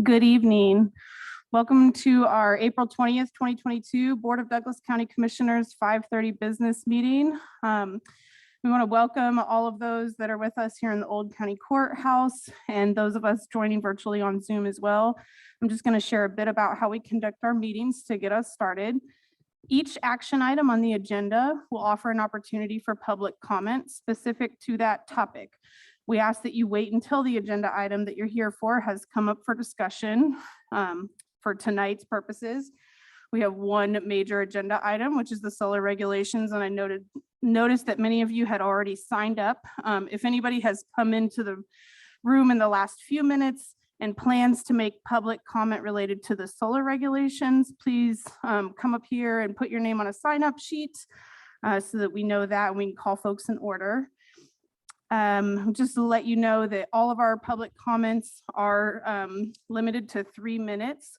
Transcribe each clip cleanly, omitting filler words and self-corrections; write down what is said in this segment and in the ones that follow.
Good evening. Welcome to our April 20th, 2022 Board of Douglas County Commissioners 5:30 business meeting. We want to welcome all of those that are with us here in the Old County Courthouse and those of us joining virtually on Zoom as well. I'm just going to share a bit about how we conduct our meetings to get us started. Each action item on the agenda will offer an opportunity for public comment specific to that topic. We ask that you wait until the agenda item that you're here for has come up for discussion for tonight's purposes. We have one major agenda item, which is the solar regulations, and I noticed that many of you had already signed up. If anybody has come into the room in the last few minutes and plans to make public comment related to the solar regulations, please come up here and put your name on a sign-up sheet so that we know that and we can call folks in order. Just to let you know that all of our public comments are limited to 3 minutes.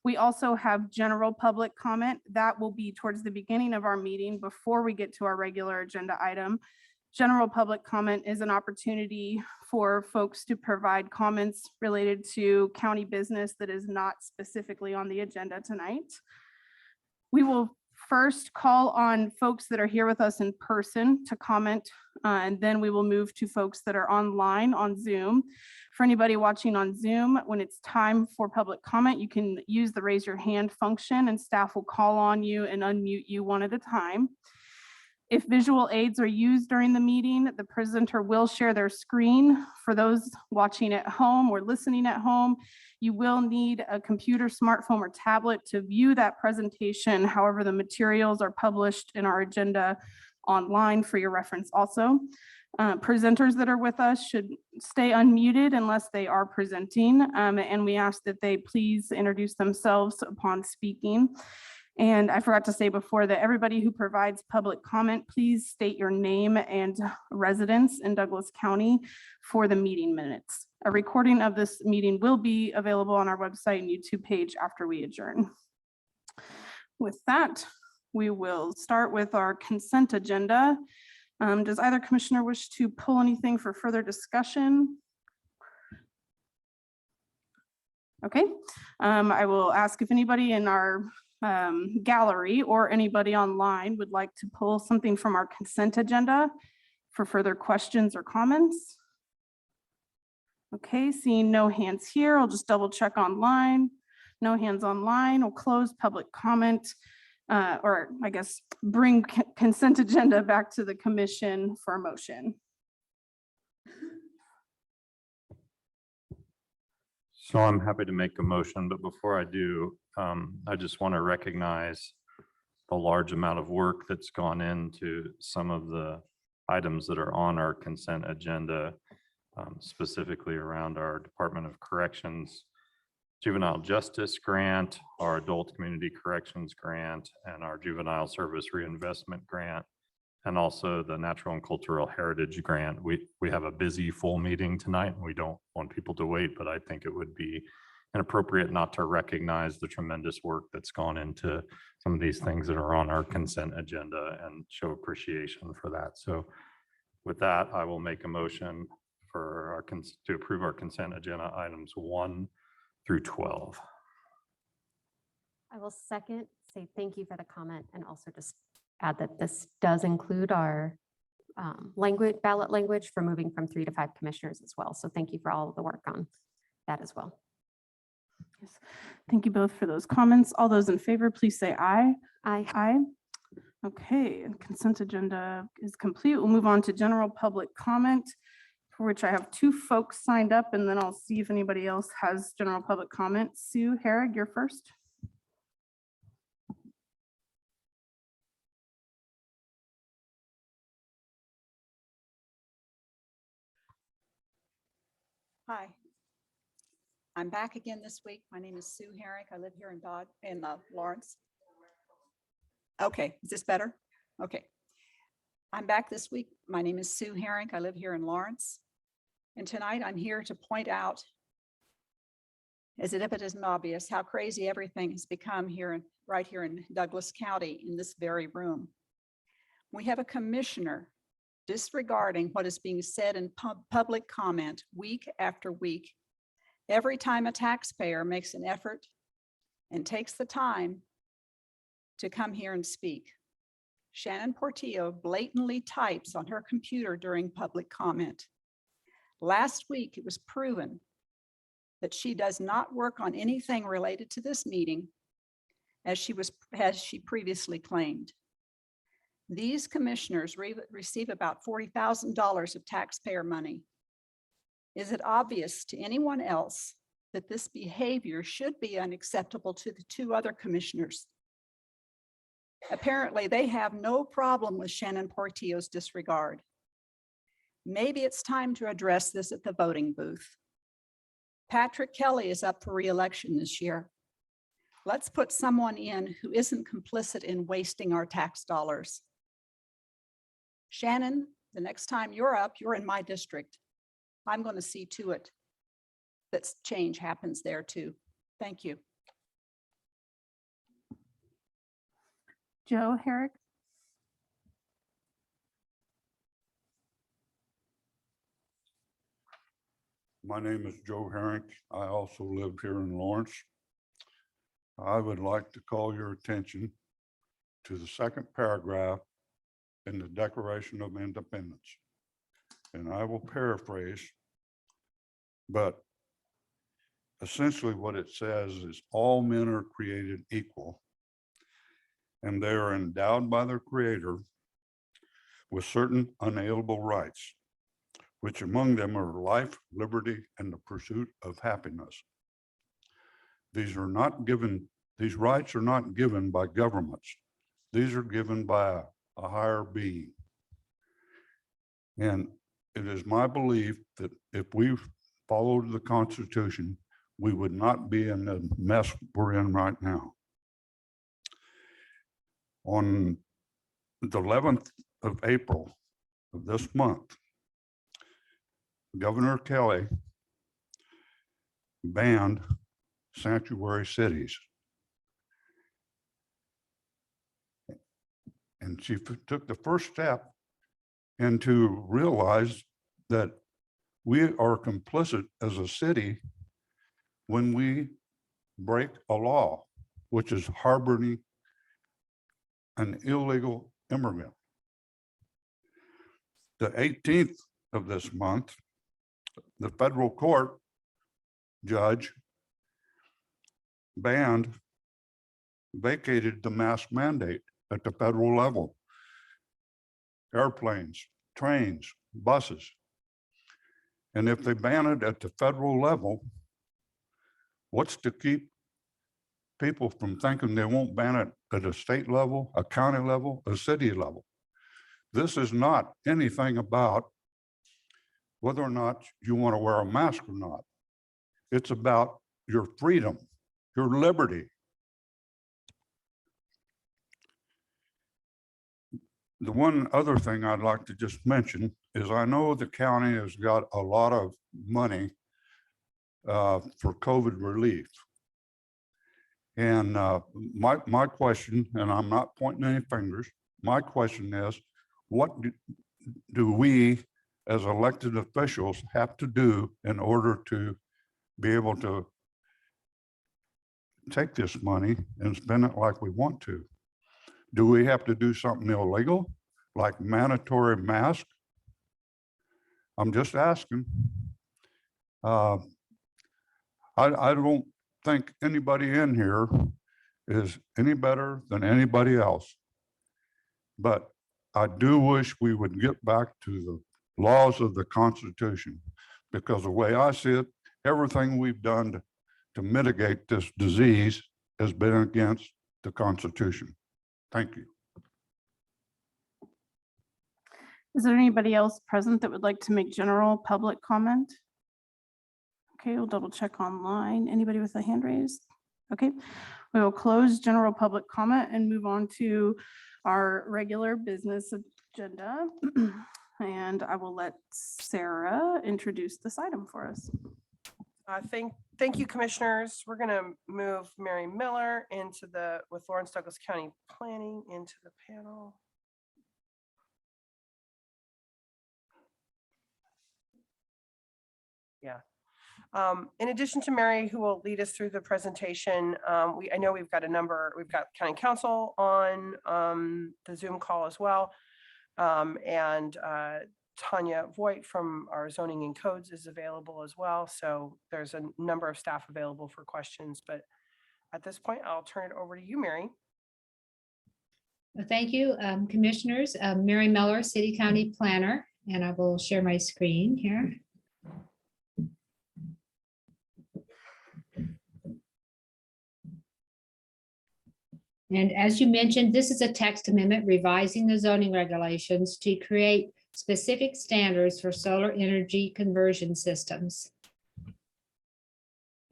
We also have general public comment that will be towards the beginning of our meeting before we get to our regular agenda item. General public comment is an opportunity for folks to provide comments related to county business that is not specifically on the agenda tonight. We will first call on folks that are here with us in person to comment, and then we will move to folks that are online on Zoom. For anybody watching on Zoom, when it's time for public comment, you can use the raise your hand function and staff will call on you and unmute you one at a time. If visual aids are used during the meeting, the presenter will share their screen. For those watching at home or listening at home, you will need a computer, smartphone, or tablet to view that presentation. However, the materials are published in our agenda online for your reference also. Presenters that are with us should stay unmuted unless they are presenting, and we ask that they please introduce themselves upon speaking. And I forgot to say before that everybody who provides public comment, please state your name and residence in Douglas County for the meeting minutes. A recording of this meeting will be available on our website and YouTube page after we adjourn. With that, we will start with our consent agenda. Does either commissioner wish to pull anything for further discussion? Okay, I will ask if anybody in our gallery or anybody online would like to pull something from our consent agenda for further questions or comments. Okay, seeing no hands here, I'll just double check online. No hands online. We'll close public comment, or I guess bring consent agenda back to the commission for a motion. So I'm happy to make a motion, but before I do, I just want to recognize the large amount of work that's gone into some of the items that are on our consent agenda, specifically around our Department of Corrections Juvenile Justice Grant, our Adult Community Corrections Grant, and our Juvenile Service Reinvestment Grant, and also the Natural and Cultural Heritage Grant. We have a busy full meeting tonight, and we don't want people to wait, but I think it would be inappropriate not to recognize the tremendous work that's gone into some of these things that are on our consent agenda and show appreciation for that. So with that, I will make a motion for to approve our consent agenda items 1 through 12. I will second, say thank you for the comment, and also just add that this does include our ballot language for moving from 3 to 5 commissioners as well. So thank you for all of the work on that as well. Yes, thank you both for those comments. All those in favor, please say aye. Aye. Aye. Okay, and consent agenda is complete. We'll move on to general public comment, for which I have 2 folks signed up, and then I'll see if anybody else has general public comment. Sue Herrig, you're first. Hi, I'm back again this week. My name is Sue Herrick. I live here in Lawrence. Okay, is this better? Okay. I'm back this week. My name is Sue Herrick. I live here in Lawrence. And tonight I'm here to point out, as if it isn't obvious, how crazy everything has become here, right here in Douglas County in this very room. We have a commissioner disregarding what is being said in public comment week after week Every time a taxpayer makes an effort and takes the time to come here and speak, Shannon Portillo blatantly types on her computer during public comment. Last week, it was proven that she does not work on anything related to this meeting as she previously claimed. These commissioners receive about $40,000 of taxpayer money. Is it obvious to anyone else that this behavior should be unacceptable to the two other commissioners? Apparently, they have no problem with Shannon Portillo's disregard. Maybe it's time to address this at the voting booth. Patrick Kelly is up for re-election this year. Let's put someone in who isn't complicit in wasting our tax dollars. Shannon, the next time you're up, you're in my district. I'm going to see to it that change happens there too. Thank you. Joe Herrick. My name is Joe Herrick. I also live here in Lawrence. I would like to call your attention to the second paragraph in the Declaration of Independence. And I will paraphrase, but essentially what it says is all men are created equal, and they are endowed by their Creator with certain unalienable rights, which among them are life, liberty, and the pursuit of happiness. These rights are not given by governments. These are given by a higher being. And it is my belief that if we followed the Constitution, we would not be in the mess we're in right now. On the 11th of April of this month, Governor Kelly banned sanctuary cities. And she took the first step into realize that we are complicit as a city when we break a law, which is harboring an illegal immigrant. The 18th of this month, the federal court judge vacated the mask mandate at the federal level. Airplanes, trains, buses. And if they ban it at the federal level, what's to keep people from thinking they won't ban it at a state level, a county level, a city level? This is not anything about whether or not you want to wear a mask or not. It's about your freedom, your liberty. The one other thing I'd like to just mention is I know the county has got a lot of money for COVID relief. And my question, and I'm not pointing any fingers, my question is, what do we as elected officials have to do in order to be able to take this money and spend it like we want to? Do we have to do something illegal, like mandatory mask? I'm just asking. I don't think anybody in here is any better than anybody else. But I do wish we would get back to the laws of the Constitution, because the way I see it, everything we've done to mitigate this disease has been against the Constitution. Thank you. Is there anybody else present that would like to make general public comment? Okay, we'll double check online. Anybody with a hand raised? Okay, we will close general public comment and move on to our regular business agenda. And I will let Sarah introduce this item for us. Thank you, commissioners. We're going to move Mary Miller with Lawrence Douglas County Planning into the panel. Yeah. In addition to Mary, who will lead us through the presentation, I know we've got county council on the Zoom call as well. And Tanya Voigt from our zoning and codes is available as well. So there's a number of staff available for questions, but at this point, I'll turn it over to you, Mary. Well, thank you, commissioners. Mary Miller, City County Planner, and I will share my screen here. And as you mentioned, this is a text amendment revising the zoning regulations to create specific standards for solar energy conversion systems.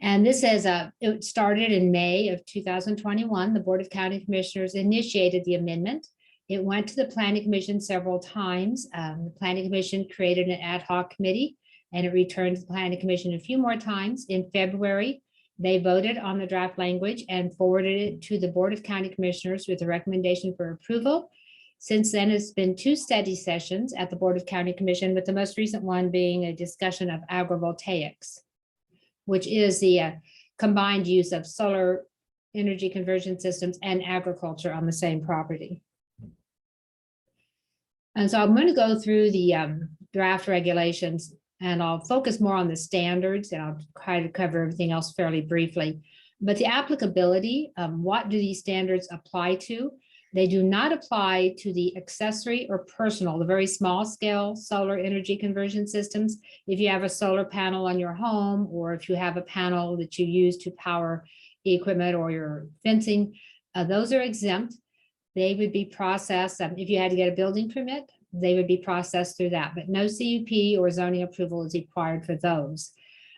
And this it started in May of 2021. The Board of County Commissioners initiated the amendment. It went to the Planning Commission several times. The Planning Commission created an ad hoc committee and it returned to the Planning Commission a few more times. In February, they voted on the draft language and forwarded it to the Board of County Commissioners with a recommendation for approval. Since then, it's been 2 study sessions at the Board of County Commission, with the most recent one being a discussion of agrovoltaics, which is the combined use of solar energy conversion systems and agriculture on the same property. And so I'm going to go through the draft regulations, and I'll focus more on the standards, and I'll try to cover everything else fairly briefly. But the applicability, what do these standards apply to? They do not apply to the accessory or personal, the very small scale solar energy conversion systems. If you have a solar panel on your home, or if you have a panel that you use to power equipment or your fencing, those are exempt. They would be processed, if you had to get a building permit, they would be processed through that, but no CUP or zoning approval is required for those.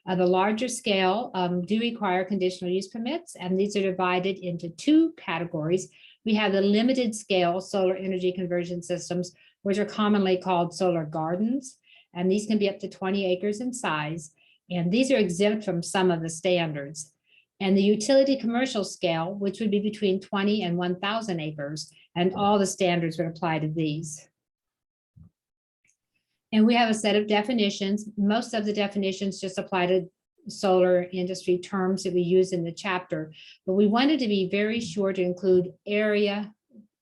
The larger scale do require conditional use permits, and these are divided into 2 categories. We have the limited scale solar energy conversion systems, which are commonly called solar gardens, and these can be up to 20 acres in size, and these are exempt from some of the standards. And the utility commercial scale, which would be between 20 and 1,000 acres, and all the standards would apply to these. And we have a set of definitions. Most of the definitions just apply to solar industry terms that we use in the chapter, but we wanted to be very sure to include area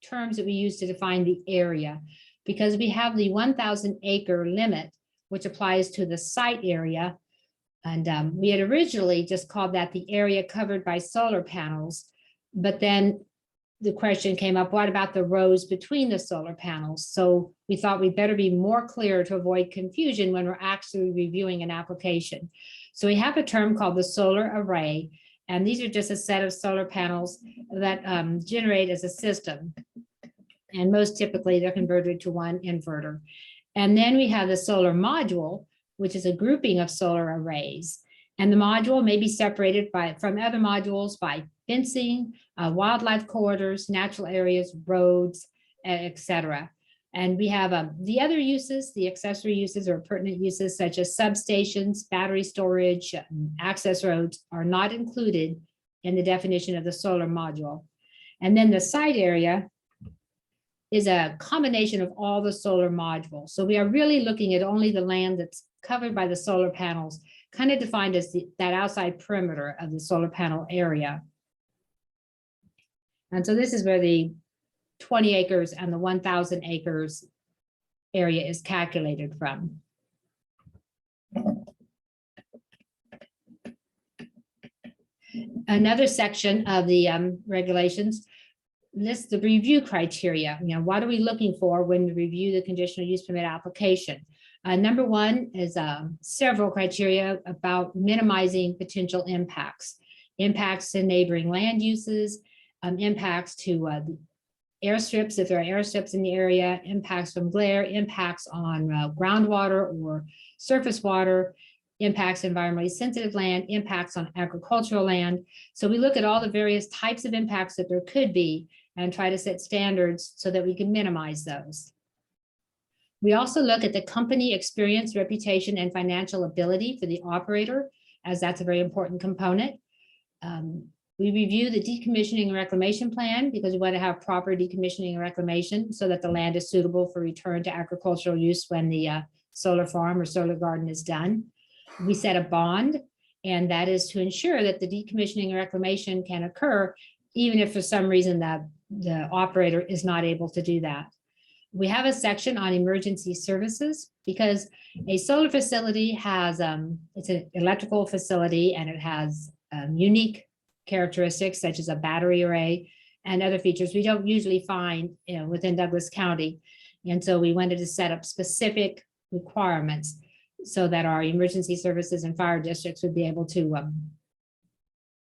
terms that we use to define the area, because we have the 1,000 acre limit, which applies to the site area. And we had originally just called that the area covered by solar panels, but then the question came up, what about the rows between the solar panels? So we thought we'd better be more clear to avoid confusion when we're actually reviewing an application. So we have a term called the solar array, and these are just a set of solar panels that generate as a system. And most typically they're converted to one inverter. And then we have the solar module, which is a grouping of solar arrays. And the module may be separated from other modules by fencing, wildlife corridors, natural areas, roads, etc. And we have the other uses, the accessory uses or pertinent uses such as substations, battery storage, access roads are not included in the definition of the solar module. And then the site area is a combination of all the solar modules. So we are really looking at only the land that's covered by the solar panels, kind of defined as that outside perimeter of the solar panel area. And so this is where the 20 acres and the 1,000 acres area is calculated from. Another section of the regulations lists the review criteria. What are we looking for when we review the conditional use permit application? Number 1 is several criteria about minimizing potential impacts to neighboring land uses, impacts to the airstrips, if there are airstrips in the area, impacts from glare, impacts on groundwater or surface water, impacts environmentally sensitive land, impacts on agricultural land. So we look at all the various types of impacts that there could be and try to set standards so that we can minimize those. We also look at the company experience, reputation, and financial ability for the operator, as that's a very important component. We review the decommissioning and reclamation plan because we want to have proper decommissioning and reclamation so that the land is suitable for return to agricultural use when the solar farm or solar garden is done. We set a bond, And that is to ensure that the decommissioning and reclamation can occur, even if for some reason the operator is not able to do that. We have a section on emergency services because a solar facility has, it's an electrical facility and it has unique characteristics such as a battery array and other features we don't usually find, within Douglas County. And so we wanted to set up specific requirements so that our emergency services and fire districts would be able to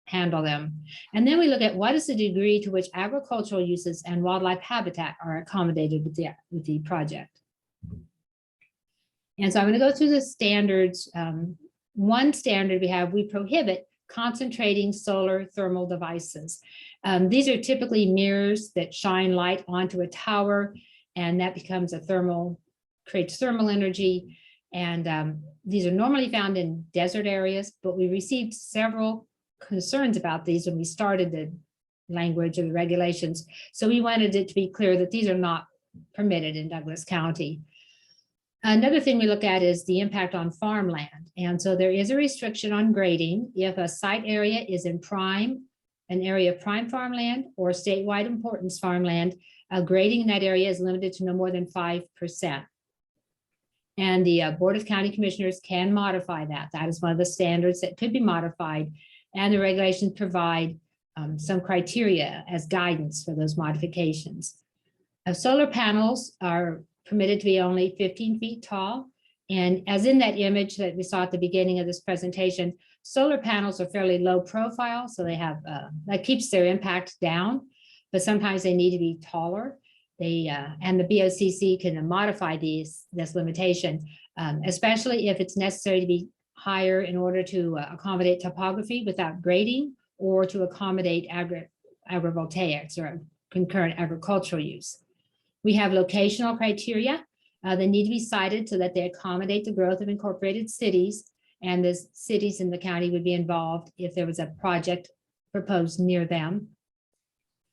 handle them. And then we look at what is the degree to which agricultural uses and wildlife habitat are accommodated with the project. And so I'm going to go through the standards. One standard we prohibit concentrating solar thermal devices. These are typically mirrors that shine light onto a tower, and that becomes creates thermal energy. And these are normally found in desert areas, but we received several concerns about these when we started the language or the regulations. So we wanted it to be clear that these are not permitted in Douglas County. Another thing we look at is the impact on farmland. And so there is a restriction on grading if a site area is in an area of prime farmland or statewide importance farmland, grading in that area is limited to no more than 5%. And the Board of County Commissioners can modify that. That is one of the standards that could be modified. And the regulations provide some criteria as guidance for those modifications. Solar panels are permitted to be only 15 feet tall. And as in that image that we saw at the beginning of this presentation, solar panels are fairly low profile. So they have, that keeps their impact down, but sometimes they need to be taller. And the BOCC can modify this limitation, especially if it's necessary to be higher in order to accommodate topography without grading or to accommodate agrovoltaics or concurrent agricultural use. We have locational criteria. They need to be cited so that they accommodate the growth of incorporated cities, and the cities in the county would be involved if there was a project proposed near them.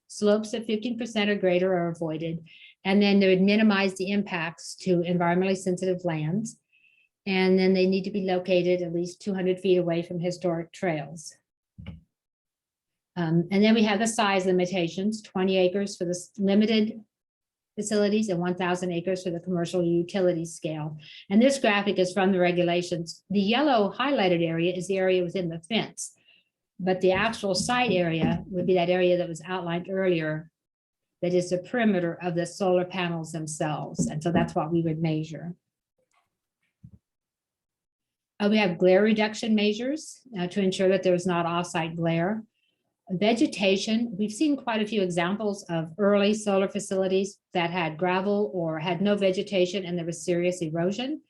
Slopes of 15% or greater are avoided, and then they would minimize the impacts to environmentally sensitive lands. And then they need to be located at least 200 feet away from historic trails. And then we have the size limitations, 20 acres for the limited facilities and 1,000 acres for the commercial utility scale. And this graphic is from the regulations. The yellow highlighted area is the area within the fence, but the actual site area would be that area that was outlined earlier, that is the perimeter of the solar panels themselves. And so that's what we would measure. We have glare reduction measures to ensure that there's not off-site glare. Vegetation, we've seen quite a few examples of early solar facilities that had gravel or had no vegetation and there was serious erosion.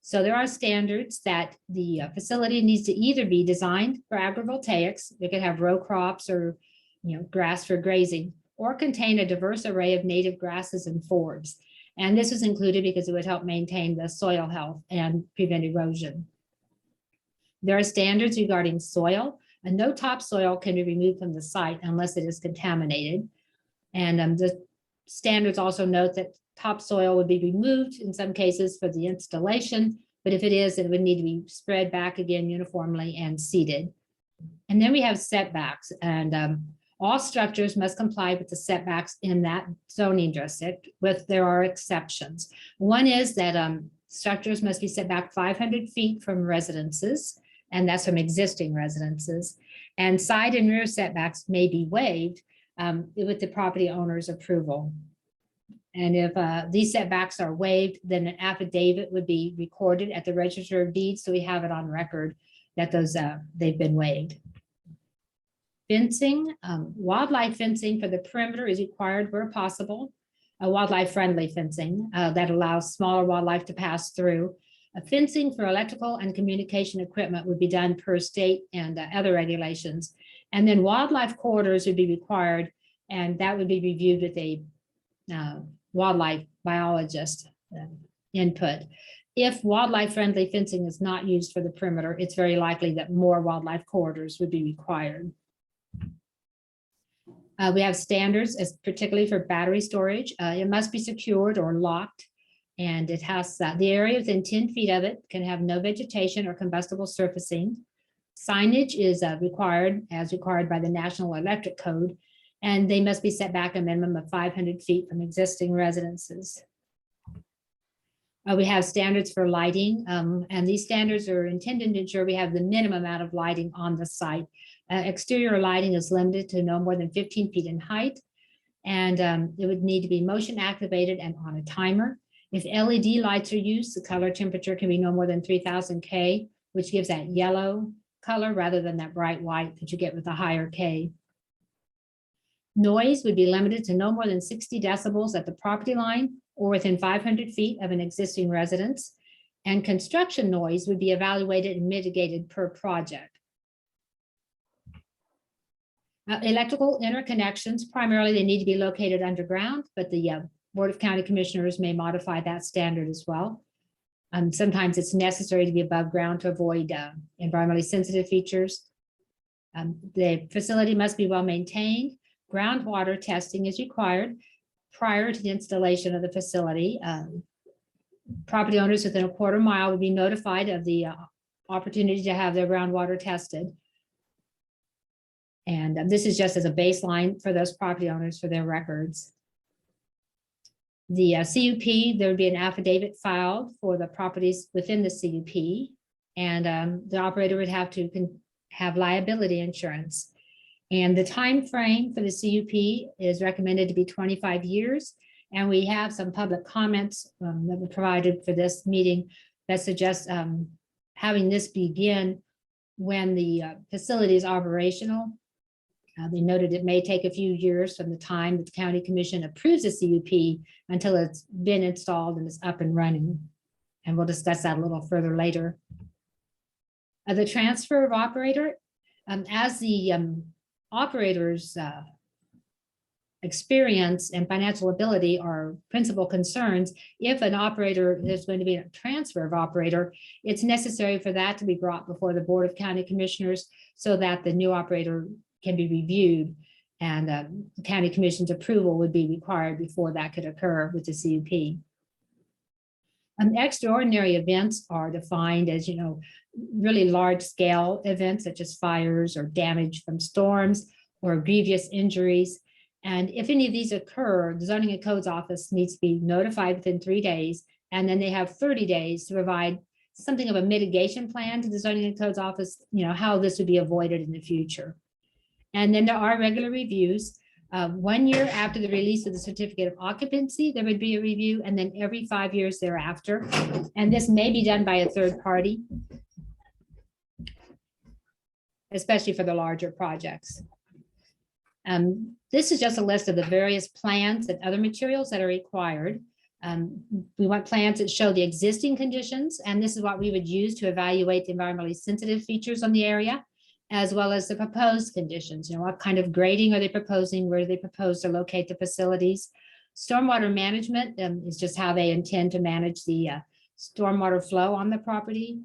So there are standards that the facility needs to either be designed for agrovoltaics, it could have row crops or grass for grazing, or contain a diverse array of native grasses and forbs. And this is included because it would help maintain the soil health and prevent erosion. There are standards regarding soil, and no topsoil can be removed from the site unless it is contaminated. And the standards also note that topsoil would be removed in some cases for the installation, but if it is, it would need to be spread back again uniformly and seeded. And then we have setbacks, and all structures must comply with the setbacks in that zoning district, there are exceptions. One is that structures must be set back 500 feet from residences, and that's from existing residences. And side and rear setbacks may be waived with the property owner's approval. And if these setbacks are waived, then an affidavit would be recorded at the Register of Deeds, so we have it on record that they've been waived. Fencing, wildlife fencing for the perimeter is required where possible. A wildlife-friendly fencing that allows smaller wildlife to pass through. Fencing for electrical and communication equipment would be done per state and other regulations. And then wildlife corridors would be required, and that would be reviewed with a wildlife biologist input. If wildlife-friendly fencing is not used for the perimeter, it's very likely that more wildlife corridors would be required. We have standards, particularly for battery storage. It must be secured or locked. And it has the area within 10 feet of it can have no vegetation or combustible surfacing. Signage is required as required by the National Electric Code, and they must be set back a minimum of 500 feet from existing residences. We have standards for lighting, and these standards are intended to ensure we have the minimum amount of lighting on the site. Exterior lighting is limited to no more than 15 feet in height, and it would need to be motion activated and on a timer. If LED lights are used, the color temperature can be no more than 3000 K, which gives that yellow color rather than that bright white that you get with a higher K. Noise would be limited to no more than 60 decibels at the property line or within 500 feet of an existing residence. And construction noise would be evaluated and mitigated per project. Electrical interconnections, primarily they need to be located underground, but the Board of County Commissioners may modify that standard as well. Sometimes it's necessary to be above ground to avoid environmentally sensitive features. The facility must be well maintained. Groundwater testing is required prior to the installation of the facility. Property owners within a quarter mile would be notified of the opportunity to have their groundwater tested. And this is just as a baseline for those property owners for their records. The CUP, there would be an affidavit filed for the properties within the CUP, and the operator would have to have liability insurance. And the time frame for the CUP is recommended to be 25 years. And we have some public comments that were provided for this meeting that suggest having this begin when the facility is operational. They noted it may take a few years from the time that the County Commission approves a CUP until it's been installed and is up and running. And we'll discuss that a little further later. The transfer of operator, as the operators' experience and financial ability are principal concerns. If an operator, there's going to be a transfer of operator, it's necessary for that to be brought before the Board of County Commissioners so that the new operator can be reviewed, and the County Commission's approval would be required before that could occur with the CUP. Extraordinary events are defined as, really large scale events such as fires or damage from storms or grievous injuries. And if any of these occur, the Zoning and Codes Office needs to be notified within 3 days, and then they have 30 days to provide something of a mitigation plan to the Zoning and Codes Office, how this would be avoided in the future. And then there are regular reviews. 1 year after the release of the certificate of occupancy, there would be a review, and then every 5 years thereafter. And this may be done by a third party, especially for the larger projects. This is just a list of the various plans and other materials that are required. We want plans that show the existing conditions, and this is what we would use to evaluate the environmentally sensitive features on the area, as well as the proposed conditions. What kind of grading are they proposing? Where do they propose to locate the facilities? Stormwater management is just how they intend to manage the stormwater flow on the property.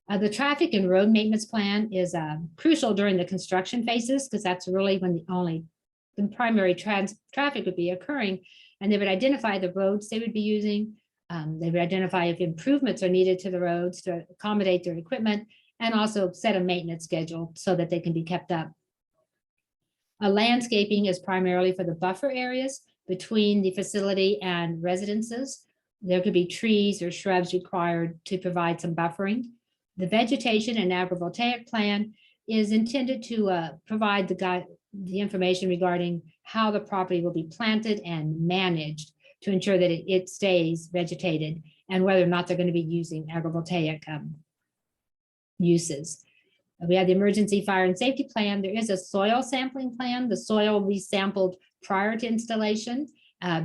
The traffic and road maintenance plan is crucial during the construction phases, because that's really when the primary traffic would be occurring, and they would identify the roads they would be using. They would identify if improvements are needed to the roads to accommodate their equipment, and also set a maintenance schedule so that they can be kept up. Landscaping is primarily for the buffer areas between the facility and residences. There could be trees or shrubs required to provide some buffering. The vegetation and agrovoltaic plan is intended to provide the information regarding how the property will be planted and managed to ensure that it stays vegetated, and whether or not they're going to be using agrovoltaic uses. We have the emergency fire and safety plan. There is a soil sampling plan. The soil will be sampled prior to installation,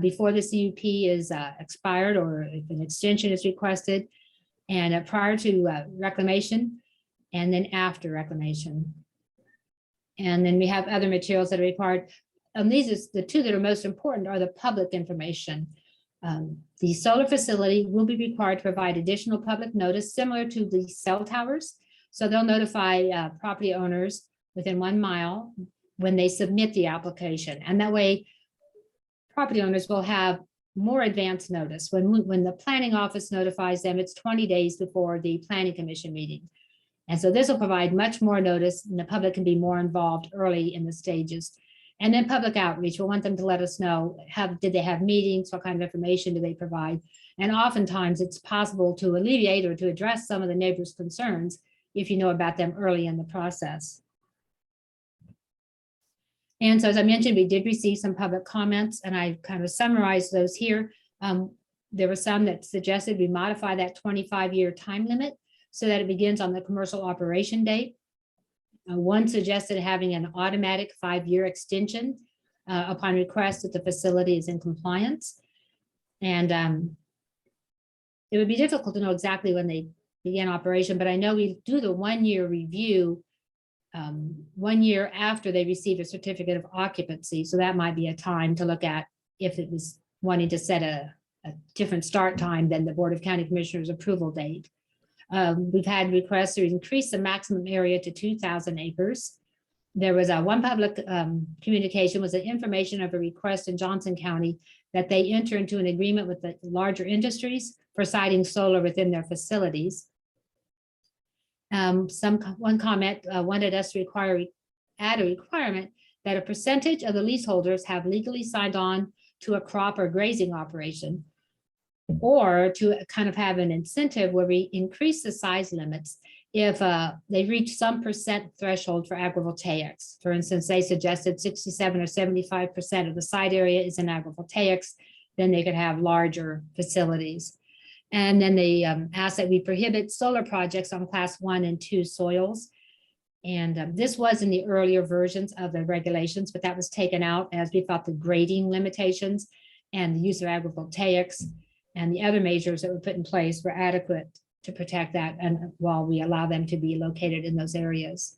before the CUP is expired, or if an extension is requested, and prior to reclamation, and then after reclamation. And then we have other materials that are required. And these are the two that are most important are the public information. The solar facility will be required to provide additional public notice similar to the cell towers. So they'll notify property owners within 1 mile when they submit the application. And that way, property owners will have more advanced notice. When the planning office notifies them, it's 20 days before the planning commission meeting. And so this will provide much more notice and the public can be more involved early in the stages. And then public outreach, we'll want them to let us know, did they have meetings? What kind of information do they provide? And oftentimes it's possible to alleviate or to address some of the neighbors' concerns if you know about them early in the process. And so as I mentioned, we did receive some public comments and I kind of summarized those here. There were some that suggested we modify that 25-year time limit so that it begins on the commercial operation date. One suggested having an automatic 5-year extension upon request that the facility is in compliance. And it would be difficult to know exactly when they begin operation, but I know we do the 1-year review 1 year after they receive a certificate of occupancy. So that might be a time to look at if it was wanting to set a different start time than the Board of County Commissioners approval date. We've had requests to increase the maximum area to 2,000 acres. There was one public communication was an information of a request in Johnson County that they enter into an agreement with the larger industries for siting solar within their facilities. One comment wanted us to add a requirement that a percentage of the leaseholders have legally signed on to a crop or grazing operation, or to kind of have an incentive where we increase the size limits if they reach some percent threshold for agrovoltaics. For instance, they suggested 67 or 75% of the site area is in agrovoltaics, then they could have larger facilities. And then they asked that we prohibit solar projects on class 1 and 2 soils. And this was in the earlier versions of the regulations, but that was taken out as we thought the grading limitations and the use of agrovoltaics and the other measures that were put in place were adequate to protect that, and while we allow them to be located in those areas.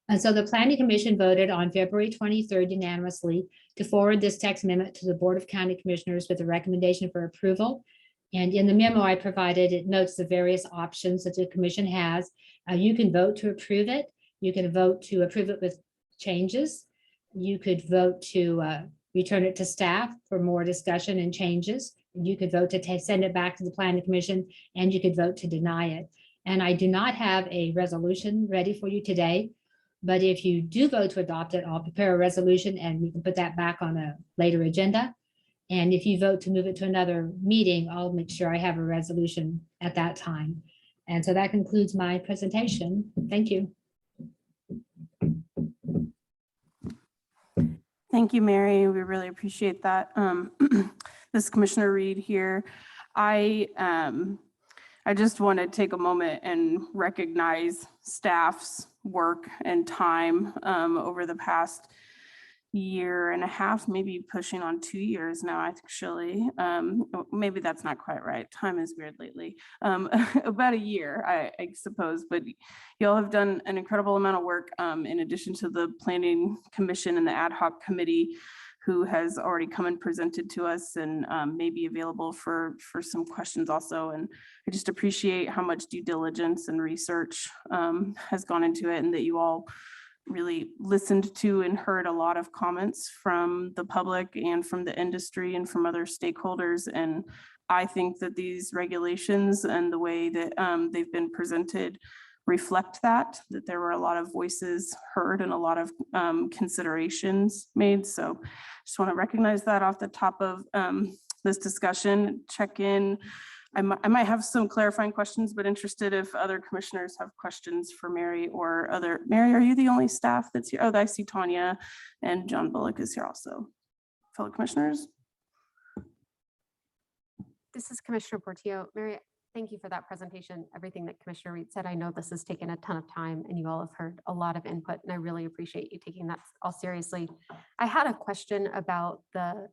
And so the Planning Commission voted on February 23rd unanimously to forward this text amendment to the Board of County Commissioners with a recommendation for approval. And in the memo I provided, it notes the various options that the commission has. You can vote to approve it. You can vote to approve it with changes. You could vote to return it to staff for more discussion and changes. You could vote to send it back to the Planning Commission, and you could vote to deny it. And I do not have a resolution ready for you today, but if you do vote to adopt it, I'll prepare a resolution and we can put that back on a later agenda. And if you vote to move it to another meeting, I'll make sure I have a resolution at that time. And so that concludes my presentation. Thank you. Thank you, Mary. We really appreciate that. This is Commissioner Reed here. I just want to take a moment and recognize staff's work and time over the past year and a half, maybe pushing on 2 years now, actually. Maybe that's not quite right. Time is weird lately. About a year, I suppose, but you all have done an incredible amount of work in addition to the Planning Commission and the ad hoc committee who has already come and presented to us and may be available for some questions also. And I just appreciate how much due diligence and research has gone into it, and that you all really listened to and heard a lot of comments from the public and from the industry and from other stakeholders. And I think that these regulations and the way that they've been presented reflect that there were a lot of voices heard and a lot of considerations made. So just want to recognize that off the top of this discussion. Check in. I might have some clarifying questions, but interested if other commissioners have questions for Mary or other. Mary, are you the only staff that's here? Oh, I see Tanya and John Bullock is here also. Fellow commissioners. This is Commissioner Portillo. Mary, thank you for that presentation. Everything that Commissioner Reed said, I know this has taken a ton of time and you all have heard a lot of input, and I really appreciate you taking that all seriously. I had a question about the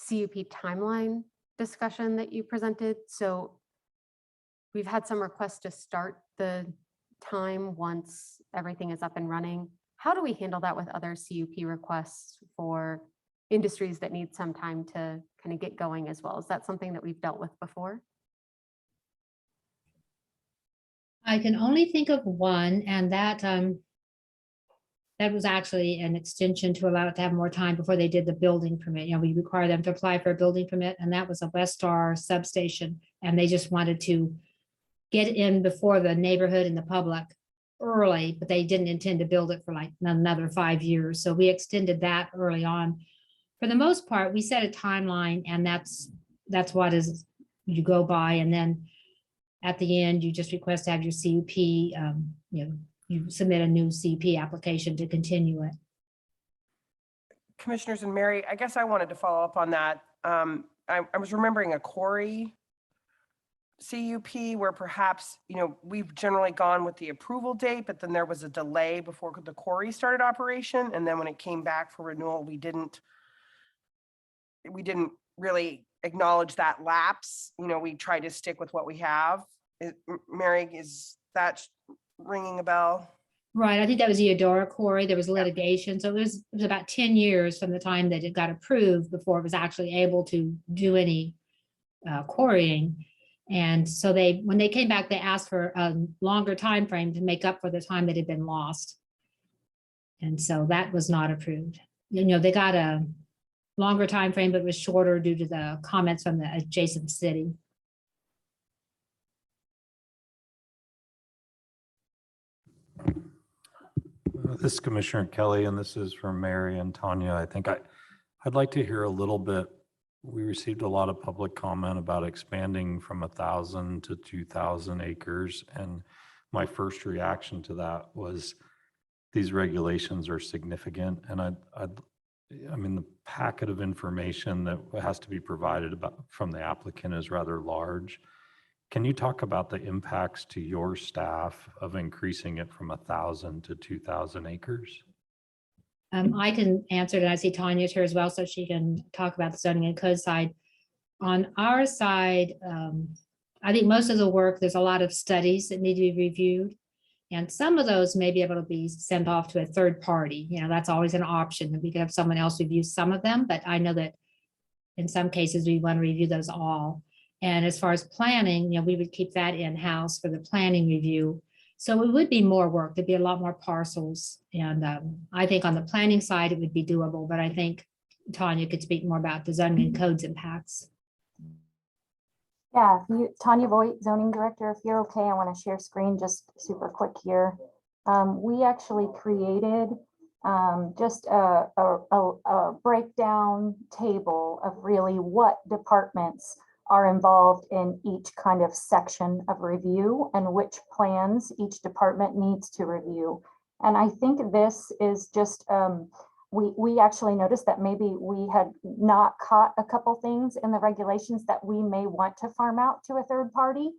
CUP timeline discussion that you presented. So we've had some requests to start the time once everything is up and running. How do we handle that with other CUP requests for industries that need some time to kind of get going as well? Is that something that we've dealt with before? I can only think of one, and that was actually an extension to allow it to have more time before they did the building permit. You know, we require them to apply for a building permit, and that was a West Star substation, and they just wanted to get in before the neighborhood and the public early, but they didn't intend to build it for like another 5 years. So we extended that early on. For the most part, we set a timeline, and that's what is you go by, and then at the end, you just request to have your CUP, you submit a new CUP application to continue it. Commissioners and Mary, I guess I wanted to follow up on that. I was remembering a quarry CUP where perhaps, we've generally gone with the approval date, but then there was a delay before the quarry started operation. And then when it came back for renewal, we didn't really acknowledge that lapse. We tried to stick with what we have. Mary, is that ringing a bell? Right, I think that was the Eudora quarry. There was litigation, so it was about 10 years from the time that it got approved before it was actually able to do any quarrying. And so when they came back, they asked for a longer time frame to make up for the time that had been lost. And so that was not approved. They got a longer time frame, but it was shorter due to the comments from the adjacent city. This is Commissioner Kelly, and this is from Mary and Tanya. I think I'd like to hear a little bit. We received a lot of public comment about expanding from 1,000 to 2,000 acres. And my first reaction to that was these regulations are significant. And I mean, the packet of information that has to be provided from the applicant is rather large. Can you talk about the impacts to your staff of increasing it from 1,000 to 2,000 acres? I can answer it. I see Tanya's here as well, so she can talk about the zoning and code side. On our side, I think most of the work, there's a lot of studies that need to be reviewed. And some of those may be able to be sent off to a third party. That's always an option, that we could have someone else review some of them, but I know that in some cases we want to review those all. And as far as planning, we would keep that in-house for the planning review. So it would be more work. There'd be a lot more parcels. And I think on the planning side, it would be doable, but I think Tanya could speak more about the zoning and codes impacts. Yeah, Tanya Voigt, zoning director, if you're okay, I want to share screen just super quick here. We actually created just a breakdown table of really what departments are involved in each kind of section of review and which plans each department needs to review. And I think this is just, we actually noticed that maybe we had not caught a couple things in the regulations that we may want to farm out to a third party,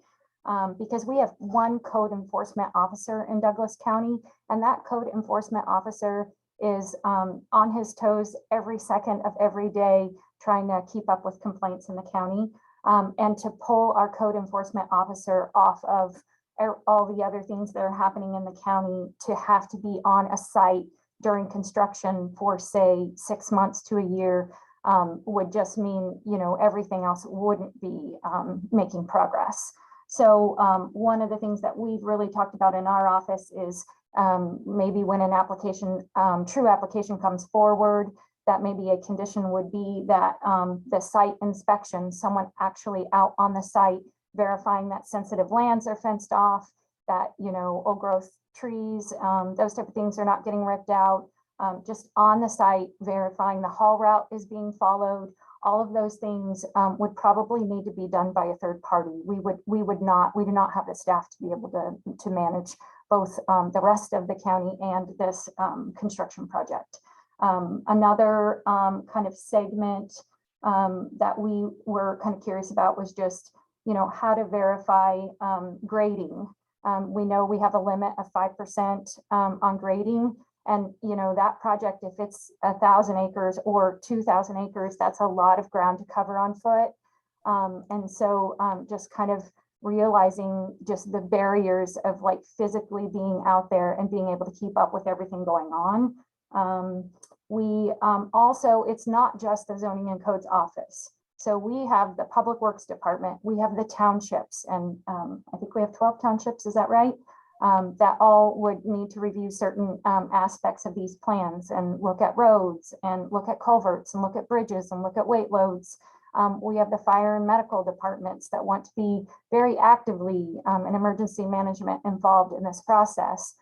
because we have one code enforcement officer in Douglas County, and that code enforcement officer is on his toes every second of every day, trying to keep up with complaints in the county. And to pull our code enforcement officer off of all the other things that are happening in the county to have to be on a site during construction for, say, 6 months to a year would just mean, everything else wouldn't be making progress. So one of the things that we've really talked about in our office is maybe when an application, true application comes forward, that maybe a condition would be that the site inspection, someone actually out on the site verifying that sensitive lands are fenced off, that, old growth trees, those type of things are not getting ripped out, just on the site, verifying the haul route is being followed. All of those things would probably need to be done by a third party. We do not have the staff to be able to manage both the rest of the county and this construction project. Another kind of segment that we were kind of curious about was just, how to verify grading. We know we have a limit of 5% on grading, and that project, if it's 1,000 acres or 2,000 acres, that's a lot of ground to cover on foot. And so just kind of realizing just the barriers of like physically being out there and being able to keep up with everything going on. We also, it's not just the zoning and codes office. So we have the public works department, we have the townships, and I think we have 12 townships, is that right? That all would need to review certain aspects of these plans and look at roads and look at culverts and look at bridges and look at weight loads. We have the fire and medical departments that want to be very actively in emergency management involved in this process,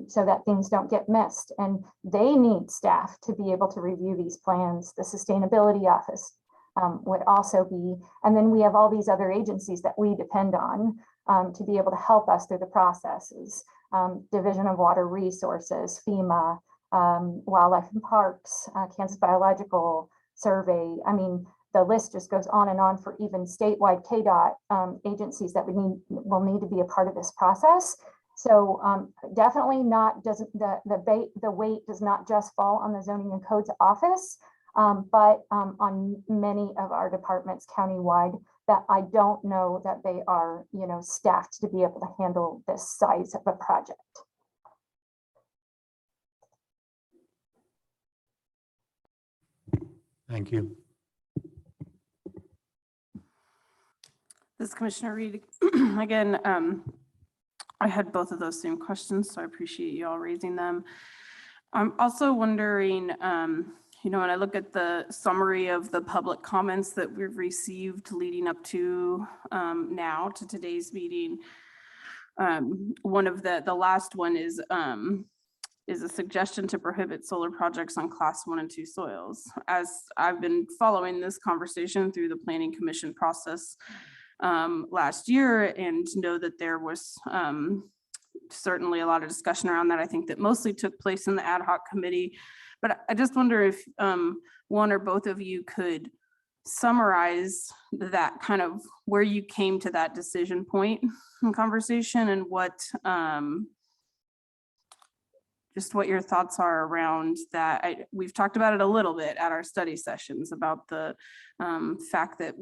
so that things don't get missed. And they need staff to be able to review these plans. The sustainability office would also be, and then we have all these other agencies that we depend on to be able to help us through the processes. Division of Water Resources, FEMA, Wildlife and Parks, Kansas Biological Survey. I mean, the list just goes on and on for even statewide KDOT agencies that will need to be a part of this process. So definitely not, the weight does not just fall on the Zoning and Codes office, but on many of our departments countywide that I don't know that they are, staffed to be able to handle this size of a project. Thank you. This is Commissioner Reed again. I had both of those same questions, so I appreciate you all raising them. I'm also wondering, when I look at the summary of the public comments that we've received leading up to now to today's meeting, one of the last one is a suggestion to prohibit solar projects on class 1 and 2 soils. As I've been following this conversation through the Planning Commission process last year, and know that there was certainly a lot of discussion around that. I think that mostly took place in the ad hoc committee, but I just wonder if one or both of you could summarize that, kind of where you came to that decision point in conversation, and what just what your thoughts are around that. We've talked about it a little bit at our study sessions about the fact that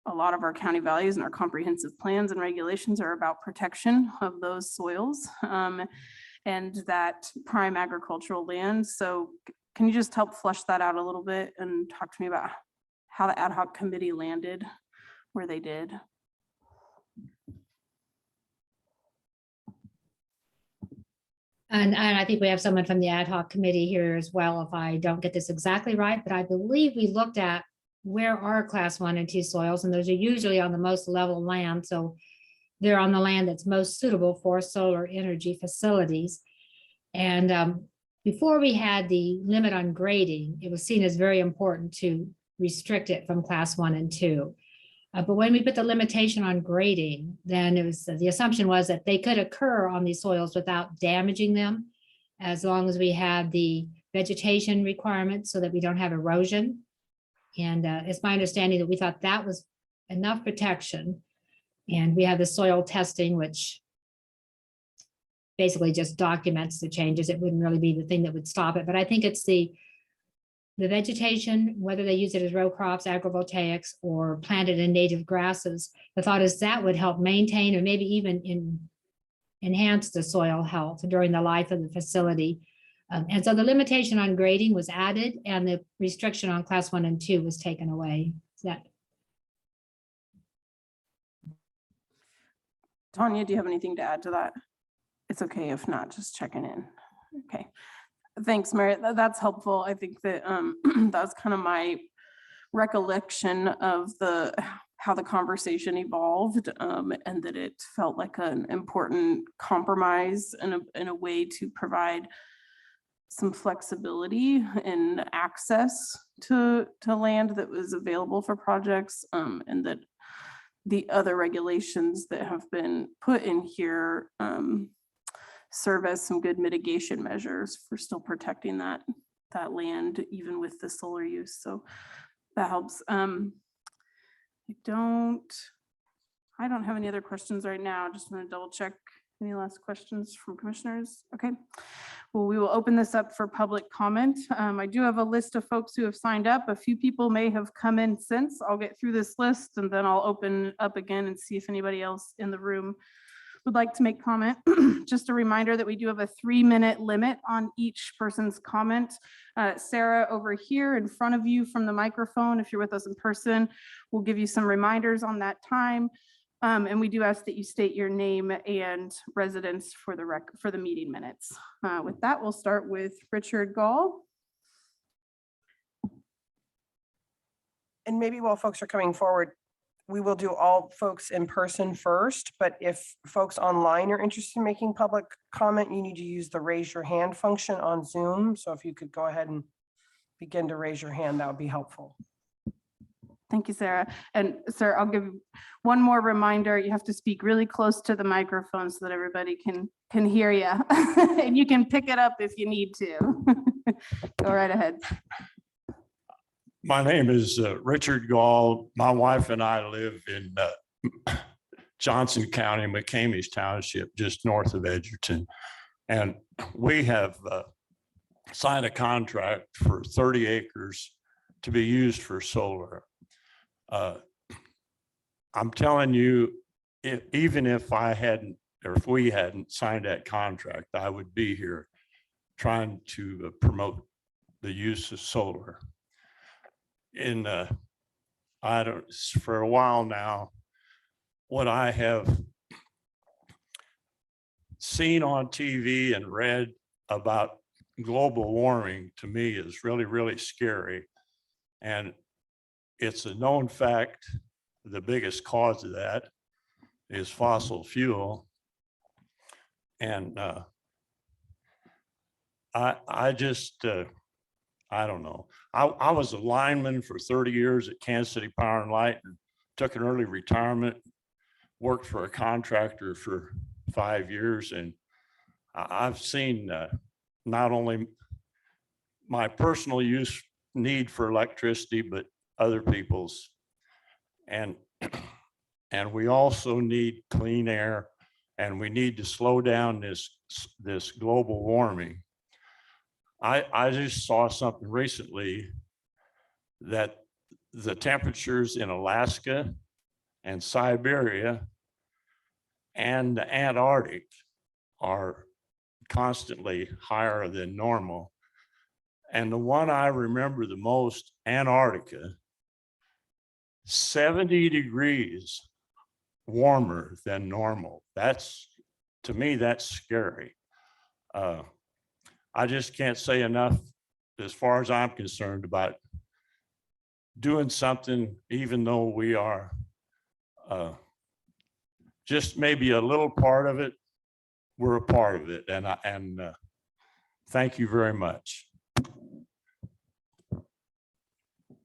a lot of our county values and our comprehensive plans and regulations are about protection of those soils and that prime agricultural land. So can you just help flesh that out a little bit and talk to me about how the ad hoc committee landed where they did? And I think we have someone from the ad hoc committee here as well, if I don't get this exactly right, but I believe we looked at where are class 1 and 2 soils, and those are usually on the most level land. So they're on the land that's most suitable for solar energy facilities. And before we had the limit on grading, it was seen as very important to restrict it from class 1 and 2. But when we put the limitation on grading, then it was, the assumption was that they could occur on these soils without damaging them, as long as we had the vegetation requirements so that we don't have erosion. And it's my understanding that we thought that was enough protection. And we have the soil testing, which basically just documents the changes. It wouldn't really be the thing that would stop it. But I think it's the vegetation, whether they use it as row crops, agrovoltaics, or planted in native grasses. The thought is that would help maintain or maybe even enhance the soil health during the life of the facility. And so the limitation on grading was added, and the restriction on class 1 and 2 was taken away. Tanya, do you have anything to add to that? It's okay if not, just checking in. Okay. Thanks, Mary. That's helpful. I think that that was kind of my recollection of how the conversation evolved, and that it felt like an important compromise in a way to provide some flexibility and access to land that was available for projects, and that the other regulations that have been put in here serve as some good mitigation measures for still protecting that land, even with the solar use. So that helps. I don't have any other questions right now. Just want to double check. Any last questions from commissioners? Okay. Well, we will open this up for public comment. I do have a list of folks who have signed up. A few people may have come in since. I'll get through this list and then I'll open up again and see if anybody else in the room would like to make comment. Just a reminder that we do have a 3-minute limit on each person's comment. Sarah over here in front of you from the microphone, if you're with us in person, we'll give you some reminders on that time. And we do ask that you state your name and residence for the meeting minutes. With that, we'll start with Richard Gall. And maybe while folks are coming forward, we will do all folks in person first, but if folks online are interested in making public comment, you need to use the raise your hand function on Zoom. So if you could go ahead and begin to raise your hand, that would be helpful. Thank you, Sarah. And sir, I'll give one more reminder. You have to speak really close to the microphone so that everybody can hear you. And you can pick it up if you need to. Go right ahead. My name is Richard Gall. My wife and I live in Johnson County, McCamey's Township, just north of Edgerton. And we have signed a contract for 30 acres to be used for solar. I'm telling you, even if I hadn't, or if we hadn't signed that contract, I would be here trying to promote the use of solar. For a while now, what I have seen on TV and read about global warming to me is really, really scary. And it's a known fact, the biggest cause of that is fossil fuel. And I don't know. I was a lineman for 30 years at Kansas City Power and Light and took an early retirement, worked for a contractor for 5 years. And I've seen not only my personal use need for electricity, but other people's. And we also need clean air, and we need to slow down this global warming. I just saw something recently that the temperatures in Alaska and Siberia and the Antarctic are constantly higher than normal. And the one I remember the most, Antarctica, 70 degrees warmer than normal. To me, that's scary. I just can't say enough as far as I'm concerned about doing something, even though we are just maybe a little part of it. We're a part of it. And thank you very much.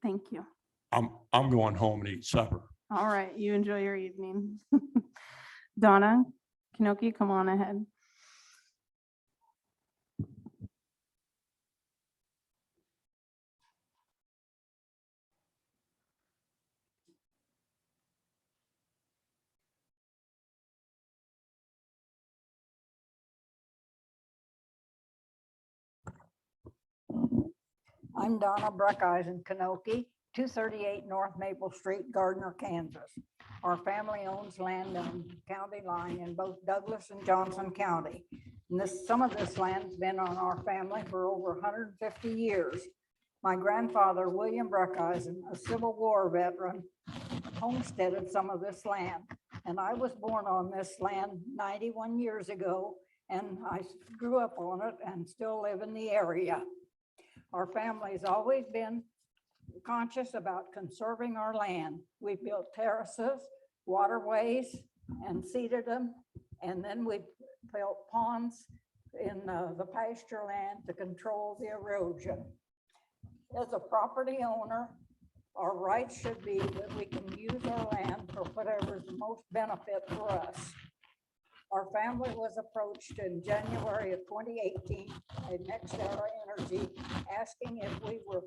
Thank you. I'm going home and eat supper. All right, you enjoy your evening. Donna Kinoki, come on ahead. I'm Donna Bruckeisen Kanoki, 238 North Maple Street, Gardner, Kansas. Our family owns land on the county line in both Douglas and Johnson County. And some of this land's been on our family for over 150 years. My grandfather, William Bruckeisen, a Civil War veteran, homesteaded some of this land. And I was born on this land 91 years ago, and I grew up on it and still live in the area. Our family's always been conscious about conserving our land. We built terraces, waterways, and seeded them. And then we built ponds in the pasture land to control the erosion. As a property owner, our rights should be that we can use our land for whatever is the most benefit for us. Our family was approached in January of 2018 by NextEra Energy asking if we were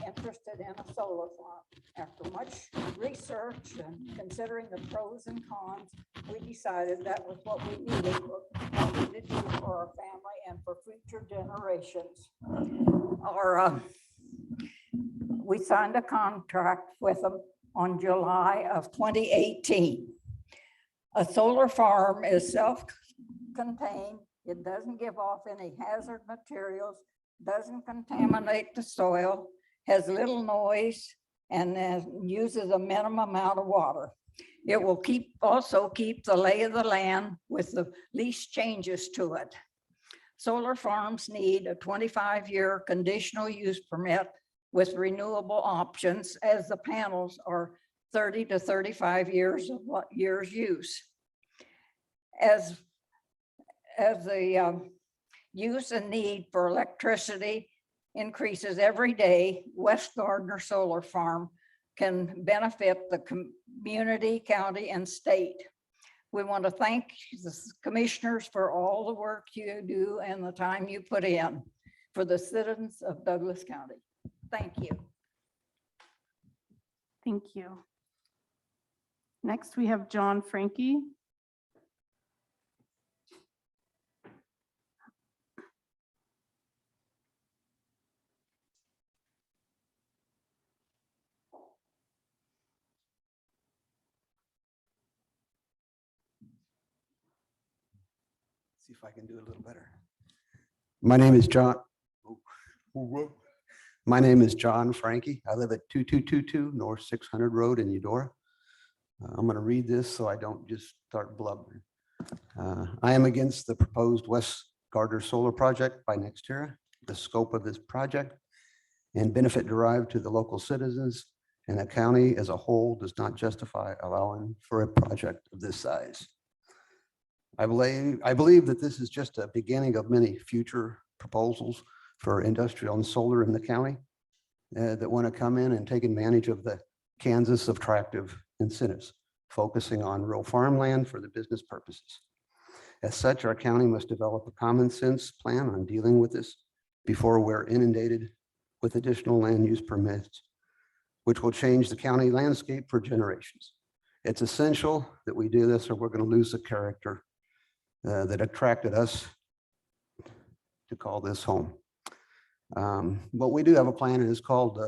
interested in a solar farm. After much research and considering the pros and cons, we decided that was what we needed to do for our family and for future generations. We signed a contract with them on July of 2018. A solar farm is self-contained. It doesn't give off any hazard materials, doesn't contaminate the soil, has little noise, and uses a minimum amount of water. It will also keep the lay of the land with the least changes to it. Solar farms need a 25-year conditional use permit with renewable options, as the panels are 30 to 35 years of years use. As the use and need for electricity increases every day, West Gardner Solar Farm can benefit the community, county, and state. We want to thank the commissioners for all the work you do and the time you put in for the citizens of Douglas County. Thank you. Thank you. Next, we have John Frankie. See if I can do it a little better. My name is John. My name is John Frankie. I live at 2222 North 600 Road in Eudora. I'm going to read this so I don't just start blubbering. I am against the proposed West Garter Solar Project by Nextera. The scope of this project and benefit derived to the local citizens and the county as a whole does not justify allowing for a project of this size. I believe that this is just a beginning of many future proposals for industrial and solar in the county that want to come in and take advantage of the Kansas attractive incentives, focusing on rural farmland for the business purposes. As such, our county must develop a common sense plan on dealing with this before we're inundated with additional land use permits, which will change the county landscape for generations. It's essential that we do this or we're going to lose the character that attracted us to call this home. But we do have a plan, and it's called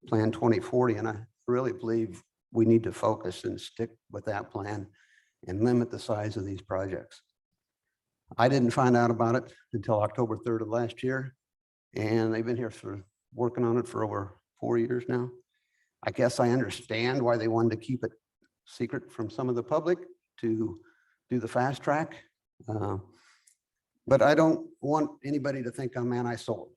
Plan 2040, and I really believe we need to focus and stick with that plan and limit the size of these projects. I didn't find out about it until October 3rd of last year, and they've been here for working on it for over 4 years now. I guess I understand why they wanted to keep it secret from some of the public to do the fast track. But I don't want anybody to think I'm anti-solar.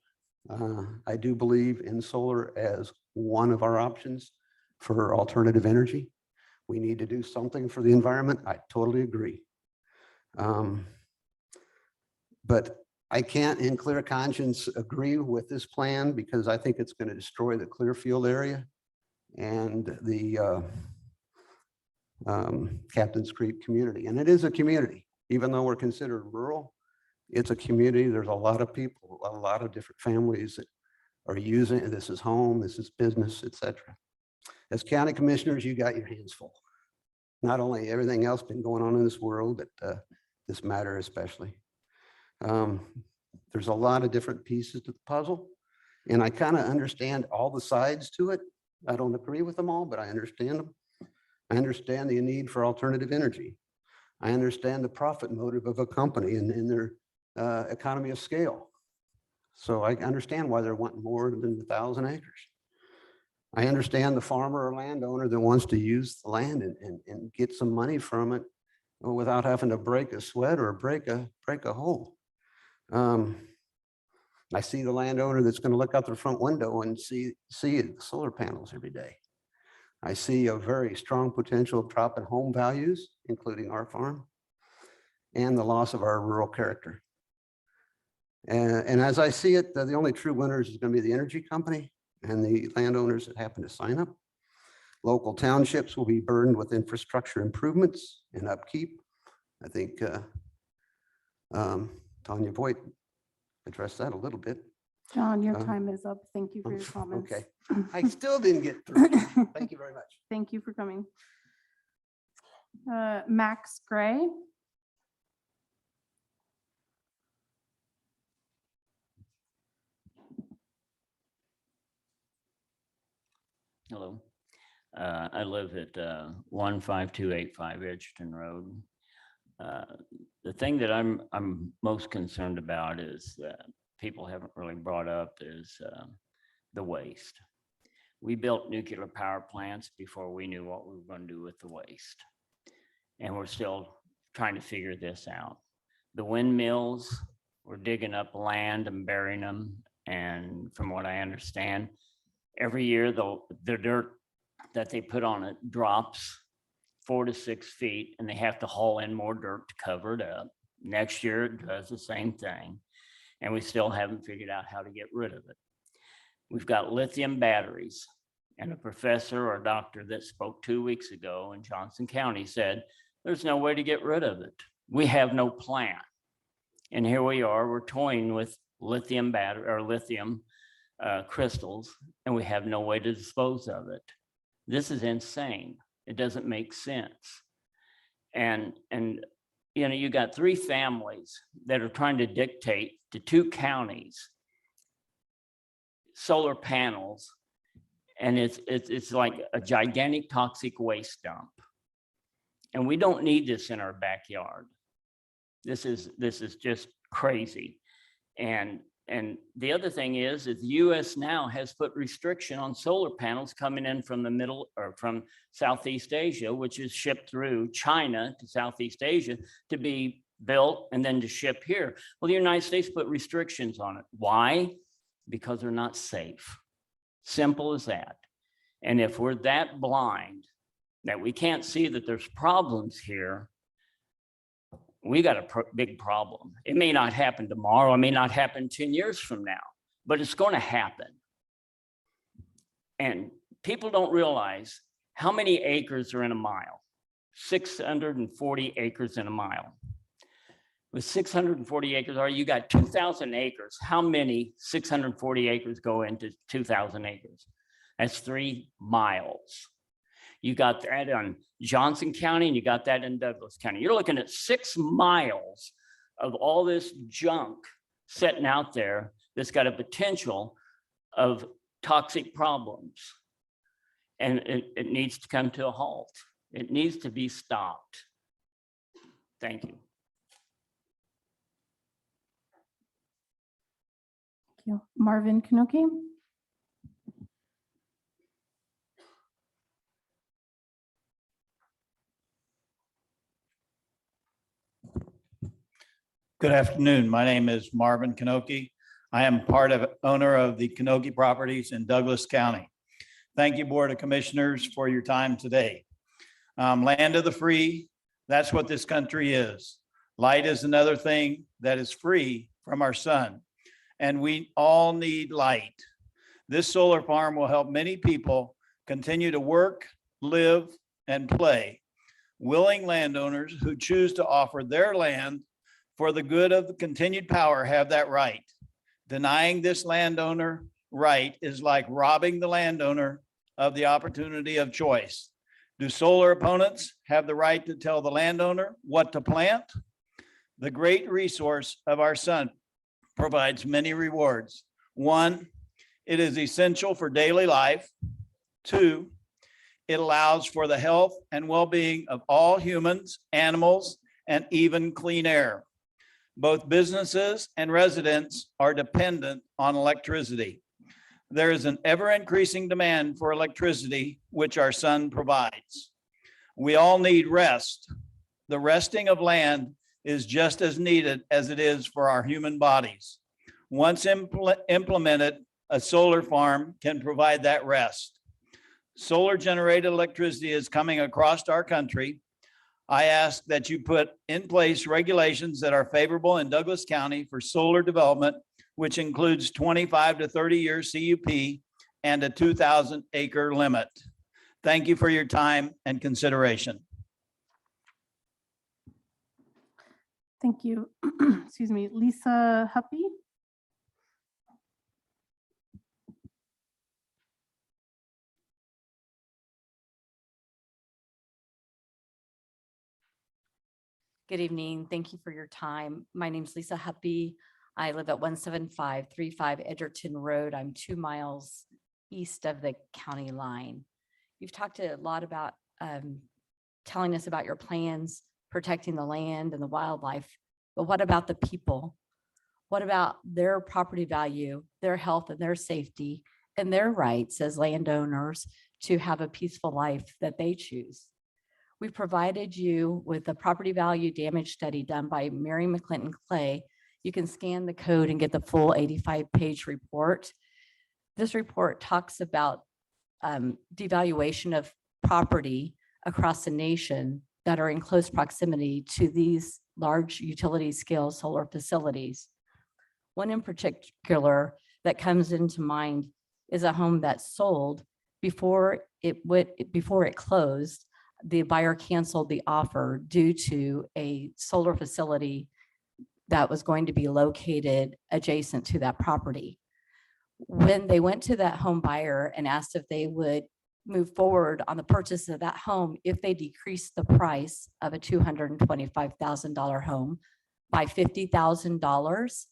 I do believe in solar as one of our options for alternative energy. We need to do something for the environment. I totally agree. But I can't in clear conscience agree with this plan because I think it's going to destroy the Clearfield area and the Captain's Creek community. And it is a community, even though we're considered rural, it's a community. There's a lot of people, a lot of different families that are using it. This is home, this is business, etc. As county commissioners, you got your hands full. Not only everything else been going on in this world, but this matter especially. There's a lot of different pieces to the puzzle, and I kind of understand all the sides to it. I don't agree with them all, but I understand them. I understand the need for alternative energy. I understand the profit motive of a company and their economy of scale. So I understand why they're wanting more than 1,000 acres. I understand the farmer or landowner that wants to use the land and get some money from it without having to break a sweat or break a hole. I see the landowner that's going to look out their front window and see the solar panels every day. I see a very strong potential drop in home values, including our farm, and the loss of our rural character. And as I see it, the only true winners is going to be the energy company and the landowners that happen to sign up. Local townships will be burdened with infrastructure improvements and upkeep. I think Tanya Voigt addressed that a little bit. John, your time is up. Thank you for your comments. Okay, I still didn't get through. Thank you very much. Thank you for coming. Max Gray. Hello. I live at 15285 Edgerton Road. The thing that I'm most concerned about is that people haven't really brought up is the waste. We built nuclear power plants before we knew what we were going to do with the waste. And we're still trying to figure this out. The windmills, we're digging up land and burying them And from what I understand, every year the dirt that they put on it drops 4 to 6 feet, and they have to haul in more dirt to cover it up. Next year it does the same thing, and we still haven't figured out how to get rid of it. We've got lithium batteries, and a professor or doctor that spoke 2 weeks ago in Johnson County said, there's no way to get rid of it. We have no plan. And here we are, we're toying with lithium battery or lithium crystals, and we have no way to dispose of it. This is insane. It doesn't make sense. And you know, you got 3 families that are trying to dictate to 2 counties solar panels, and it's like a gigantic toxic waste dump. And we don't need this in our backyard. This is just crazy. And the other thing is the US now has put restriction on solar panels coming in from the middle or from Southeast Asia, which is shipped through China to Southeast Asia to be built and then to ship here. Well, the United States put restrictions on it. Why? Because they're not safe. Simple as that. And if we're that blind that we can't see that there's problems here, we got a big problem. It may not happen tomorrow. It may not happen 10 years from now, but it's going to happen. And people don't realize how many acres are in a mile. 640 acres in a mile. With 640 acres, you got 2,000 acres. How many 640 acres go into 2,000 acres? That's 3 miles. You got that in Johnson County and you got that in Douglas County. You're looking at 6 miles of all this junk sitting out there that's got a potential of toxic problems. And it needs to come to a halt. It needs to be stopped. Thank you. Thank you. Marvin Kanoki. Good afternoon. My name is Marvin Kanoki. I am owner of the Kanoki properties in Douglas County. Thank you, Board of Commissioners, for your time today. Land of the free, that's what this country is. Light is another thing that is free from our sun, and we all need light. This solar farm will help many people continue to work, live, and play. Willing landowners who choose to offer their land for the good of the continued power have that right. Denying this landowner right is like robbing the landowner of the opportunity of choice. Do solar opponents have the right to tell the landowner what to plant? The great resource of our sun provides many rewards. 1, it is essential for daily life. 2, it allows for the health and well-being of all humans, animals, and even clean air. Both businesses and residents are dependent on electricity. There is an ever-increasing demand for electricity, which our sun provides. We all need rest. The resting of land is just as needed as it is for our human bodies. Once implemented, a solar farm can provide that rest. Solar-generated electricity is coming across our country. I ask that you put in place regulations that are favorable in Douglas County for solar development, which includes 25 to 30-year CUP and a 2,000 acre limit. Thank you for your time and consideration. Thank you. Excuse me, Lisa Huppy. Good evening. Thank you for your time. My name is Lisa Huppy. I live at 17535 Edgerton Road. I'm 2 miles east of the county line. You've talked a lot about telling us about your plans, protecting the land and the wildlife, but what about the people? What about their property value, their health and their safety, and their rights as landowners to have a peaceful life that they choose? We provided you with a property value damage study done by Mary McClinton Clay You can scan the code and get the full 85-page report. This report talks about devaluation of property across the nation that are in close proximity to these large utility scale solar facilities. One in particular that comes into mind is a home that sold before it closed. The buyer canceled the offer due to a solar facility that was going to be located adjacent to that property. When they went to that home buyer and asked if they would move forward on the purchase of that home, if they decreased the price of a $225,000 home by $50,000,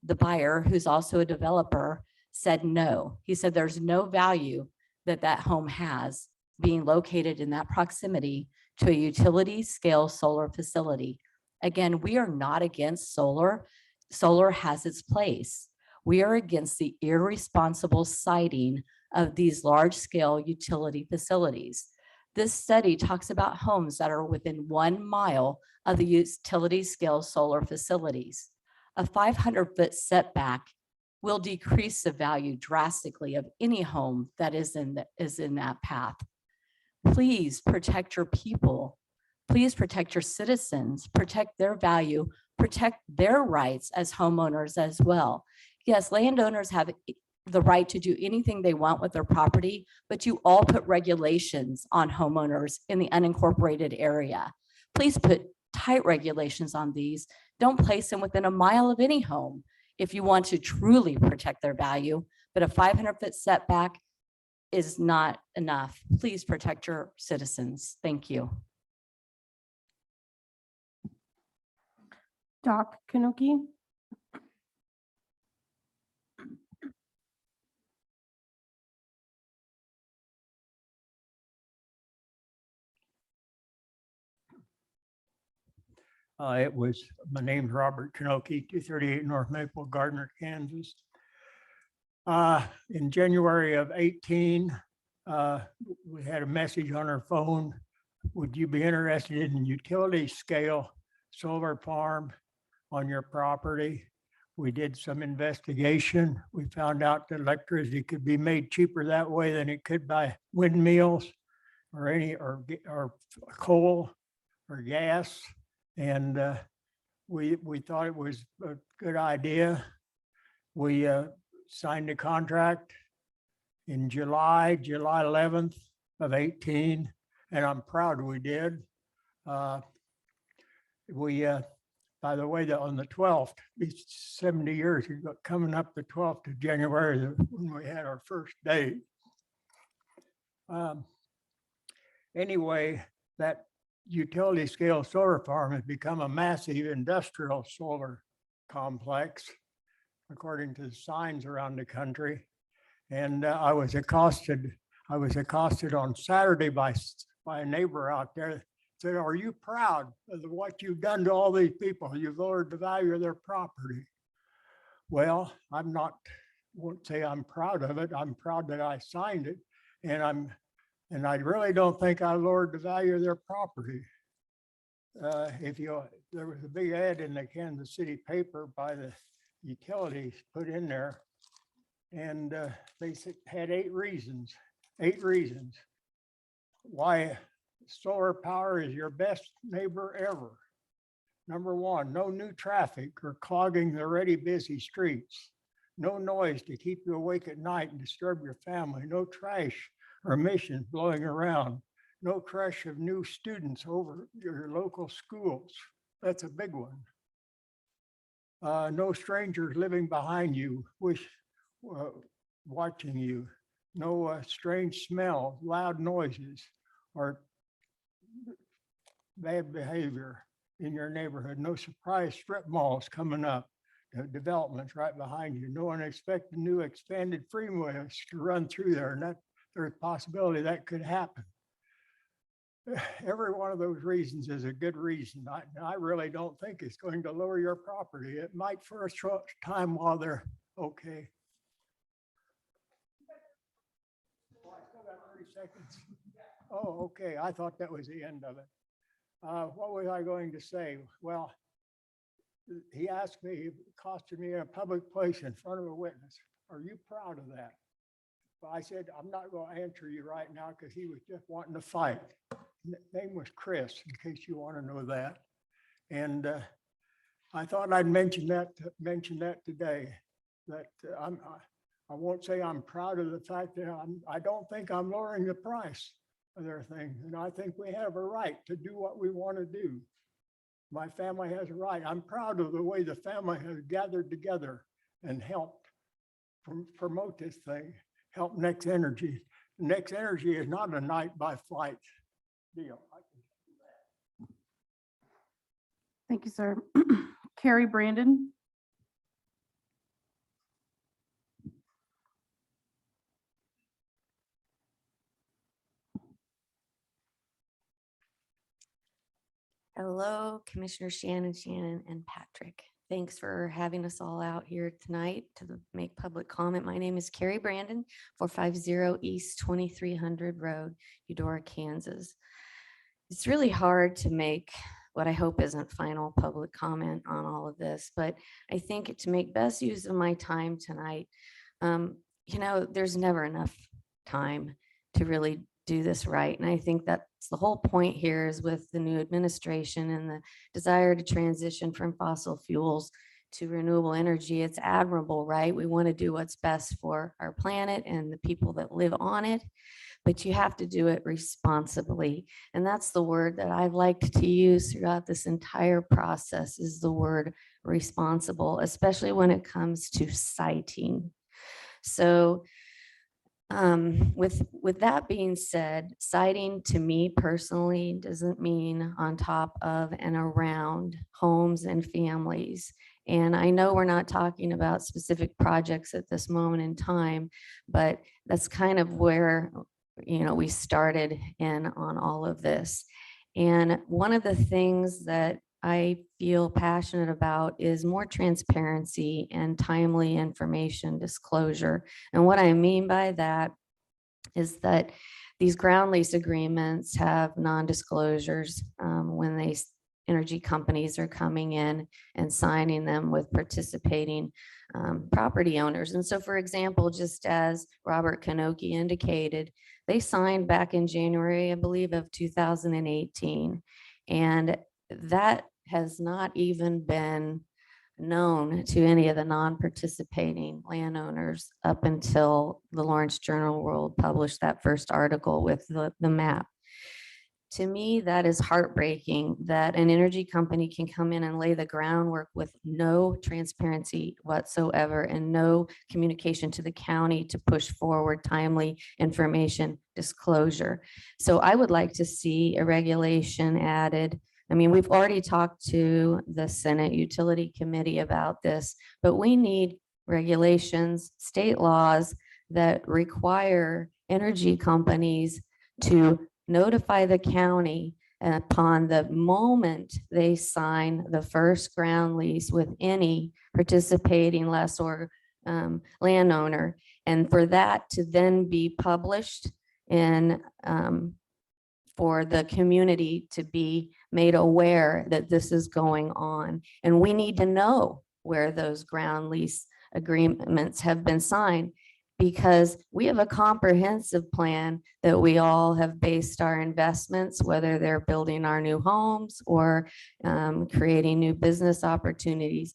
the buyer, who's also a developer, said no. He said there's no value that that home has being located in that proximity to a utility scale solar facility. Again, we are not against solar. Solar has its place. We are against the irresponsible siting of these large scale utility facilities. This study talks about homes that are within 1 mile of the utility scale solar facilities. A 500-foot setback will decrease the value drastically of any home that is in that path. Please protect your people. Please protect your citizens, protect their value, protect their rights as homeowners as well. Yes, landowners have the right to do anything they want with their property, but you all put regulations on homeowners in the unincorporated area. Please put tight regulations on these. Don't place them within 1 mile of any home if you want to truly protect their value, but a 500-foot setback is not enough. Please protect your citizens. Thank you. Doc Kanoki. My name's Robert Kanoki, 238 North Maple, Gardner, Kansas. In January of 18, we had a message on our phone. Would you be interested in utility scale solar farm on your property? We did some investigation. We found out that electricity could be made cheaper that way than it could by windmills or coal or gas. And we thought it was a good idea. We signed a contract in July 11th of 18, and I'm proud we did. By the way, on the 12th, it's 70 years ago, coming up the 12th of January, when we had our first date. Anyway, that utility scale solar farm has become a massive industrial solar complex, according to the signs around the country. And I was accosted on Saturday by a neighbor out there. Said, "Are you proud of what you've done to all these people? You've lowered the value of their property." Well, won't say I'm proud of it. I'm proud that I signed it, and I really don't think I lowered the value of their property. There was a big ad in the Kansas City paper by the utilities put in there, and they had 8 reasons why solar power is your best neighbor ever. Number 1, no new traffic or clogging the already busy streets. No noise to keep you awake at night and disturb your family. No trash or emissions blowing around. No crush of new students over your local schools. That's a big one. No strangers living behind you, watching you. No strange smell, loud noises, or bad behavior in your neighborhood. No surprise strip malls coming up, developments right behind you. No unexpected new expanded freeways to run through there, and that there's a possibility that could happen. Every one of those reasons is a good reason. I really don't think it's going to lower your property. It might for a short time while they're okay. Oh, I still got 30 seconds. Oh, okay. I thought that was the end of it. What was I going to say? Well, he asked me, accosted me in a public place in front of a witness, are you proud of that? Well, I said, I'm not going to answer you right now because he was just wanting to fight. Name was Chris, in case you want to know that. And I thought I'd mention that today, that I won't say I'm proud of the fact that I don't think I'm lowering the price of their thing. And I think we have a right to do what we want to do. My family has a right. I'm proud of the way the family has gathered together and helped promote this thing, help Next Energy. Next Energy is not a night by flight deal. Thank you, sir. Carrie Brandon. Hello, Commissioner Shannon, and Patrick. Thanks for having us all out here tonight to make public comment. My name is Carrie Brandon, 450 East 2300 Road, Eudora, Kansas. It's really hard to make what I hope isn't final public comment on all of this, but I think to make best use of my time tonight, there's never enough time to really do this right. And I think that's the whole point here is with the new administration and the desire to transition from fossil fuels to renewable energy. It's admirable, right? We want to do what's best for our planet and the people that live on it, but you have to do it responsibly. And that's the word that I've liked to use throughout this entire process is the word responsible, especially when it comes to siting. So with that being said, siting to me personally doesn't mean on top of and around homes and families. And I know we're not talking about specific projects at this moment in time, but that's kind of where, we started in on all of this. And one of the things that I feel passionate about is more transparency and timely information disclosure. And what I mean by that is that these ground lease agreements have non-disclosures when energy companies are coming in and signing them with participating property owners. And so, for example, just as Robert Kanoki indicated, they signed back in January, I believe, of 2018. And that has not even been known to any of the non-participating landowners up until the Lawrence Journal World published that first article with the map. To me, that is heartbreaking that an energy company can come in and lay the groundwork with no transparency whatsoever and no communication to the county to push forward timely information disclosure. So I would like to see a regulation added. I mean, we've already talked to the Senate Utility Committee about this, but we need regulations, state laws that require energy companies to notify the county upon the moment they sign the first ground lease with any participating lessor landowner, and for that to then be published in for the community to be made aware that this is going on. And we need to know where those ground lease agreements have been signed, because we have a comprehensive plan that we all have based our investments, whether they're building our new homes or creating new business opportunities.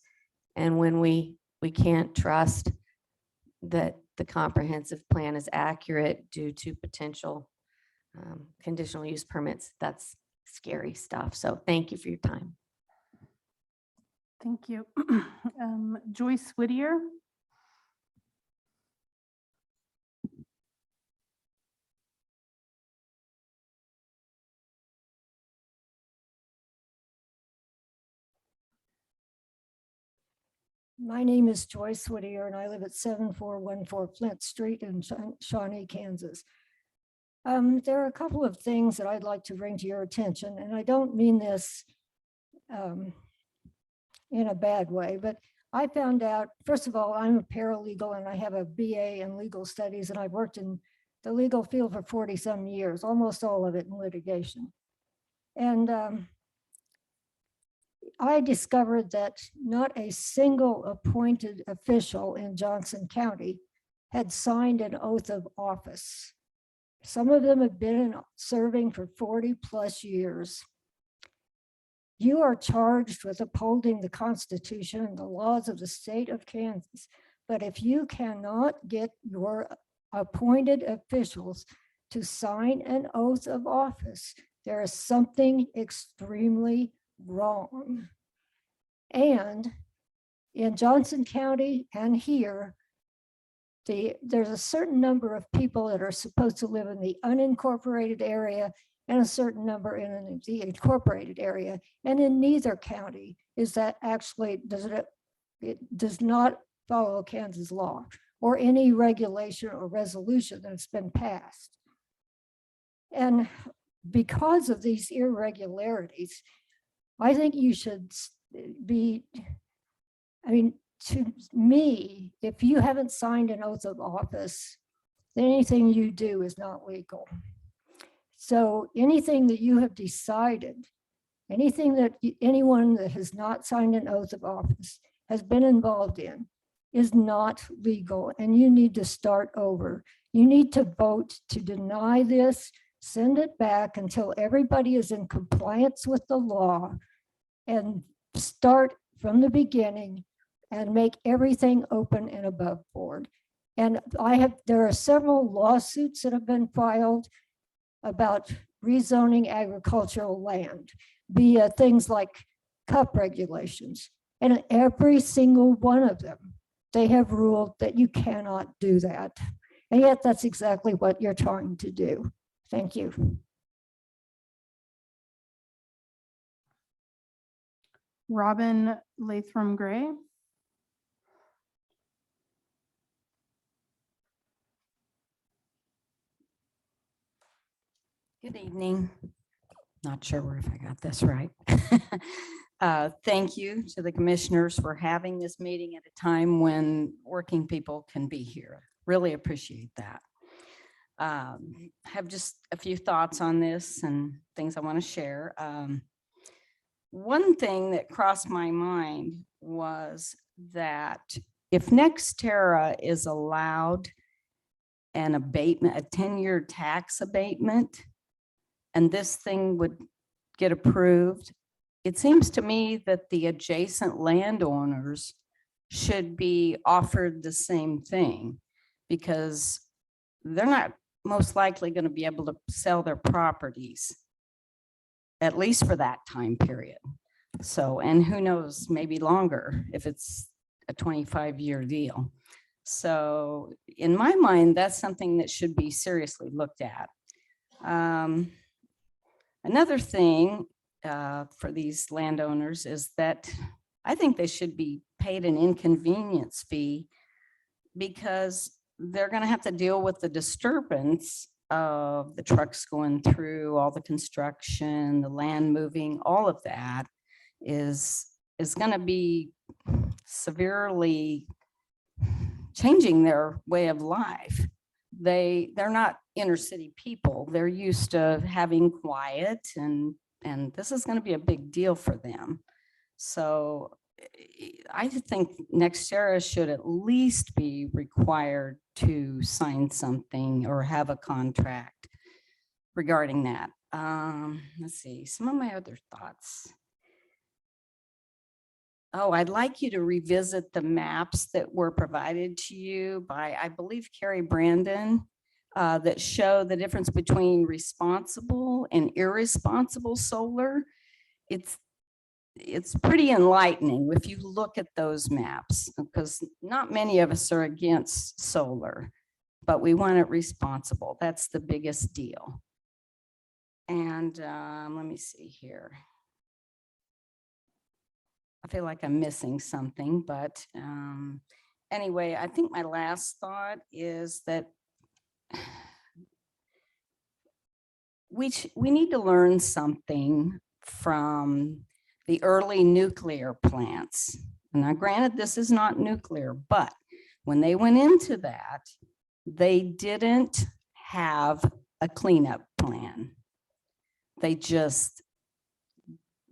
And when we can't trust that the comprehensive plan is accurate due to potential conditional use permits, that's scary stuff. So thank you for your time. Thank you. Joyce Whittier. My name is Joyce Whittier and I live at 7414 Flint Street in Shawnee, Kansas. There are a couple of things that I'd like to bring to your attention, and I don't mean this in a bad way, but I found out, first of all, I'm a paralegal and I have a BA in legal studies, and I've worked in the legal field for 40 some years, almost all of it in litigation. And I discovered that not a single appointed official in Johnson County had signed an oath of office. Some of them have been serving for 40+ years. You are charged with upholding the Constitution and the laws of the state of Kansas. But if you cannot get your appointed officials to sign an oath of office, there is something extremely wrong. And in Johnson County and here, there's a certain number of people that are supposed to live in the unincorporated area and a certain number in the incorporated area. And in neither county is that actually, it does not follow Kansas law or any regulation or resolution that's been passed. And because of these irregularities, I think you should be, I mean, to me, if you haven't signed an oath of office, then anything you do is not legal. So anything that you have decided, anything that anyone that has not signed an oath of office has been involved in is not legal, and you need to start over. You need to vote to deny this, send it back until everybody is in compliance with the law, and start from the beginning and make everything open and above board. And there are several lawsuits that have been filed about rezoning agricultural land via things like CUP regulations. And every single one of them, they have ruled that you cannot do that. And yet that's exactly what you're trying to do. Thank you. Robin Latham Gray. Good evening. Not sure if I got this right. Thank you to the commissioners for having this meeting at a time when working people can be here. Really appreciate that. Have just a few thoughts on this and things I want to share. One thing that crossed my mind was that if Nextera is allowed an abatement, a 10-year tax abatement, and this thing would get approved, it seems to me that the adjacent landowners should be offered the same thing, because they're not most likely going to be able to sell their properties, at least for that time period. So, and who knows, maybe longer if it's a 25-year deal. So in my mind, that's something that should be seriously looked at. Another thing for these landowners is that I think they should be paid an inconvenience fee, because they're going to have to deal with the disturbance of the trucks going through, all the construction, the land moving, all of that is going to be severely changing their way of life. They're not inner city people. They're used to having quiet, and this is going to be a big deal for them. So I think Nextera should at least be required to sign something or have a contract regarding that. Let's see, some of my other thoughts. Oh, I'd like you to revisit the maps that were provided to you by, I believe, Carrie Brandon, that show the difference between responsible and irresponsible solar. It's pretty enlightening if you look at those maps, because not many of us are against solar, but we want it responsible. That's the biggest deal. And let me see here. I feel like I'm missing something, but anyway, I think my last thought is that we need to learn something from the early nuclear plants. And now granted, this is not nuclear, but when they went into that, they didn't have a cleanup plan. They just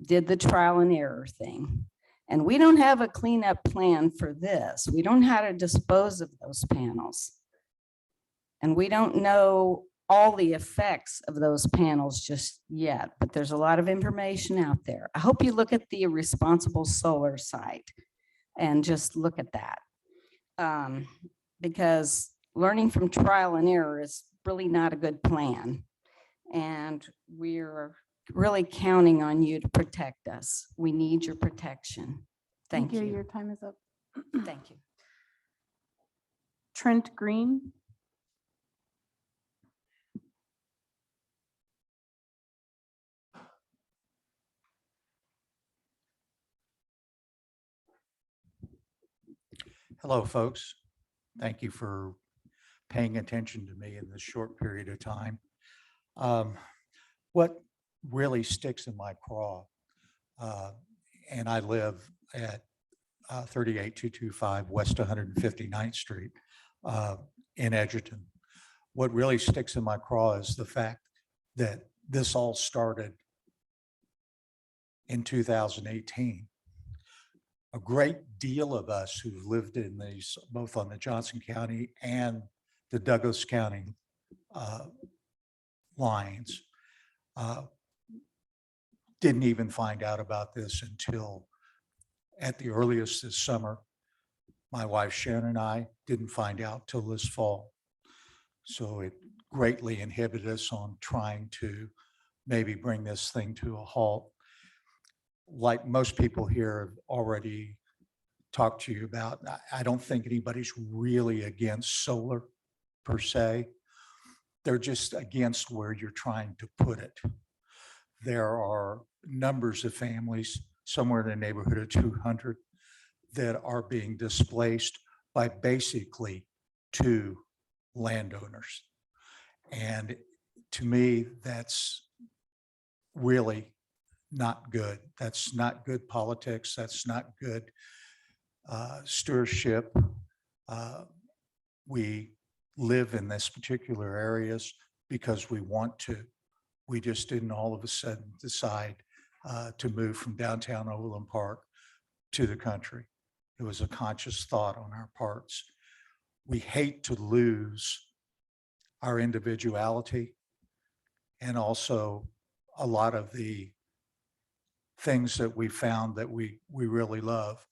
did the trial and error thing. And we don't have a cleanup plan for this. We don't know how to dispose of those panels. And we don't know all the effects of those panels just yet, but there's a lot of information out there. I hope you look at the responsible solar site and just look at that. Because learning from trial and error is really not a good plan. And we're really counting on you to protect us. We need your protection. Thank you. Your time is up. Thank you. Trent Green. Hello, folks. Thank you for paying attention to me in this short period of time. What really sticks in my craw, and I live at 38225 West 159th Street in Edgerton. What really sticks in my craw is the fact that this all started in 2018. A great deal of us who've lived in these, both on the Johnson County and the Douglas County lines, didn't even find out about this until at the earliest this summer. My wife Sharon and I didn't find out till this fall. So it greatly inhibited us on trying to maybe bring this thing to a halt. Like most people here have already talked to you about, I don't think anybody's really against solar per se. They're just against where you're trying to put it. There are numbers of families, somewhere in the neighborhood of 200, that are being displaced by basically 2 landowners. And to me, that's really not good. That's not good politics. That's not good stewardship. We live in this particular areas because we want to. We just didn't all of a sudden decide to move from downtown Overland Park to the country. It was a conscious thought on our parts. We hate to lose our individuality and also a lot of the things that we found that we really love.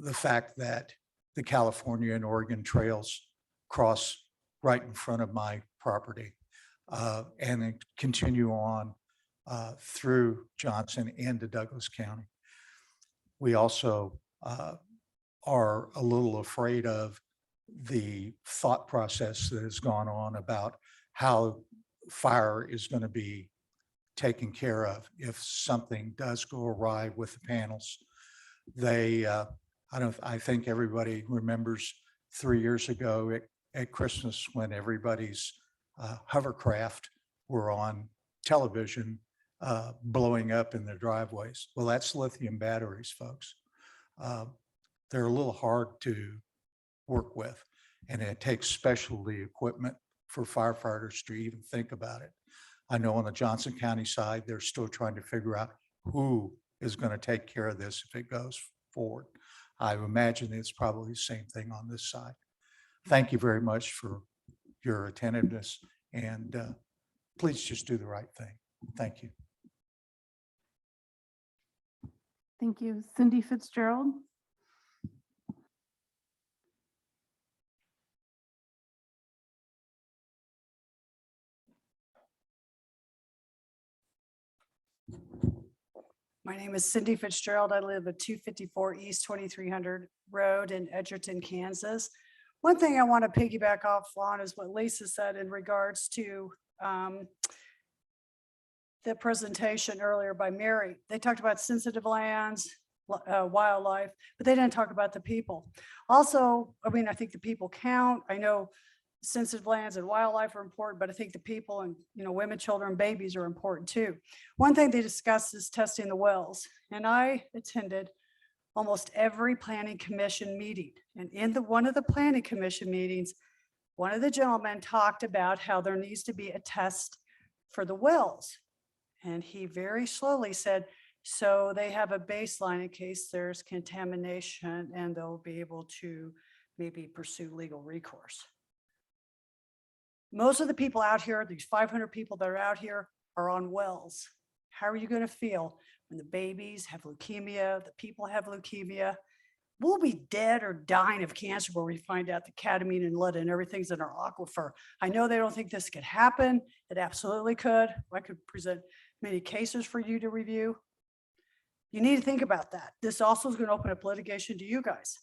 The fact that the California and Oregon trails cross right in front of my property and then continue on through Johnson into Douglas County. We also are a little afraid of the thought process that has gone on about how fire is going to be taken care of if something does go awry with the panels. I think everybody remembers 3 years ago at Christmas when everybody's hovercraft were on television blowing up in their driveways. Well, that's lithium batteries, folks. They're a little hard to work with, and it takes specialty equipment for firefighters to even think about it. I know on the Johnson County side, they're still trying to figure out who is going to take care of this if it goes forward. I imagine it's probably the same thing on this side. Thank you very much for your attentiveness, and please just do the right thing. Thank you. Thank you. Cindy Fitzgerald. My name is Cindy Fitzgerald. I live at 254 East 2300 Road in Edgerton, Kansas. One thing I want to piggyback off on is what Lisa said in regards to the presentation earlier by Mary. They talked about sensitive lands, wildlife, but they didn't talk about the people. Also, I mean, I think the people count. I know sensitive lands and wildlife are important, but I think the people and, you know, women, children, babies are important too. One thing they discussed is testing the wells, and I attended almost every planning commission meeting. And in one of the planning commission meetings, one of the gentlemen talked about how there needs to be a test for the wells. And he very slowly said, So they have a baseline in case there's contamination, and they'll be able to maybe pursue legal recourse. Most of the people out here, these 500 people that are out here, are on wells. How are you going to feel when the babies have leukemia, the people have leukemia? We'll be dead or dying of cancer where we find out the cadmium and lead and everything's in our aquifer. I know they don't think this could happen. It absolutely could. I could present many cases for you to review. You need to think about that. This also is going to open up litigation to you guys.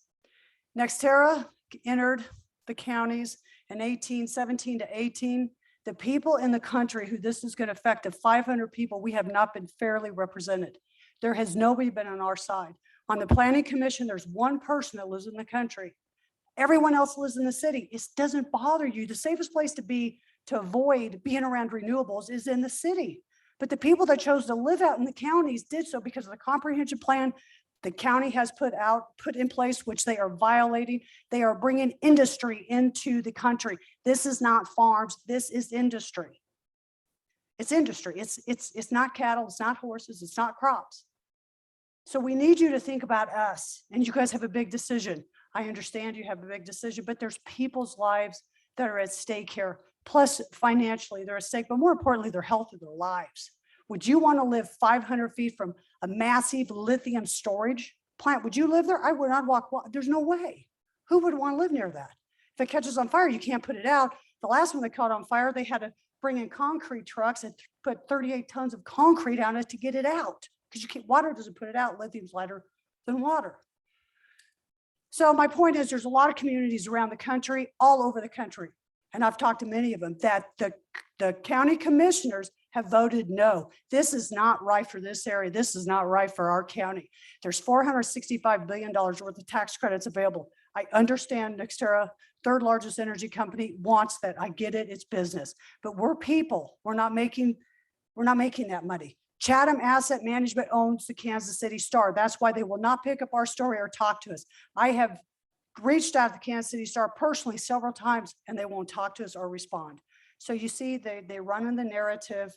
Nextera entered the counties in 17 to 18. The people in the country who this is going to affect, the 500 people, we have not been fairly represented. There has nobody been on our side. On the planning commission, there's one person that lives in the country. Everyone else lives in the city. It doesn't bother you. The safest place to be to avoid being around renewables is in the city. But the people that chose to live out in the counties did so because of the comprehensive plan the county has put in place, which they are violating. They are bringing industry into the country. This is not farms. This is industry. It's industry. It's not cattle. It's not horses. It's not crops. So we need you to think about us, and you guys have a big decision. I understand you have a big decision, but there's people's lives that are at stake here. Plus financially they're at stake, but more importantly, their health of their lives. Would you want to live 500 feet from a massive lithium storage plant? Would you live there? I would not walk. There's no way. Who would want to live near that? If it catches on fire, you can't put it out. The last one that caught on fire, they had to bring in concrete trucks and put 38 tons of concrete on it to get it out. Because you can't, water doesn't put it out. Lithium's lighter than water. So my point is there's a lot of communities around the country, all over the country. And I've talked to many of them that the county commissioners have voted no. This is not right for this area. This is not right for our county. There's $465 billion worth of tax credits available. I understand Nextera, third largest energy company, wants that. I get it, it's business. But we're people. We're not making that money. Chatham Asset Management owns the Kansas City Star. That's why they will not pick up our story or talk to us. I have reached out to the Kansas City Star personally several times, and they won't talk to us or respond. So you see, they run in the narrative.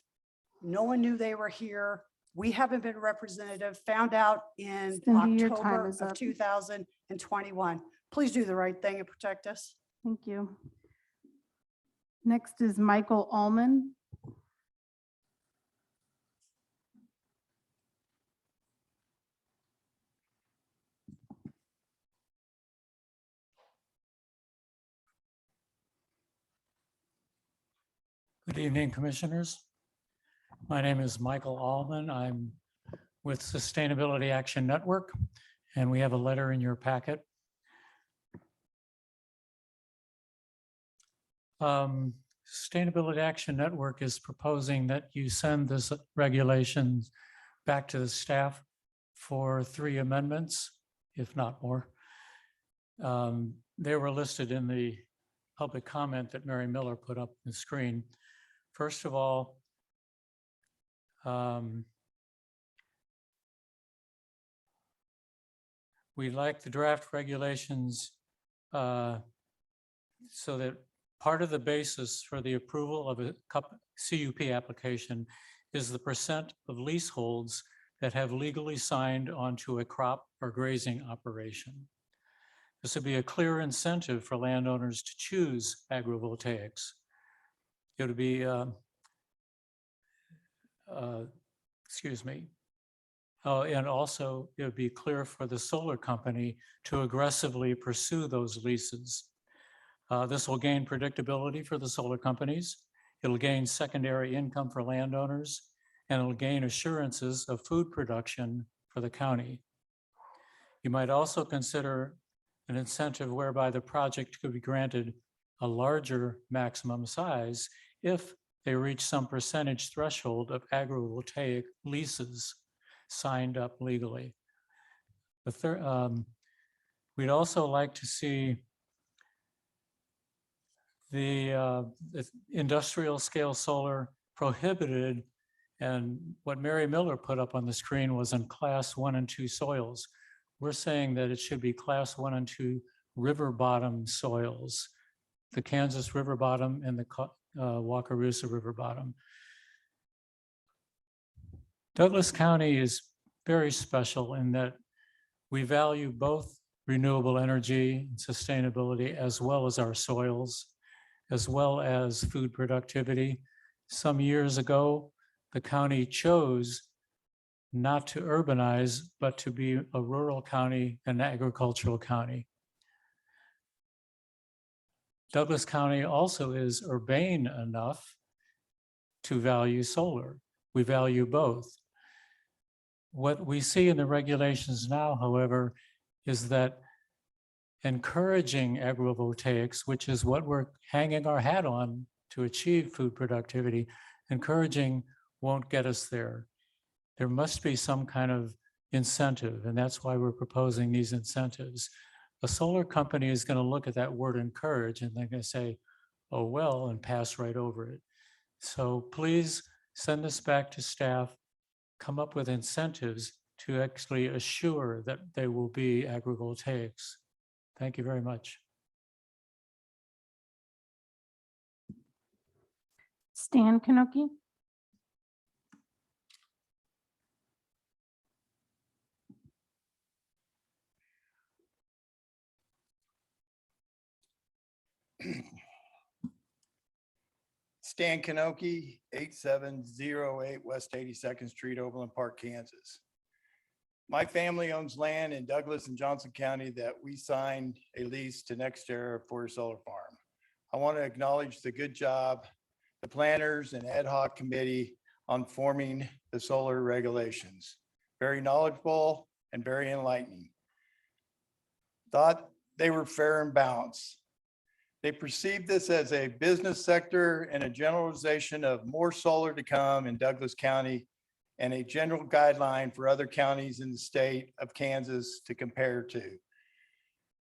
No one knew they were here. We haven't been representative, found out in Cindy, your time October is of up. 2021. Please do the right thing and protect us. Thank you. Next is Michael Allman. Good evening, Commissioners. My name is Michael Allman. I'm with Sustainability Action Network, and we have a letter in your packet. Sustainability Action Network is proposing that you send this regulations back to the staff for 3 amendments, if not more. They were listed in the public comment that Mary Miller put up on the screen. First of all, we like the draft regulations so that part of the basis for the approval of a CUP application is the % of leaseholds that have legally signed onto a crop or grazing operation. This would be a clear incentive for landowners to choose agrovoltaics. It would be, and also it would be clear for the solar company to aggressively pursue those leases. This will gain predictability for the solar companies. It'll gain secondary income for landowners, and it'll gain assurances of food production for the county. You might also consider an incentive whereby the project could be granted a larger maximum size if they reach some percentage threshold of agrovoltaic leases signed up legally. We'd also like to see the industrial scale solar prohibited, and what Mary Miller put up on the screen was in class 1 and 2 soils. We're saying that it should be class 1 and 2 river bottom soils, the Kansas river bottom and the Wakarusa river bottom. Douglas County is very special in that we value both renewable energy and sustainability, as well as our soils, as well as food productivity. Some years ago, the county chose not to urbanize, but to be a rural county, an agricultural county. Douglas County also is urbane enough to value solar. We value both. What we see in the regulations now, however, is that encouraging agrovoltaics, which is what we're hanging our hat on to achieve food productivity, encouraging won't get us there. There must be some kind of incentive, and that's why we're proposing these incentives. A solar company is going to look at that word encourage and they're going to say, oh, well, and pass right over it. So please send this back to staff, come up with incentives to actually assure that they will be agrovoltaics. Thank you very much. Stan Kanoki. Stan Kanoki, 8708 West 82nd Street, Overland Park, Kansas. My family owns land in Douglas and Johnson County that we signed a lease to NextEra for a solar farm. I want to acknowledge the good job the planners and ad hoc committee on forming the solar regulations. Very knowledgeable and very enlightening. Thought they were fair and balanced. They perceived this as a business sector and a generalization of more solar to come in Douglas County and a general guideline for other counties in the state of Kansas to compare to.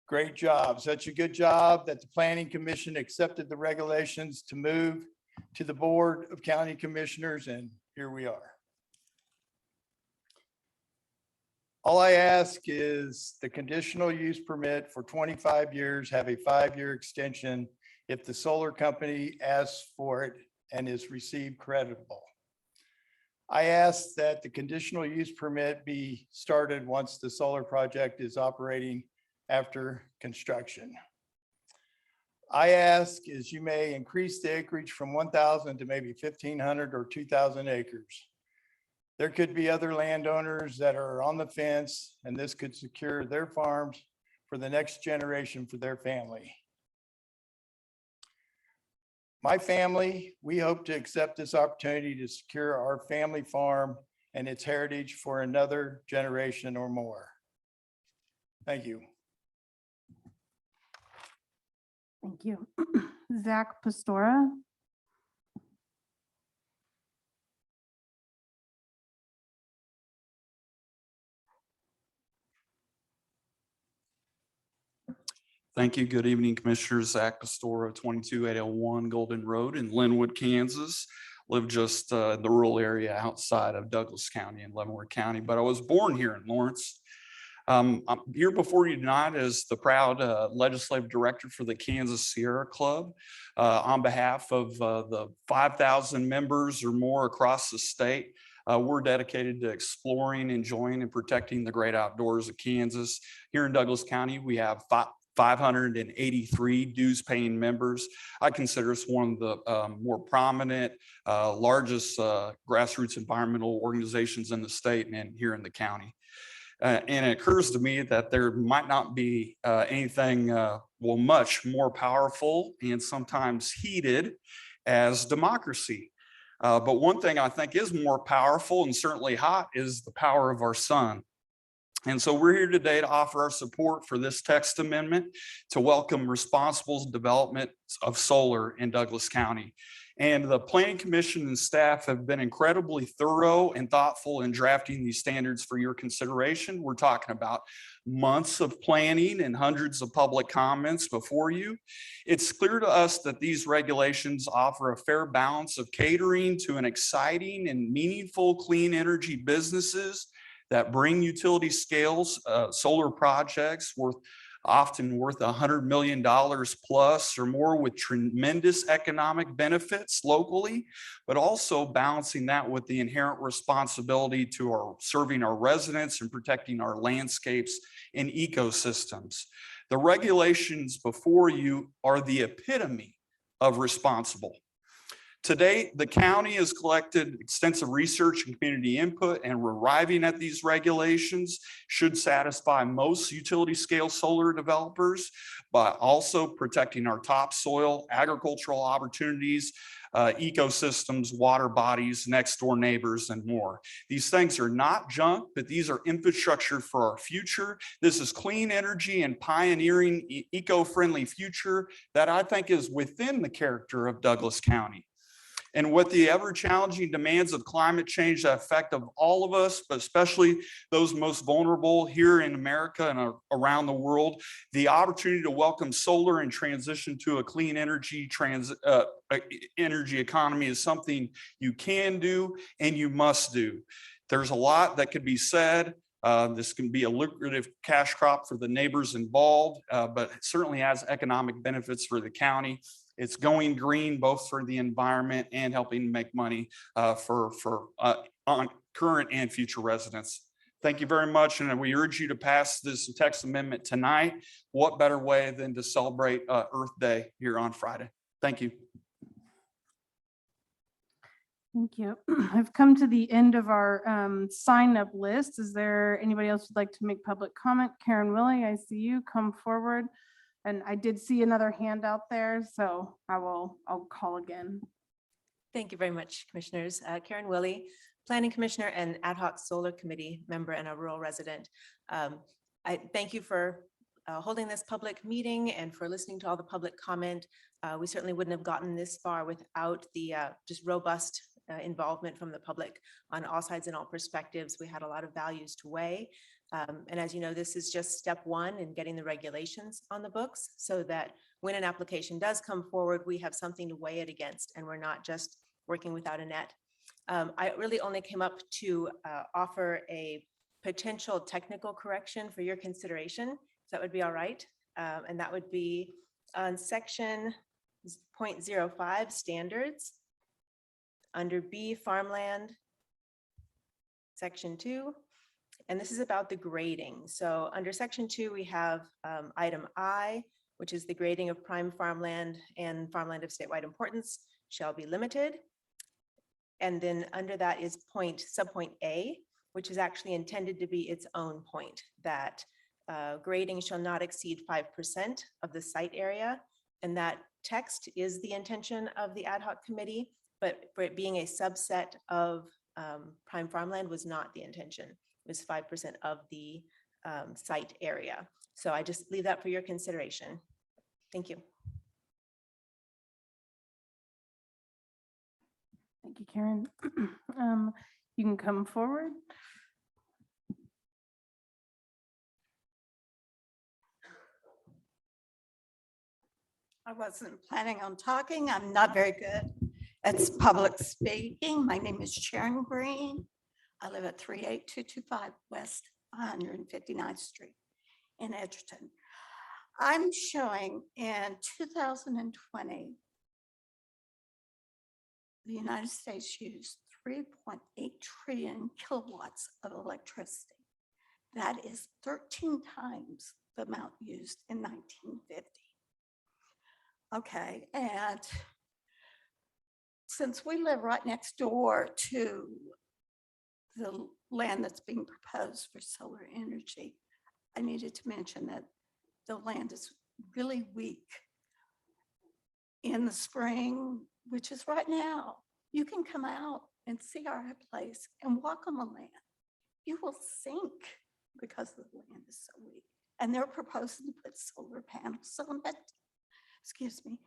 Great job. Such a good job that the Planning Commission accepted the regulations to move to the Board of County Commissioners, and here we are. All I ask is the conditional use permit for 25 years, have a 5-year extension if the solar company asks for it and is received creditable. I ask that the conditional use permit be started once the solar project is operating after construction. I ask is you may increase the acreage from 1,000 to maybe 1,500 or 2,000 acres. There could be other landowners that are on the fence, and this could secure their farms for the next generation for their family. My family, we hope to accept this opportunity to secure our family farm and its heritage for another generation or more. Thank you. Thank you. Zach Pastora. Thank you. Good evening, Commissioners. Zach Pastora, 22801 Golden Road in Linwood, Kansas. Live just in the rural area outside of Douglas County and Leavenworth County, but I was born here in Lawrence. I'm here before you tonight as the proud legislative director for the Kansas Sierra Club. On behalf of the 5,000 members or more across the state, we're dedicated to exploring, enjoying, and protecting the great outdoors of Kansas. Here in Douglas County, we have 583 dues-paying members. I consider us one of the more prominent, largest grassroots environmental organizations in the state and here in the county. And it occurs to me that there might not be anything, well, much more powerful and sometimes heated as democracy. But one thing I think is more powerful and certainly hot is the power of our sun. And so we're here today to offer our support for this text amendment to welcome responsible development of solar in Douglas County. And the Planning Commission and staff have been incredibly thorough and thoughtful in drafting these standards for your consideration. We're talking about months of planning and hundreds of public comments before you. It's clear to us that these regulations offer a fair balance of catering to an exciting and meaningful clean energy businesses that bring utility scales, solar projects worth often worth $100 million plus or more, with tremendous economic benefits locally, but also balancing that with the inherent responsibility to serving our residents and protecting our landscapes and ecosystems. The regulations before you are the epitome of responsible. To date, the county has collected extensive research and community input, and arriving at these regulations should satisfy most utility scale solar developers, but also protecting our topsoil, agricultural opportunities, ecosystems, water bodies, next door neighbors, and more. These things are not junk, but these are infrastructure for our future. This is clean energy and pioneering eco-friendly future that I think is within the character of Douglas County. And with the ever challenging demands of climate change that affect of all of us, but especially those most vulnerable here in America and around the world, the opportunity to welcome solar and transition to a clean energy energy economy is something you can do and you must do. There's a lot that could be said. This can be a lucrative cash crop for the neighbors involved, but it certainly has economic benefits for the county. It's going green, both for the environment and helping make money on current and future residents. Thank you very much. And we urge you to pass this text amendment tonight. What better way than to celebrate Earth Day here on Friday? Thank you. Thank you. I've come to the end of our sign up list. Is there anybody else who'd like to make public comment? Karen Willie, I see you, come forward. And I did see another hand out there, so I'll call again. Thank you very much, Commissioners. Karen Willie, Planning Commissioner and Ad Hoc Solar Committee member and a rural resident. I thank you for holding this public meeting and for listening to all the public comment. We certainly wouldn't have gotten this far without the just robust involvement from the public on all sides and all perspectives. We had a lot of values to weigh. And as you know, this is just step one in getting the regulations on the books so that when an application does come forward, we have something to weigh it against and we're not just working without a net. I really only came up to offer a potential technical correction for your consideration, if that would be all right. And that would be on section 0.05 standards under B farmland, section 2. And this is about the grading. So under section 2, we have item I, which is the grading of prime farmland and farmland of statewide importance shall be limited. And then under that is subpoint A, which is actually intended to be its own point, that grading shall not exceed 5% of the site area. And that text is the intention of the ad hoc committee, but for it being a subset of prime farmland was not the intention. It was 5% of the site area. So I just leave that for your consideration. Thank you. Thank you, Karen. You can come forward. I wasn't planning on talking. I'm not very good at public speaking. My name is Sharon Green. I live at 38225 West 159th Street in Edgerton. I'm showing in 2020, the United States used 3.8 trillion kilowatts of electricity. That is 13 times the amount used in 1950. Okay, and since we live right next door to the land that's being proposed for solar energy, I needed to mention that the land is really weak. In the spring, which is right now, you can come out and see our place and walk on the land. You will sink because the land is so weak. And they're proposing to put solar panels on it. Excuse me.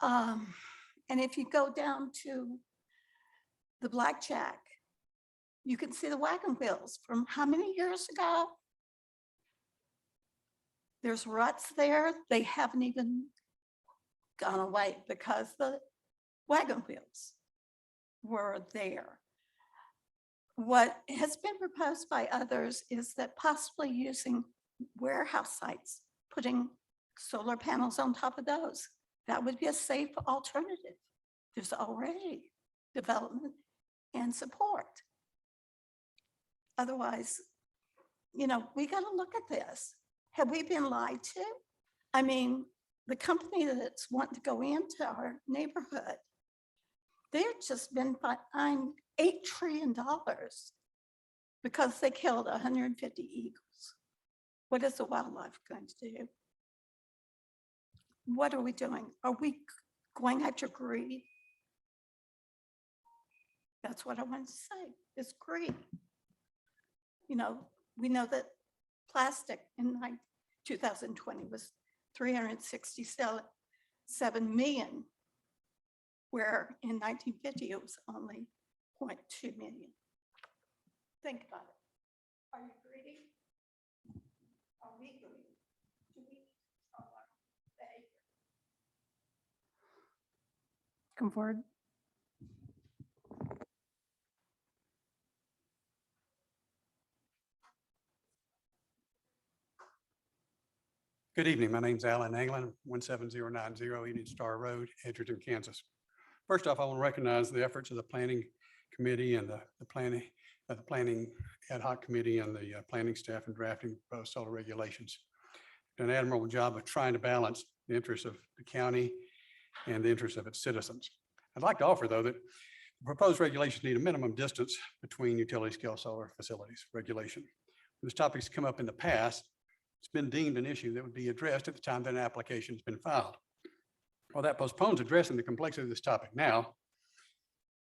And if you go down to the Blackjack, you can see the wagon wheels from how many years ago? There's ruts there. They haven't even gone away because the wagon wheels were there. What has been proposed by others is that possibly using warehouse sites putting solar panels on top of those. That would be a safe alternative. There's already development and support. Otherwise, you know, we got to look at this. Have we been lied to? I mean, the company that's wanting to go into our neighborhood, they've just been fined $8 trillion because they killed 150 eagles. What is the wildlife going to do? What are we doing? Are we going after greed? That's what I wanted to say, is greed. You know, we know that plastic in 2020 was 367 million, where in 1950 it was only 0.2 million. Think about it. Are you greedy? Are we greedy? Do we control our behavior? Come forward. Good evening. My name's Alan Anglin, 17090 Union Star Road, Edgerton, Kansas. First off, I want to recognize the efforts of the Planning Committee and the Planning Ad Hoc Committee and the planning staff in drafting proposed solar regulations. Done an admirable job of trying to balance the interests of the county and the interests of its citizens. I'd like to offer, though, that the proposed regulations need a minimum distance between utility scale solar facilities regulation. This topic's come up in the past. It's been deemed an issue that would be addressed at the time that an application has been filed. While that postpones addressing the complexity of this topic now,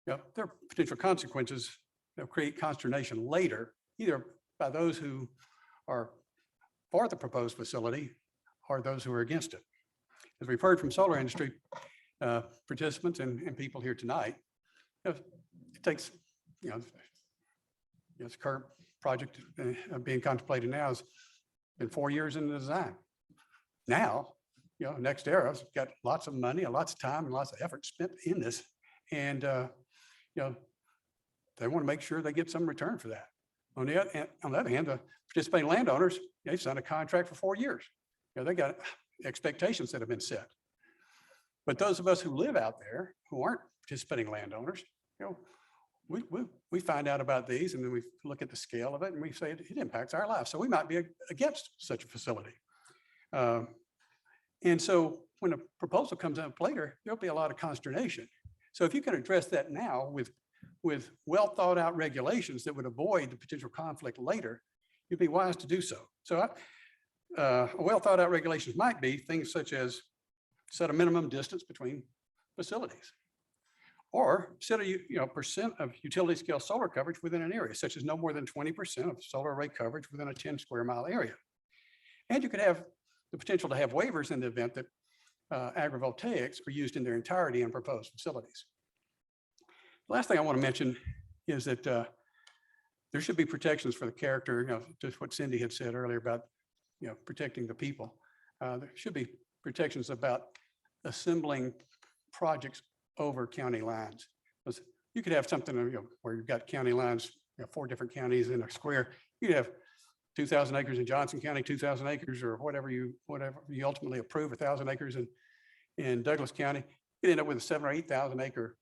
there are potential consequences that create consternation later, either by those who are for the proposed facility or those who are against it. As we've heard from solar industry participants and people here tonight, it takes, this current project being contemplated now is been 4 years in the design. Now, NextEra's got lots of money and lots of time and lots of effort spent in this. And, they want to make sure they get some return for that. On the other hand, the participating landowners, they've signed a contract for 4 years. They got expectations that have been set. But those of us who live out there who aren't participating landowners, we find out about these and then we look at the scale of it and we say it impacts our lives. So we might be against such a facility. And so when a proposal comes up later, there'll be a lot of consternation. So if you can address that now with well thought out regulations that would avoid the potential conflict later, you'd be wise to do so. So well thought out regulations might be things such as set a minimum distance between facilities, or set a percent of utility scale solar coverage within an area, such as no more than 20% of solar array coverage within a 10 square mile area. And you could have the potential to have waivers in the event that agrovoltaics are used in their entirety in proposed facilities. The last thing I want to mention is that there should be protections for the character, just what Cindy had said earlier about protecting the people. There should be protections about assembling projects over county lines. Because you could have something where you've got county lines, 4 different counties in a square. You could have 2,000 acres in Johnson County, 2,000 acres, or whatever you ultimately approve, 1,000 acres in Douglas County. You'd end up with a 7,000 or 8,000 acre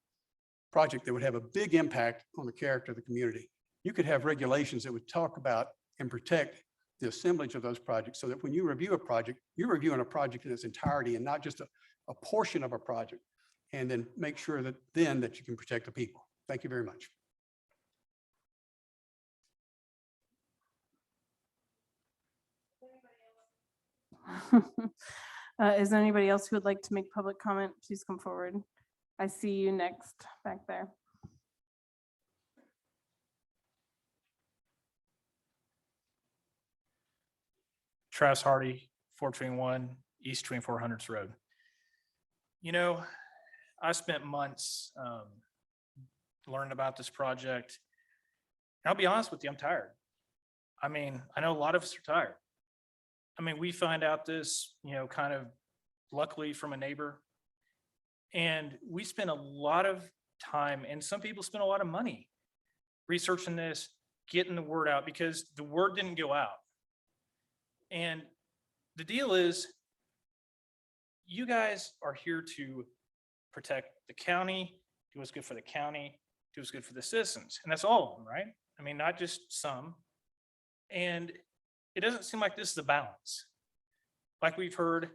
project that would have a big impact on the character of the community. You could have regulations that would talk about and protect the assemblage of those projects so that when you review a project, you're reviewing a project in its entirety and not just a portion of a project, and then make sure that you can protect the people. Thank you very much. Is there anybody else who would like to make public comment? Please come forward. I see you next back there. Travis Hardy, 421 East 2400s Road. I spent months learning about this project. And I'll be honest with you, I'm tired. I know a lot of us are tired. We find out this, kind of luckily from a neighbor. And we spend a lot of time, and some people spend a lot of money researching this, getting the word out, because the word didn't go out. And the deal is you guys are here to protect the county, do what's good for the county, do what's good for the citizens. And that's all of them, right? I mean, not just some. And it doesn't seem like this is a balance. Like we've heard,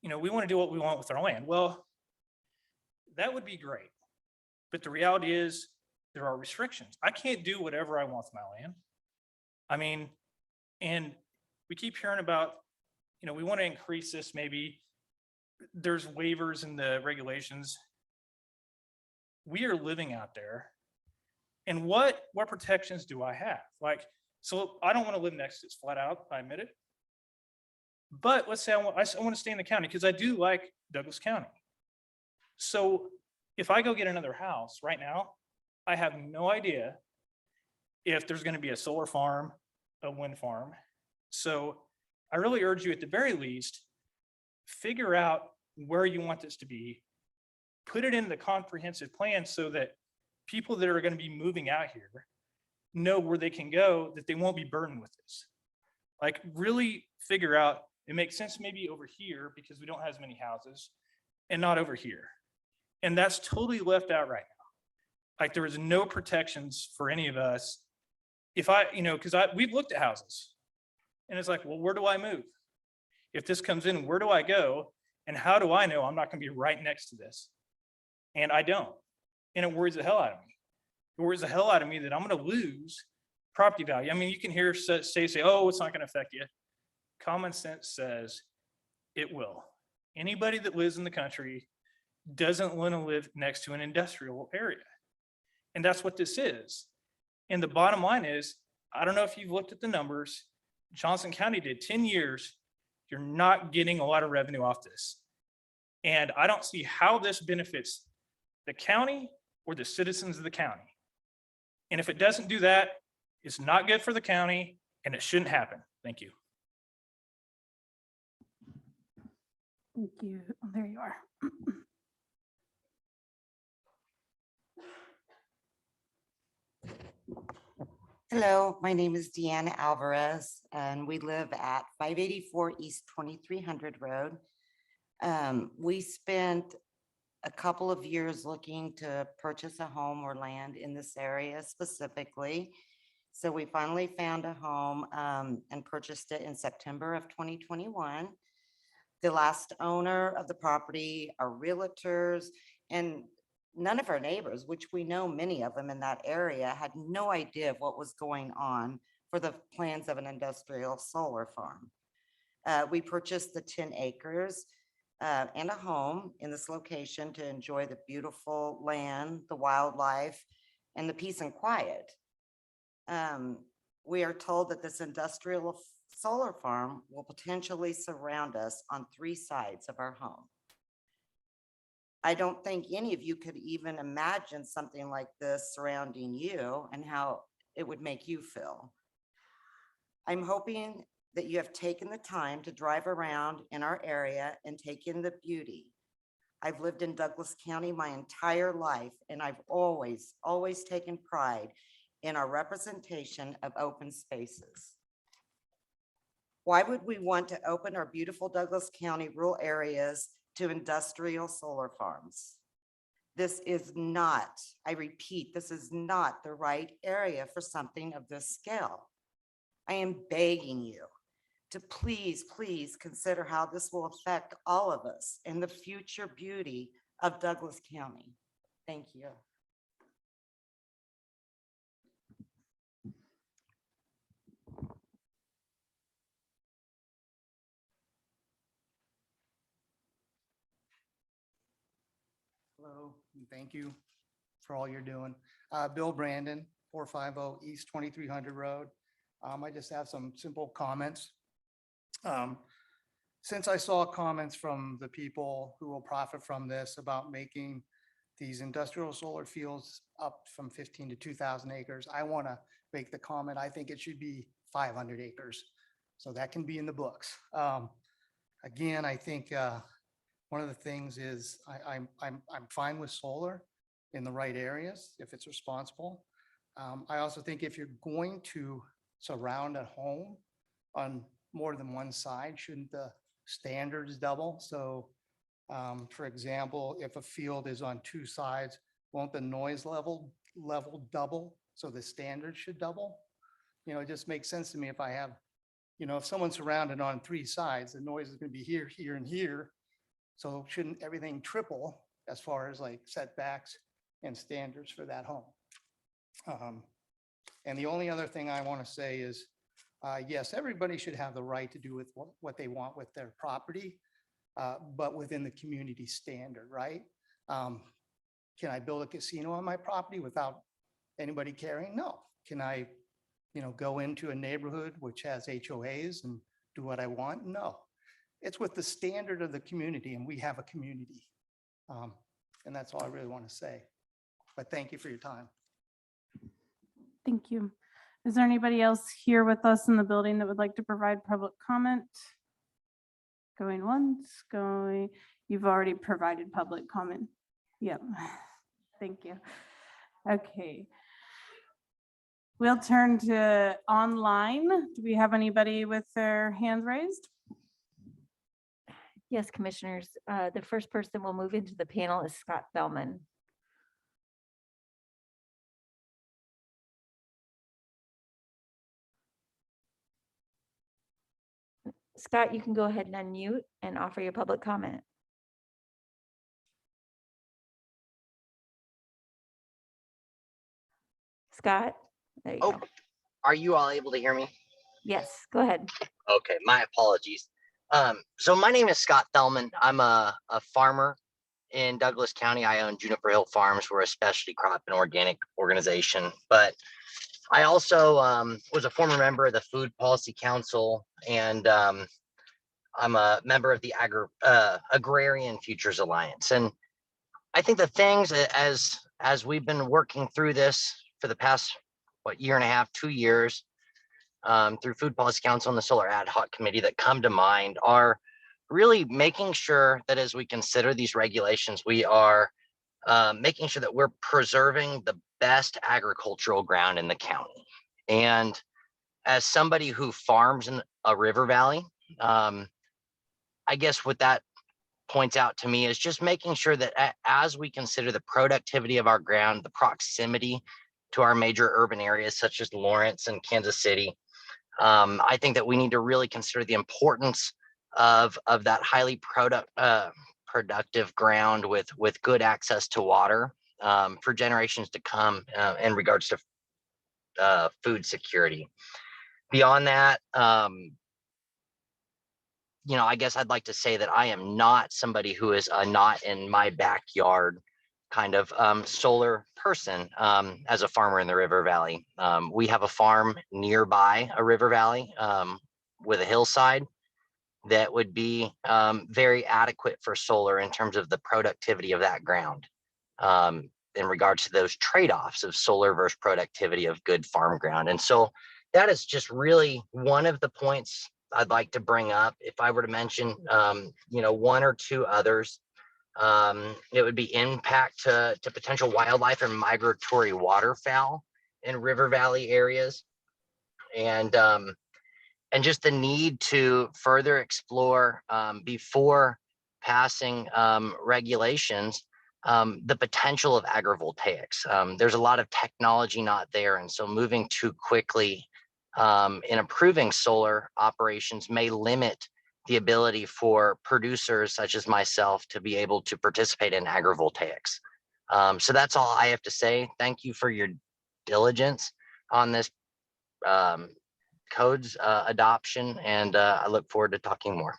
you know, we want to do what we want with our land. Well, that would be great. But the reality is there are restrictions. I can't do whatever I want with my land. I mean, and we keep hearing about, you know, we want to increase this, maybe there's waivers in the regulations. We are living out there. And what protections do I have? Like, so I don't want to live next to this, flat out, I admit it. But let's say I want to stay in the county because I do like Douglas County. So if I go get another house right now, I have no idea if there's going to be a solar farm, a wind farm. So I really urge you at the very least, figure out where you want this to be, put it in the comprehensive plan so that people that are going to be moving out here know where they can go, that they won't be burdened with this. Like really figure out, it makes sense maybe over here because we don't have as many houses and not over here. And that's totally left out right now. Like there is no protections for any of us. If I, you know, because we've looked at houses and it's like, well, where do I move? If this comes in, where do I go? And how do I know I'm not going to be right next to this? And I don't. And it worries the hell out of me. It worries the hell out of me that I'm going to lose property value. I mean, you can hear say, oh, it's not going to affect you. Common sense says it will. Anybody that lives in the country doesn't want to live next to an industrial area. And that's what this is. And the bottom line is, I don't know if you've looked at the numbers. Johnson County did 10 years. You're not getting a lot of revenue off this. And I don't see how this benefits the county or the citizens of the county. And if it doesn't do that, it's not good for the county and it shouldn't happen. Thank you. Thank you. Oh, there you are. Hello, my name is Deanna Alvarez, and we live at 584 East 2300 Road. We spent a couple of years looking to purchase a home or land in this area specifically. So we finally found a home and purchased it in September of 2021. The last owner of the property, our realtors, and none of our neighbors, which we know many of them in that area, had no idea of what was going on for the plans of an industrial solar farm. We purchased the 10 acres and a home in this location to enjoy the beautiful land, the wildlife, and the peace and quiet. We are told that this industrial solar farm will potentially surround us on 3 sides of our home. I don't think any of you could even imagine something like this surrounding you and how it would make you feel. I'm hoping that you have taken the time to drive around in our area and take in the beauty. I've lived in Douglas County my entire life, and I've always taken pride in our representation of open spaces. Why would we want to open our beautiful Douglas County rural areas to industrial solar farms? This is not, I repeat, this is not the right area for something of this scale. I am begging you to please consider how this will affect all of us and the future beauty of Douglas County. Thank you. Hello, and thank you for all you're doing. Bill Brandon, 450 East 2300 Road. I just have some simple comments. Since I saw comments from the people who will profit from this about making these industrial solar fields up from 15 to 2,000 acres, I want to make the comment, I think it should be 500 acres. So that can be in the books. Again, I think one of the things is I'm fine with solar in the right areas if it's responsible. I also think if you're going to surround a home on more than one side? Shouldn't the standards double? So for example, if a field is on two sides, won't the noise level double? So the standard should double? You know, it just makes sense to me if I have, you know, if someone's surrounded on three sides, the noise is going to be here, here, and here. So shouldn't everything triple as far as like setbacks and standards for that home? And the only other thing I want to say is, yes, everybody should have the right to do with what they want with their property, but within the community standard, right? Can I build a casino on my property without anybody caring? No. Can I, you know, go into a neighborhood which has HOAs and do what I want? No. It's with the standard of the community, and we have a community. And that's all I really want to say. But thank you for your time. Thank you. Is there anybody else here with us in the building that would like to provide public comment? Going once, going, you've already provided public comment. Yep. Thank you. Okay. We'll turn to online. Do we have anybody with their hands raised? Yes, commissioners. The first person we'll move into the panel is Scott Bellman. Scott, you can go ahead and unmute and offer your public comment. Scott, there you go. Are you all able to hear me? Yes, go ahead. Okay, my apologies. So my name is Scott Thelman. I'm a farmer in Douglas County. I own Juniper Hill Farms. We're a specialty crop and organic organization, but I also was a former member of the Food Policy Council, and I'm a member of the Agrarian Futures Alliance. And I think the things as we've been working through this for the past, year and a half, 2 years, through Food Policy Council and the Solar Ad Hoc Committee that come to mind are really making sure that as we consider these regulations, we are making sure that we're preserving the best agricultural ground in the county. And as somebody who farms in a river valley, I guess what that points out to me is just making sure that as we consider the productivity of our ground, the proximity to our major urban areas such as Lawrence and Kansas City, I think that we need to really consider the importance of that highly productive ground with good access to water for generations to come in regards to food security. Beyond that, I guess I'd like to say that I am not somebody who is a not in my backyard kind of solar person as a farmer in the River Valley. We have a farm nearby a river valley with a hillside that would be very adequate for solar in terms of the productivity of that ground in regards to those trade-offs of solar versus productivity of good farm ground. And so that is just really one of the points I'd like to bring up. If I were to mention, one or two others, it would be impact to potential wildlife and migratory waterfowl in river valley areas, and just the need to further explore before passing regulations the potential of agrovoltaics. There's a lot of technology not there, and so moving too quickly in approving solar operations may limit the ability for producers such as myself to be able to participate in agrovoltaics. So that's all I have to say. Thank you for your diligence on this codes adoption, and I look forward to talking more.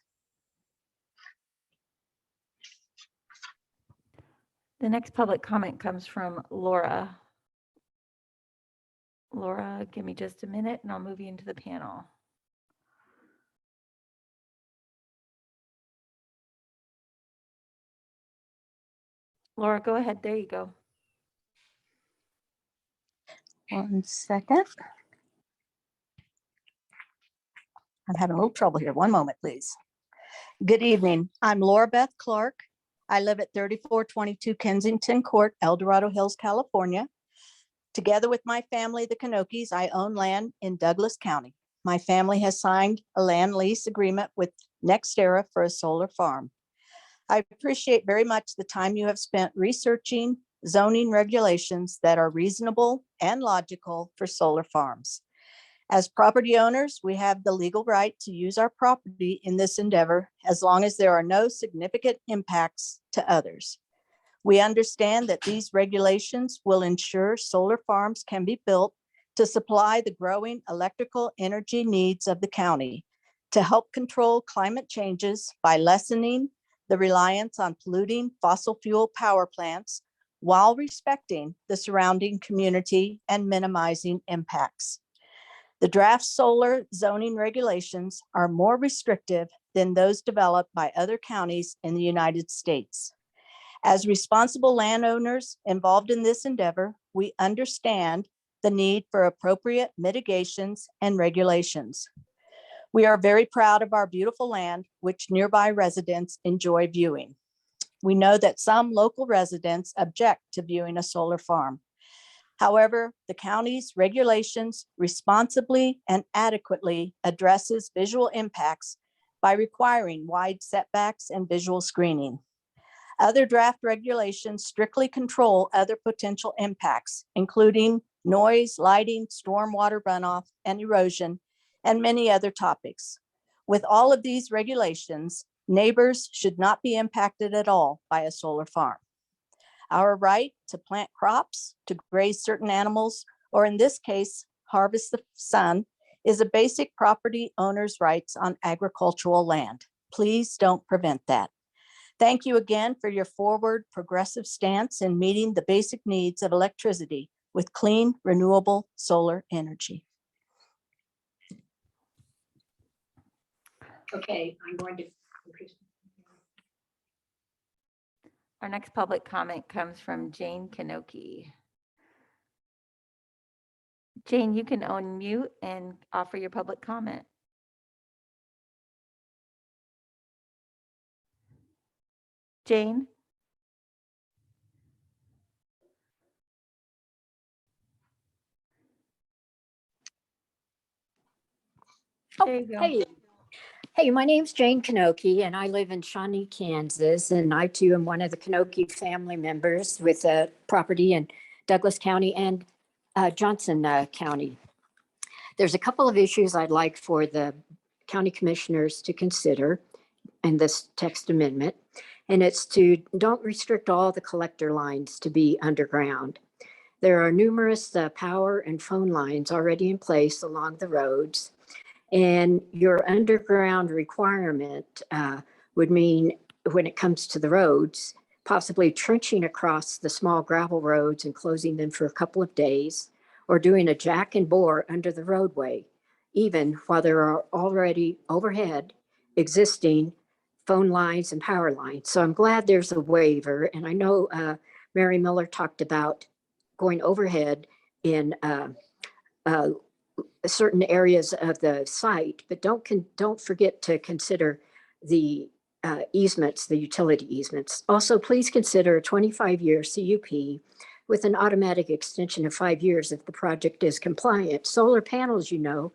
The next public comment comes from Laura. Laura, give me just a minute and I'll move you into the panel. Laura, go ahead. There you go. 1 second. I'm having a little trouble here. 1 moment, please. Good evening. I'm Laura Beth Clark. I live at 3422 Kensington Court, El Dorado Hills, California. Together with my family, the Kanokis, I own land in Douglas County. my family has signed a land lease agreement with NextEra for a solar farm. I appreciate very much the time you have spent researching zoning regulations that are reasonable and logical for solar farms. As property owners, we have the legal right to use our property in this endeavor as long as there are no significant impacts to others. We understand that these regulations will ensure solar farms can be built to supply the growing electrical energy needs of the county, to help control climate changes by lessening the reliance on polluting fossil fuel power plants while respecting the surrounding community and minimizing impacts. The draft solar zoning regulations are more restrictive than those developed by other counties in the United States. As responsible landowners involved in this endeavor, we understand the need for appropriate mitigations and regulations. We are very proud of our beautiful land, which nearby residents enjoy viewing. We know that some local residents object to viewing a solar farm. However, the county's regulations responsibly and adequately addresses visual impacts by requiring wide setbacks and visual screening. Other draft regulations strictly control other potential impacts, including noise, lighting, stormwater runoff, and erosion, and many other topics. With all of these regulations, neighbors should not be impacted at all by a solar farm. Our right to plant crops, to graze certain animals, or in this case, harvest the sun, is a basic property owner's rights on agricultural land. Please don't prevent that. Thank you again for your forward progressive stance in meeting the basic needs of electricity with clean, renewable solar energy. Okay, I'm going to. Our next public comment comes from Jane Kanoki. Jane, you can unmute and offer your public comment. Jane? There you go. Hey, hey, my name's Jane Kanoki and I live in Shawnee, Kansas. And I too am one of the Kanoki family members with a property in Douglas County and Johnson County. There's a couple of issues I'd like for the county commissioners to consider in this text amendment. And it's to don't restrict all the collector lines to be underground. There are numerous power and phone lines already in place along the roads. And your underground requirement would mean, when it comes to the roads, possibly trenching across the small gravel roads and closing them for a couple of days, or doing a jack and bore under the roadway, even while there are already overhead existing phone lines and power lines. So I'm glad there's a waiver. And I know Mary Miller talked about going overhead in certain areas of the site, but don't forget to consider the easements, the utility easements. Also, please consider a 25-year CUP with an automatic extension of 5 years if the project is compliant. Solar panels, you know,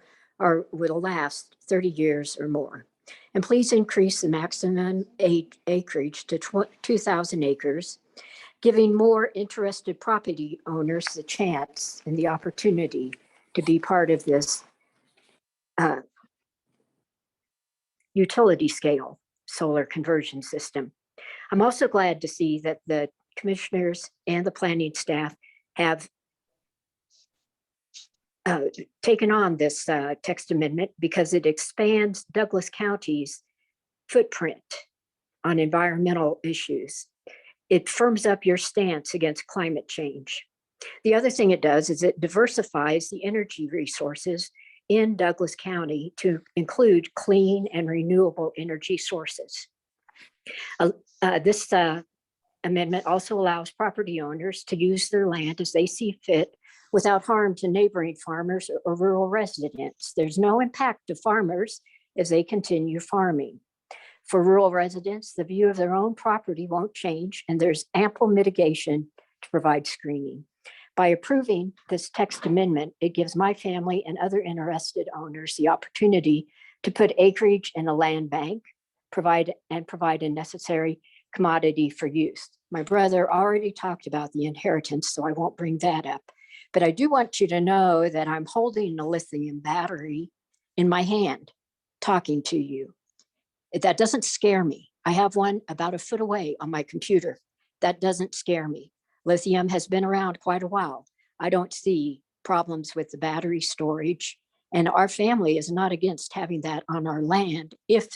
will last 30 years or more. And please increase the maximum acreage to 2,000 acres, giving more interested property owners the chance and the opportunity to be part of this utility scale solar conversion system. I'm also glad to see that the commissioners and the planning staff have taken on this text amendment because it expands Douglas County's footprint on environmental issues. It firms up your stance against climate change. The other thing it does is it diversifies the energy resources in Douglas County to include clean and renewable energy sources. This amendment also allows property owners to use their land as they see fit without harm to neighboring farmers or rural residents. There's no impact to farmers as they continue farming. For rural residents, the view of their own property won't change, and there's ample mitigation to provide screening. By approving this text amendment, it gives my family and other interested owners the opportunity to put acreage in a land bank, provide a necessary commodity for use. My brother already talked about the inheritance, so I won't bring that up. But I do want you to know that I'm holding a lithium battery in my hand, talking to you. That doesn't scare me. I have one about a foot away on my computer. That doesn't scare me. Lithium has been around quite a while. I don't see problems with the battery storage, and our family is not against having that on our land if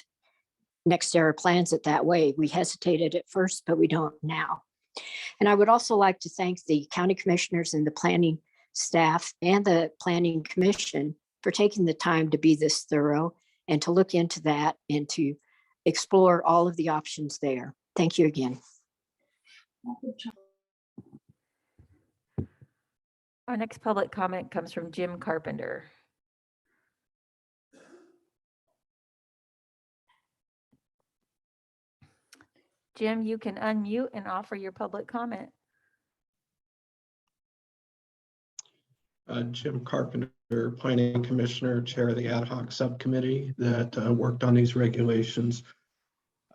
NextEra plans it that way. We hesitated at first, but we don't now. And I would also like to thank the county commissioners and the planning staff and the planning commission for taking the time to be this thorough and to look into that and to explore all of the options there. Thank you again. Our next public comment comes from Jim Carpenter. Jim, you can unmute and offer your public comment. Jim Carpenter, Planning Commissioner, Chair of the Ad Hoc Subcommittee that worked on these regulations.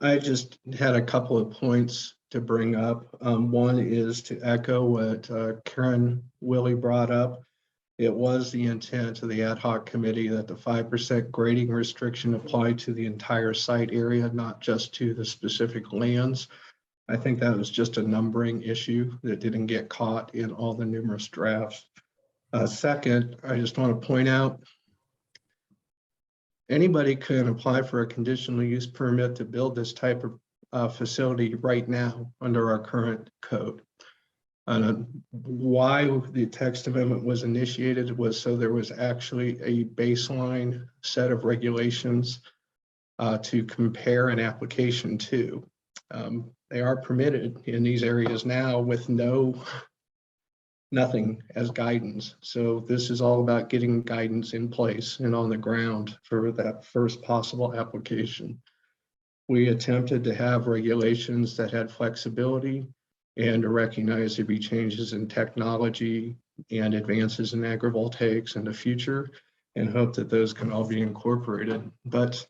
I just had a couple of points to bring up. One is to echo what Karen Willie brought up. It was the intent of the Ad Hoc Committee that the 5% grading restriction apply to the entire site area, not just to the specific lands. I think that was just a numbering issue that didn't get caught in all the numerous drafts. Second, I just want to point out, anybody can apply for a conditional use permit to build this type of facility right now under our current code. Why the text amendment was initiated was so there was actually a baseline set of regulations to compare an application to. They are permitted in these areas now with nothing as guidance. So this is all about getting guidance in place and on the ground for that first possible application. We attempted to have regulations that had flexibility and to recognize there'd be changes in technology and advances in agrivoltaics in the future, and hope that those can all be incorporated. But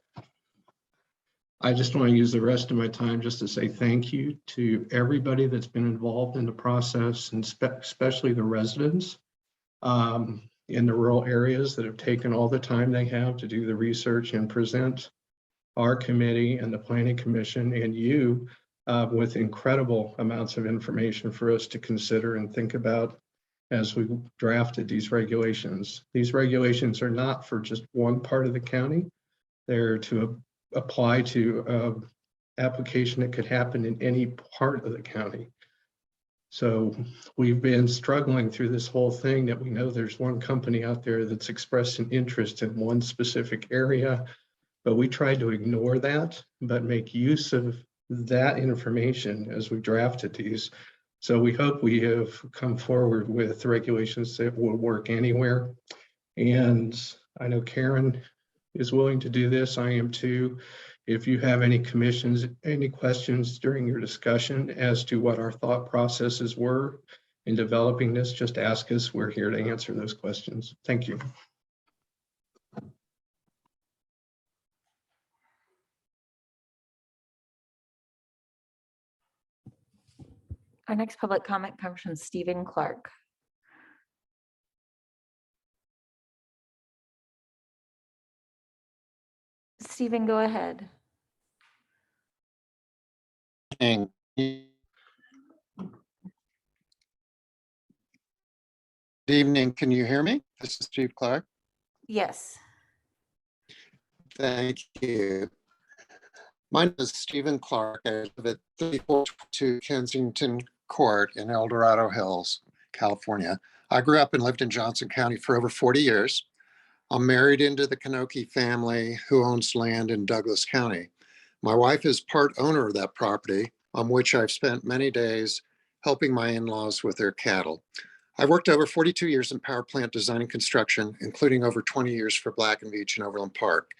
I just want to use the rest of my time just to say thank you to everybody that's been involved in the process, and especially the residents in the rural areas that have taken all the time they have to do the research and present our committee and the Planning Commission and you with incredible amounts of information for us to consider and think about as we drafted these regulations. These regulations are not for just one part of the county. They're to apply to application that could happen in any part of the county. So we've been struggling through this whole thing that we know there's one company out there that's expressed an interest in one specific area, but we tried to ignore that, but make use of that information as we drafted these. So we hope we have come forward with regulations that will work anywhere. And I know Karen is willing to do this. I am too. If you have any questions during your discussion as to what our thought processes were in developing this, just ask us. We're here to answer those questions. Thank you. Our next public comment comes from Stephen Clark. Stephen, go ahead. Good evening. Can you hear me? This is Steve Clark. Yes. Thank you. My name is Stephen Clark. I live at 3422 Kensington Court in El Dorado Hills, California. I grew up and lived in Johnson County for over 40 years. I'm married into the Kanoki family who owns land in Douglas County. My wife is part owner of that property, on which I've spent many days helping my in-laws with their cattle. I've worked over 42 years in power plant design and construction, including over 20 years for Black & Veatch and Overland Park.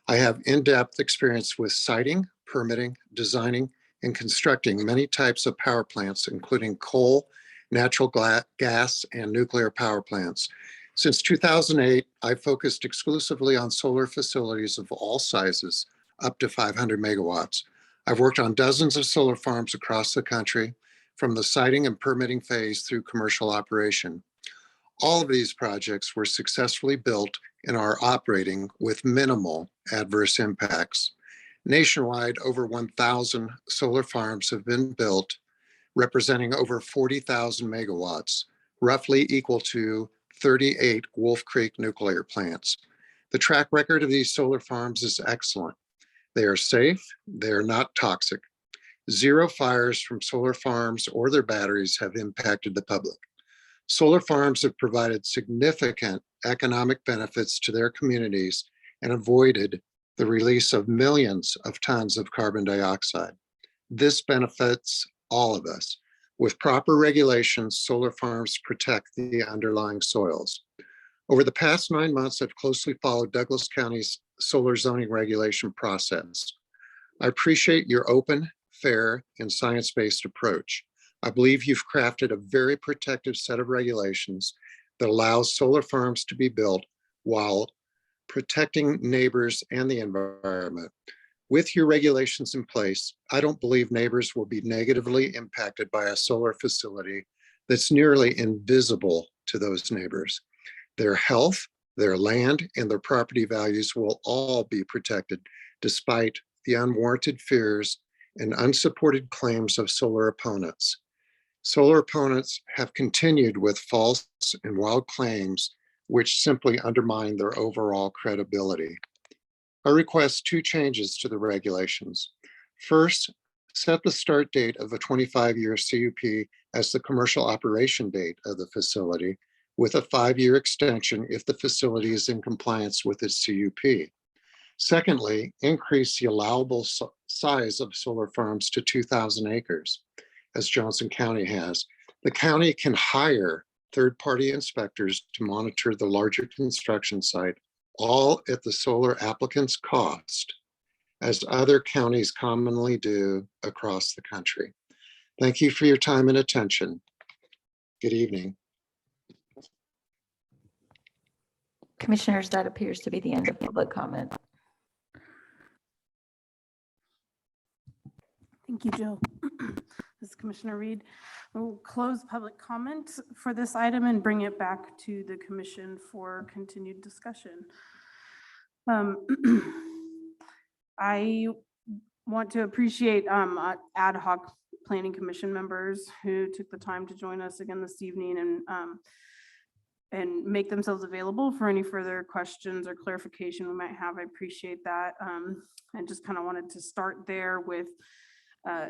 I have in-depth experience with siting, permitting, designing, and constructing many types of power plants, including coal natural gas, and nuclear power plants. Since 2008, I've focused exclusively on solar facilities of all sizes, up to 500 megawatts. I've worked on dozens of solar farms across the country, from the siting and permitting phase through commercial operation. All of these projects were successfully built and are operating with minimal adverse impacts. Nationwide, over 1,000 solar farms have been built, representing over 40,000 megawatts, roughly equal to 38 Wolf Creek nuclear plants. The track record of these solar farms is excellent. They are safe, they are not toxic. Zero fires from solar farms or their batteries have impacted the public. Solar farms have provided significant economic benefits to their communities and avoided the release of millions of tons of carbon dioxide. This benefits all of us. With proper regulations, solar farms protect the underlying soils. Over the past 9 months, I've closely followed Douglas County's solar zoning regulation process. I appreciate your open, fair, and science-based approach. I believe you've crafted a very protective set of regulations that allows solar farms to be built while protecting neighbors and the environment. With your regulations in place, I don't believe neighbors will be negatively impacted by a solar facility that's nearly invisible to those neighbors. Their health, their land, and their property values will all be protected despite the unwarranted fears and unsupported claims of solar opponents. Solar opponents have continued with false and wild claims, which simply undermine their overall credibility. I request 2 changes to the regulations. First, set the start date of a 25-year CUP as the commercial operation date of the facility, with a 5-year extension if the facility is in compliance with its CUP. Secondly, increase the allowable size of solar farms to 2,000 acres, as Johnson County has. The county can hire third-party inspectors to monitor the larger construction site, all at the solar applicant's cost, as other counties commonly do across the country. Thank you for your time and attention. Good evening. Commissioners, that appears to be the end of public comment. Thank you, Jill. This is Commissioner Reed. We'll close public comment for this item and bring it back to the commission for continued discussion. I want to appreciate ad hoc planning commission members who took the time to join us again this evening and make themselves available for any further questions or clarification we might have. I appreciate that. I just kind of wanted to start there with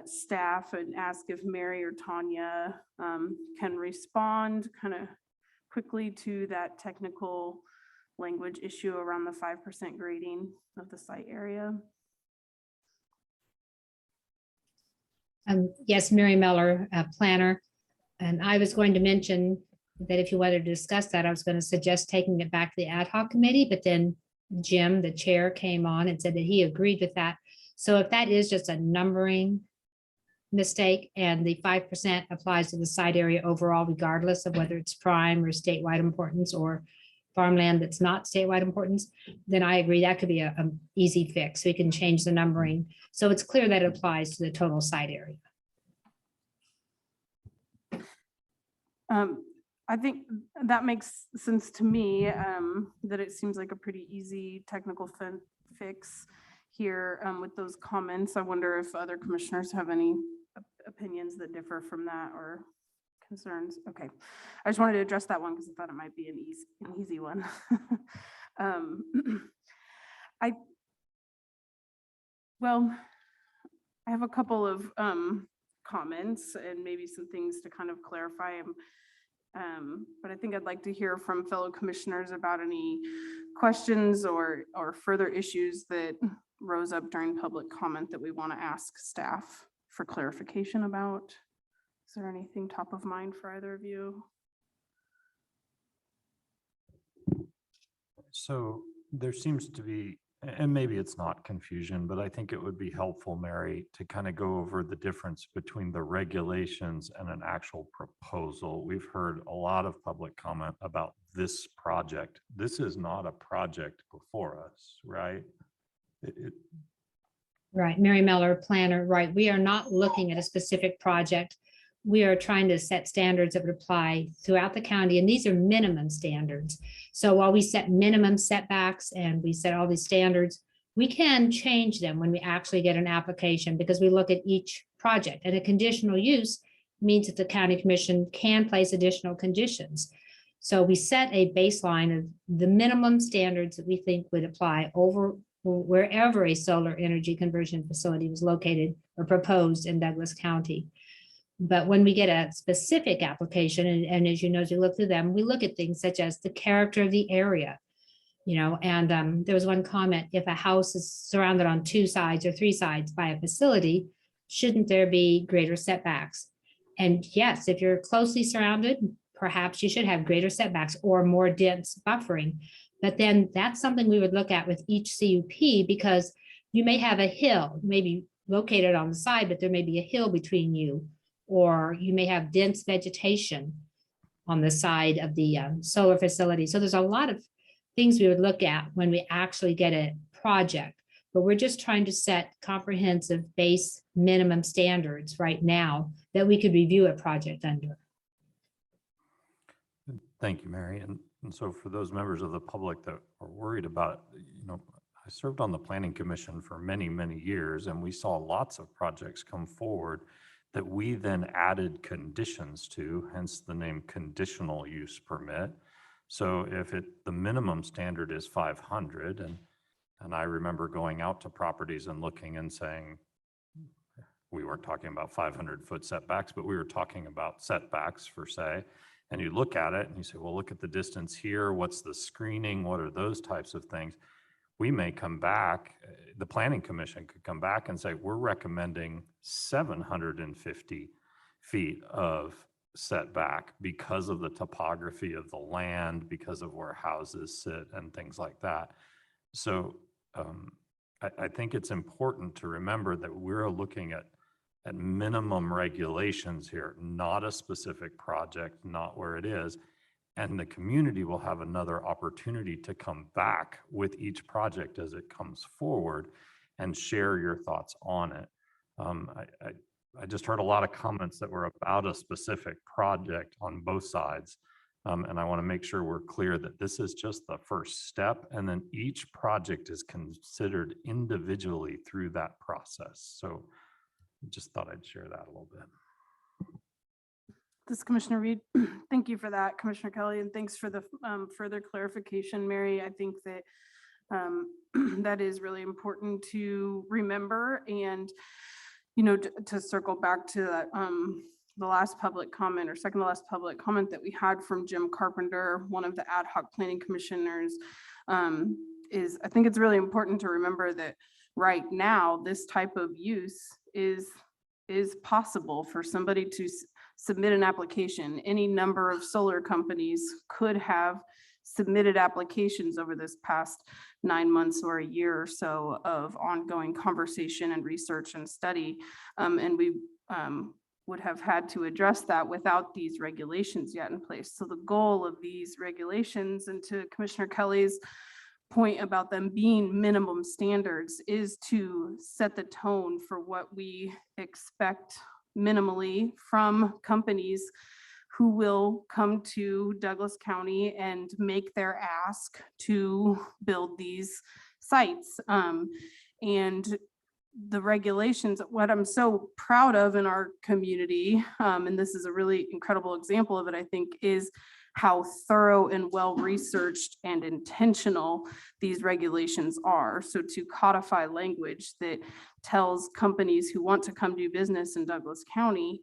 staff and ask if Mary or Tanya can respond kind of quickly to that technical language issue around the 5% grading of the site area. Yes, Mary Miller, planner. And I was going to mention that if you wanted to discuss that, I was going to suggest taking it back to the ad hoc committee, but then Jim, the chair, came on and said that he agreed with that. So if that is just a numbering mistake and the 5% applies to the site area overall, regardless of whether it's prime or statewide importance or farmland that's not statewide importance, then I agree that could be an easy fix. We can change the numbering so it's clear that it applies to the total site area. I think that makes sense to me, that it seems like a pretty easy technical fix here with those comments. I wonder if other commissioners have any opinions that differ from that or concerns. Okay, I just wanted to address that one because I thought it might be an easy one. I have a couple of comments and maybe some things to kind of clarify. But I think I'd like to hear from fellow commissioners about any questions or further issues that rose up during public comment that we want to ask staff for clarification about. Is there anything top of mind for either of you? So there seems to be and maybe it's not confusion, but I think it would be helpful, Mary, to kind of go over the difference between the regulations and an actual proposal. We've heard a lot of public comment about this project. This is not a project before us, right? Right, Mary Miller, planner, right. We are not looking at a specific project. We are trying to set standards that would apply throughout the county, and these are minimum standards. So while we set minimum setbacks and we set all these standards, we can change them when we actually get an application because we look at each project. And a conditional use means that the county commission can place additional conditions. So we set a baseline of the minimum standards that we think would apply over wherever a solar energy conversion facility was located or proposed in Douglas County. But when we get a specific application, and as you know, as you look through them, we look at things such as the character of the area, and there was one comment, if a house is surrounded on 2 sides or 3 sides by a facility, shouldn't there be greater setbacks? And yes, if you're closely surrounded, perhaps you should have greater setbacks or more dense buffering. But then that's something we would look at with each CUP because you may have a hill, maybe located on the side, but there may be a hill between you, or you may have dense vegetation on the side of the solar facility. So there's a lot of things we would look at when we actually get a project, but we're just trying to set comprehensive base minimum standards right now that we could review a project under. Thank you, Mary. And so for those members of the public that are worried about, I served on the Planning Commission for many, many years, and we saw lots of projects come forward that we then added conditions to, hence the name Conditional Use Permit. So if the minimum standard is 500, and I remember going out to properties and looking and saying, we weren't talking about 500-foot setbacks, but we were talking about setbacks for say, and you look at it and you say, well, look at the distance here. What's the screening? What are those types of things? We may come back, the Planning Commission could come back and say, we're recommending 750 feet of setback because of the topography of the land, because of where houses sit and things like that. So I think it's important to remember that we're looking at minimum regulations here, not a specific project, not where it is. And the community will have another opportunity to come back with each project as it comes forward and share your thoughts on it. I just heard a lot of comments that were about a specific project on both sides. And I want to make sure we're clear that this is just the first step, and then each project is considered individually through that process. So just thought I'd share that a little bit. This Commissioner Reed, thank you for that, Commissioner Kelly, and thanks for the further clarification, Mary. I think that that is really important to remember, and to circle back to that, the last public comment or second to last public comment that we had from Jim Carpenter, one of the ad hoc planning commissioners, is I think it's really important to remember that right now this type of use is possible for somebody to submit an application. Any number of solar companies could have submitted applications over this past 9 months or a year or so of ongoing conversation and research and study. And we would have had to address that without these regulations yet in place. So the goal of these regulations, and to Commissioner Kelly's point about them being minimum standards, is to set the tone for what we expect minimally from companies who will come to Douglas County and make their ask to build these sites. And the regulations, what I'm so proud of in our community, and this is a really incredible example of it, I think, is how thorough and well-researched and intentional these regulations are. So to codify language that tells companies who want to come do business in Douglas County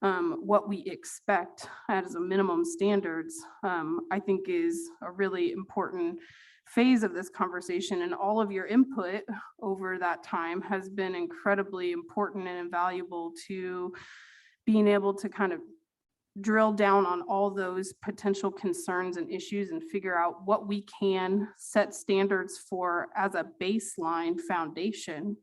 what we expect as a minimum standards, I think is a really important phase of this conversation, and all of your input over that time has been incredibly important and invaluable to being able to kind of drill down on all those potential concerns and issues and figure out what we can set standards for as a baseline foundation,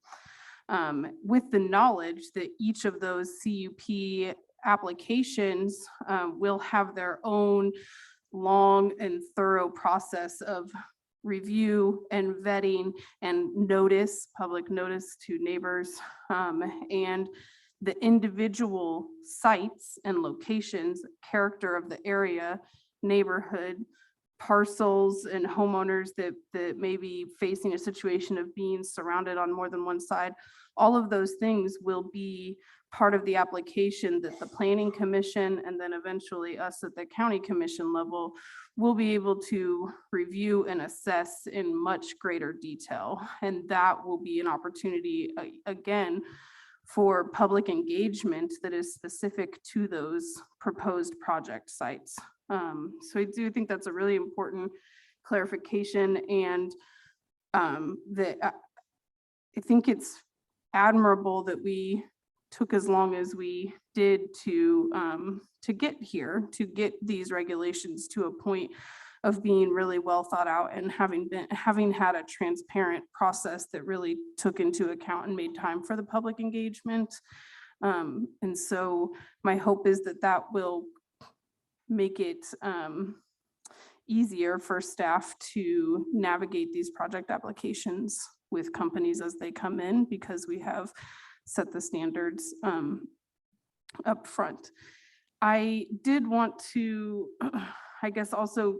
with the knowledge that each of those CUP applications will have their own long and thorough process of review and vetting and public notice to neighbors, and the individual sites and locations, character of the area, neighborhood, parcels and homeowners that may be facing a situation of being surrounded on more than one side. All of those things will be part of the application that the Planning Commission and then eventually us at the County Commission level will be able to review and assess in much greater detail. And that will be an opportunity, again, for public engagement that is specific to those proposed project sites. So I do think that's a really important clarification, and that I think it's admirable that we took as long as we did to get here, to get these regulations to a point of being really well thought out and having had a transparent process that really took into account and made time for the public engagement. And so my hope is that that will make it easier for staff to navigate these project applications with companies as they come in, because we have set the standards up front. I did want to, I guess, also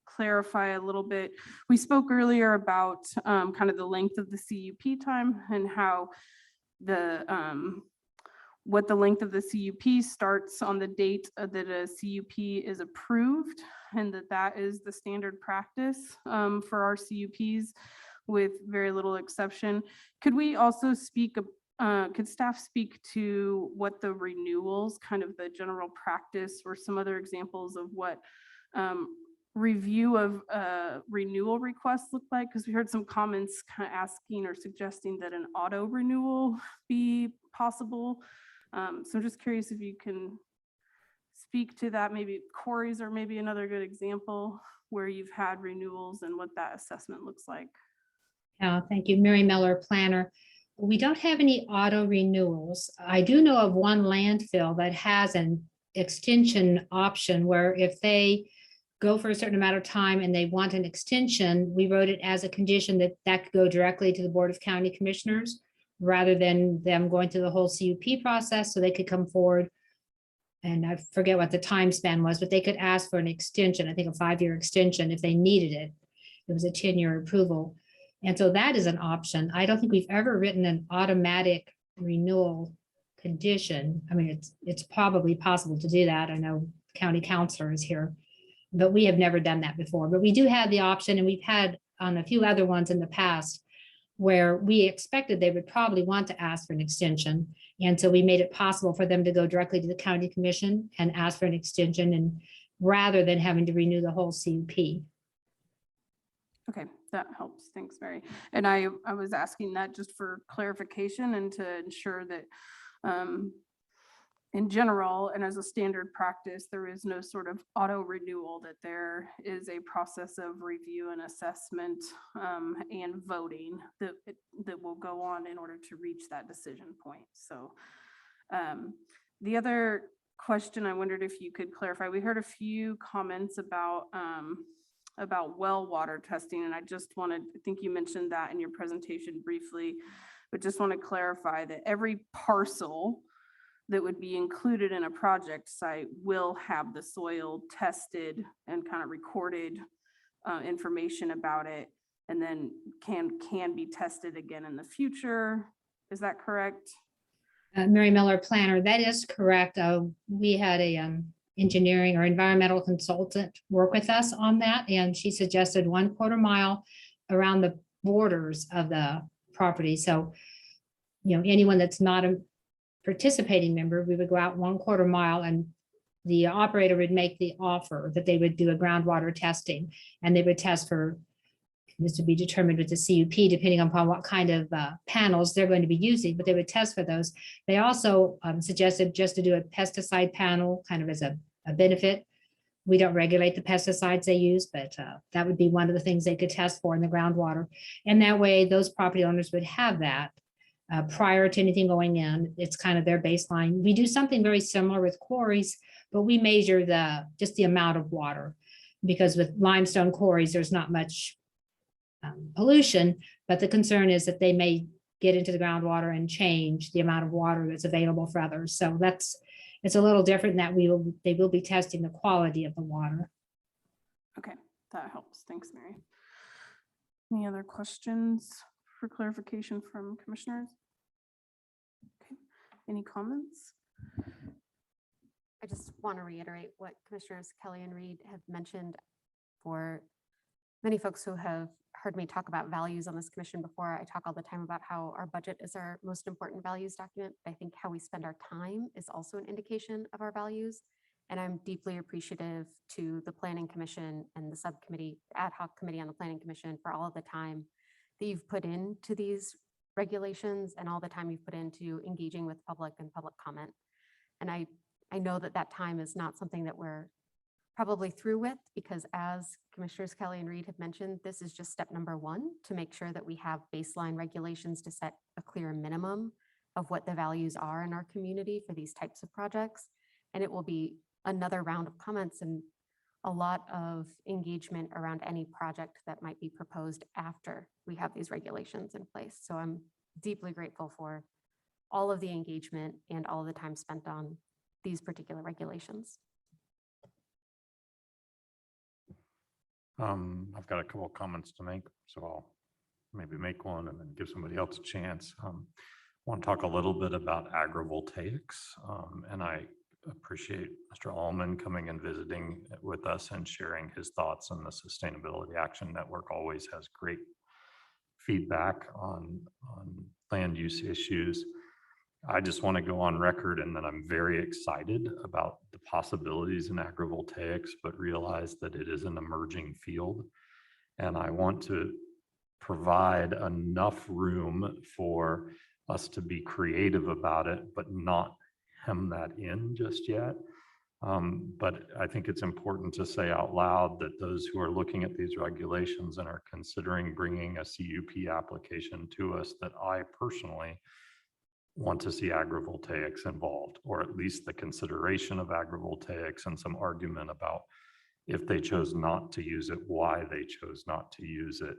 clarify a little bit. We spoke earlier about kind of the length of the CUP time and how what the length of the CUP starts on the date that a CUP is approved, and that is the standard practice for our CUPs with very little exception. Could we also speak, could staff speak to what the renewals, kind of the general practice, or some other examples of what review of renewal requests look like? Because we heard some comments kind of asking or suggesting that an auto renewal be possible. So I'm just curious if you can speak to that. Maybe Corey's or maybe another good example where you've had renewals and what that assessment looks like. Thank you. Mary Miller, planner. We don't have any auto renewals. I do know of one landfill that has an extension option where if they go for a certain amount of time and they want an extension, we wrote it as a condition that that could go directly to the Board of County Commissioners rather than them going through the whole CUP process. So they could come forward, and I forget what the time span was, but they could ask for an extension, I think a 5-year extension if they needed it. It was a 10-year approval. And so that is an option. I don't think we've ever written an automatic renewal condition. I mean, it's probably possible to do that. I know county counselor is here, but we have never done that before. But we do have the option, and we've had on a few other ones in the past where we expected they would probably want to ask for an extension. And so we made it possible for them to go directly to the county commission and ask for an extension, and rather than having to renew the whole CUP. Okay, that helps. Thanks, Mary. And I was asking that just for clarification and to ensure that in general and as a standard practice, there is no sort of auto renewal, that there is a process of review and assessment and voting that will go on in order to reach that decision point. So the other question I wondered if you could clarify, we heard a few comments about well water testing, and I think you mentioned that in your presentation briefly, but just want to clarify that every parcel that would be included in a project site will have the soil tested and kind of recorded information about it, and then can be tested again in the future. Is that correct? Mary Miller, planner, that is correct. We had a engineering or environmental consultant work with us on that, and she suggested 1/4 mile around the borders of the property. So, anyone that's not a participating member, we would go out 1/4 mile, and the operator would make the offer that they would do a groundwater testing, and they would test for This would be determined with the CUP, depending upon what kind of panels they're going to be using, but they would test for those. They also suggested just to do a pesticide panel kind of as a benefit. We don't regulate the pesticides they use, but that would be one of the things they could test for in the groundwater. And that way those property owners would have that prior to anything going in. It's kind of their baseline. We do something very similar with quarries, but we measure just the amount of water, because with limestone quarries, there's not much pollution, but the concern is that they may get into the groundwater and change the amount of water that's available for others. So it's a little different that they will be testing the quality of the water. Okay, that helps. Thanks, Mary. Any other questions for clarification from commissioners? Okay, any comments? I just want to reiterate what Commissioners Kelly and Reed have mentioned. For many folks who have heard me talk about values on this commission before, I talk all the time about how our budget is our most important values document. I think how we spend our time is also an indication of our values. And I'm deeply appreciative to the Planning Commission and the subcommittee, ad hoc committee on the Planning Commission, for all of the time that you've put into these regulations and all the time you've put into engaging with public and public comment. And I know that that time is not something that we're probably through with, because as Commissioners Kelly and Reed have mentioned, this is just step number one to make sure that we have baseline regulations to set a clear minimum of what the values are in our community for these types of projects. And it will be another round of comments and a lot of engagement around any project that might be proposed after we have these regulations in place. So I'm deeply grateful for all of the engagement and all of the time spent on these particular regulations. I've got a couple of comments to make, so I'll maybe make one and then give somebody else a chance. I want to talk a little bit about agrovoltaics, and I appreciate Mr. Allman coming and visiting with us and sharing his thoughts on the Sustainability Action Network. Always has great feedback on land use issues. I just want to go on record and that I'm very excited about the possibilities in agrovoltaics, but realize that it is an emerging field. And I want to provide enough room for us to be creative about it, but not hem that in just yet. But I think it's important to say out loud that those who are looking at these regulations and are considering bringing a CUP application to us, that I personally want to see agrovoltaics involved, or at least the consideration of agrovoltaics and some argument about if they chose not to use it, why they chose not to use it.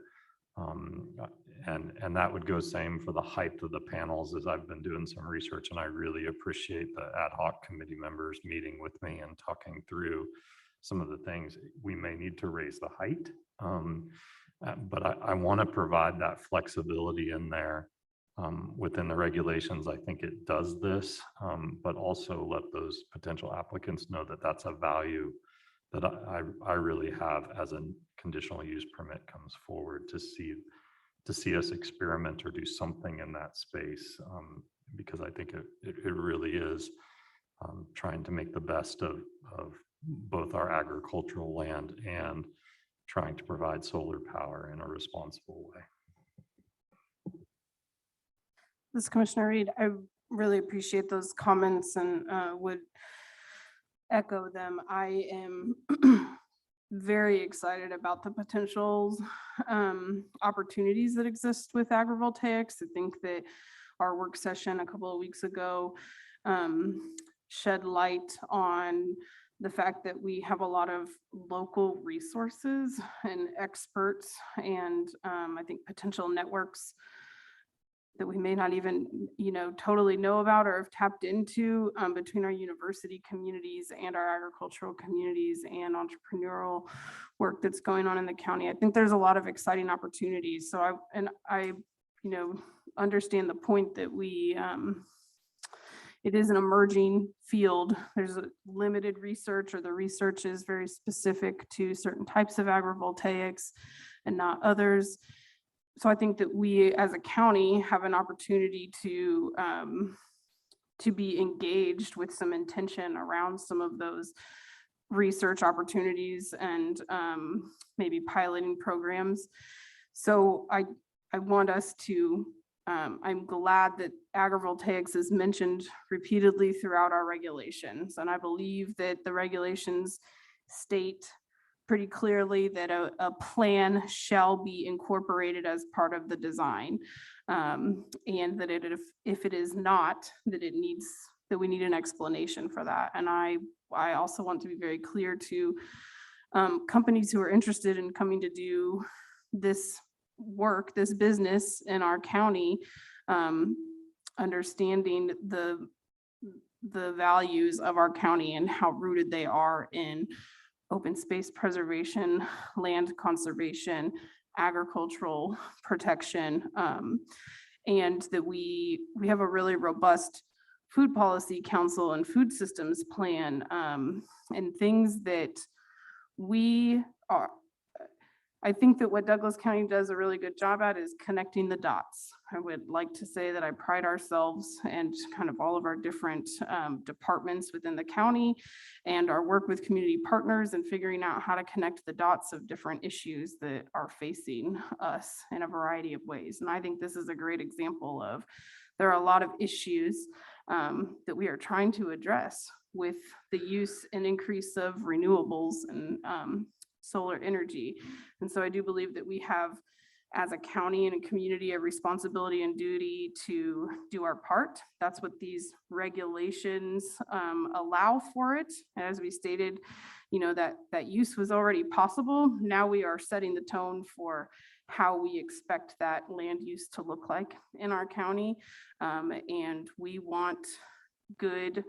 And that would go same for the height of the panels, as I've been doing some research, and I really appreciate the ad hoc committee members meeting with me and talking through some of the things. We may need to raise the height, but I want to provide that flexibility in there. Within the regulations, I think it does this, but also let those potential applicants know that that's a value that I really have as a conditional use permit comes forward to see us experiment or do something in that space, because I think it really is trying to make the best of both our agricultural land and trying to provide solar power in a responsible way. This is Commissioner Reed. I really appreciate those comments and would echo them. I am very excited about the potentials, opportunities that exist with agrovoltaics. I think that our work session a couple of weeks ago shed light on the fact that we have a lot of local resources and experts and I think potential networks that we may not even, totally know about or have tapped into between our university communities and our agricultural communities and entrepreneurial work that's going on in the county. I think there's a lot of exciting opportunities. So I understand the point that it is an emerging field. There's a limited research, or the research is very specific to certain types of agrovoltaics and not others. So I think that we as a county have an opportunity to be engaged with some intention around some of those research opportunities and maybe piloting programs. So I want us to, I'm glad that agrivoltaics is mentioned repeatedly throughout our regulations. And I believe that the regulations state pretty clearly that a plan shall be incorporated as part of the design. And that if it is not, that we need an explanation for that. And I also want to be very clear to companies who are interested in coming to do this work, this business in our county, understanding the values of our county and how rooted they are in open space preservation, land conservation, agricultural protection, and that we have a really robust food policy council and food systems plan, and things that we are. I think that what Douglas County does a really good job at is connecting the dots. I would like to say that I pride ourselves and kind of all of our different departments within the county and our work with community partners and figuring out how to connect the dots of different issues that are facing us in a variety of ways. And I think this is a great example of, there are a lot of issues that we are trying to address with the use and increase of renewables and solar energy. And so I do believe that we have, as a county and a community, a responsibility and duty to do our part. That's what these regulations allow for it. As we stated, you know, that use was already possible. Now we are setting the tone for how we expect that land use to look like in our county. And we want good,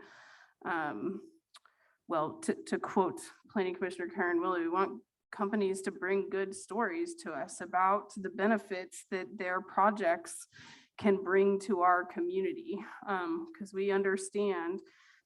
well, to quote Planning Commissioner Karen Willie, we want companies to bring good stories to us about the benefits that their projects can bring to our community. Because we understand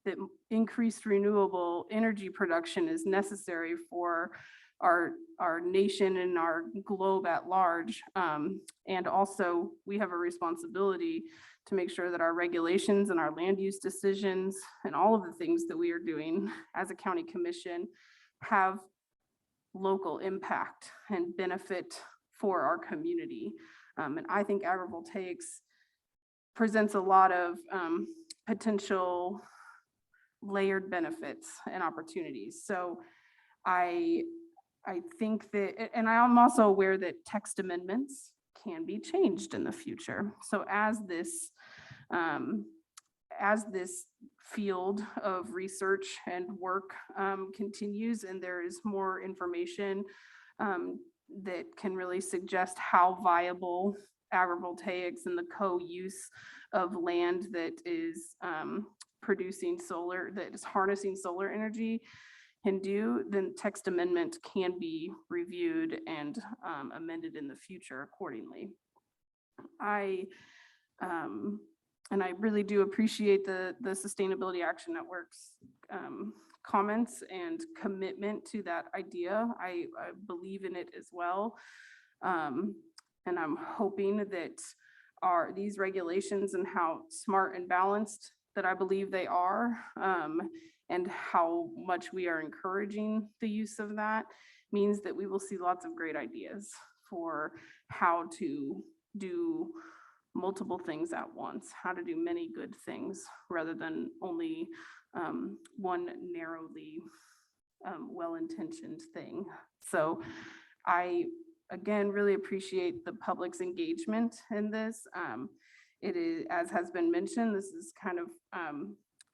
that increased renewable energy production is necessary for our nation and our globe at large. And also we have a responsibility to make sure that our regulations and our land use decisions and all of the things that we are doing as a county commission have local impact and benefit for our community. And I think agrivoltaics presents a lot of potential layered benefits and opportunities. So I think that, and I'm also aware that text amendments can be changed in the future. So as this field of research and work continues, and there is more information that can really suggest how viable agrivoltaics and the co-use of land that is producing solar, that is harnessing solar energy can do, then text amendment can be reviewed and amended in the future accordingly. And I really do appreciate the Sustainability Action Network's comments and commitment to that idea. I believe in it as well. And I'm hoping that these regulations and how smart and balanced that I believe they are, and how much we are encouraging the use of that, means that we will see lots of great ideas for how to do multiple things at once, how to do many good things rather than only one narrowly well-intentioned thing. So I, again, really appreciate the public's engagement in this. It is, as has been mentioned, this is kind of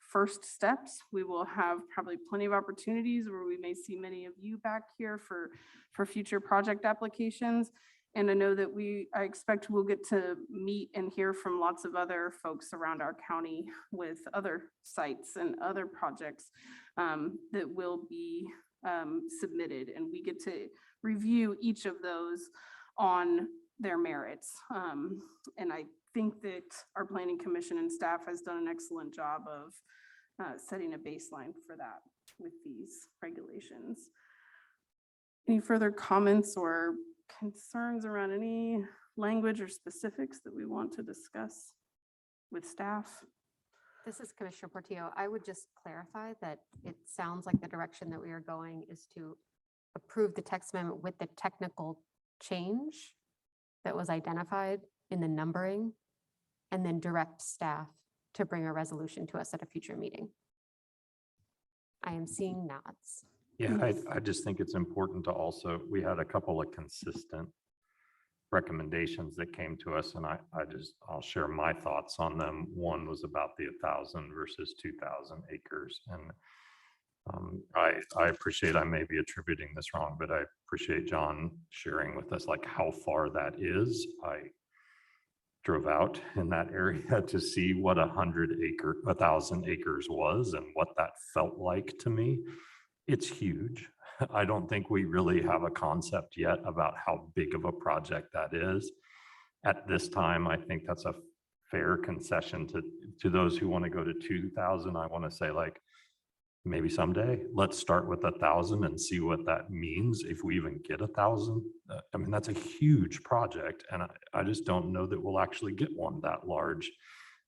first steps. We will have probably plenty of opportunities where we may see many of you back here for future project applications. And I know that I expect we'll get to meet and hear from lots of other folks around our county with other sites and other projects that will be submitted. And we get to review each of those on their merits. And I think that our Planning Commission and staff has done an excellent job of setting a baseline for that with these regulations. Any further comments or concerns around any language or specifics that we want to discuss with staff? This is Commissioner Portillo. I would just clarify that it sounds like the direction that we are going is to approve the text amendment with the technical change that was identified in the numbering, and then direct staff to bring a resolution to us at a future meeting. I am seeing nods. Yeah, I just think it's important to also, we had a couple of consistent recommendations that came to us, and I'll share my thoughts on them. One was about the 1,000 versus 2,000 acres. And I appreciate, I may be attributing this wrong, but I appreciate John sharing with us like how far that is. I drove out in that area to see what 1,000 acres was and what that felt like to me. It's huge. I don't think we really have a concept yet about how big of a project that is. At this time, I think that's a fair concession to those who want to go to 2,000. I want to say, like, maybe someday let's start with 1,000 and see what that means if we even get 1,000. I mean, that's a huge project, and I just don't know that we'll actually get one that large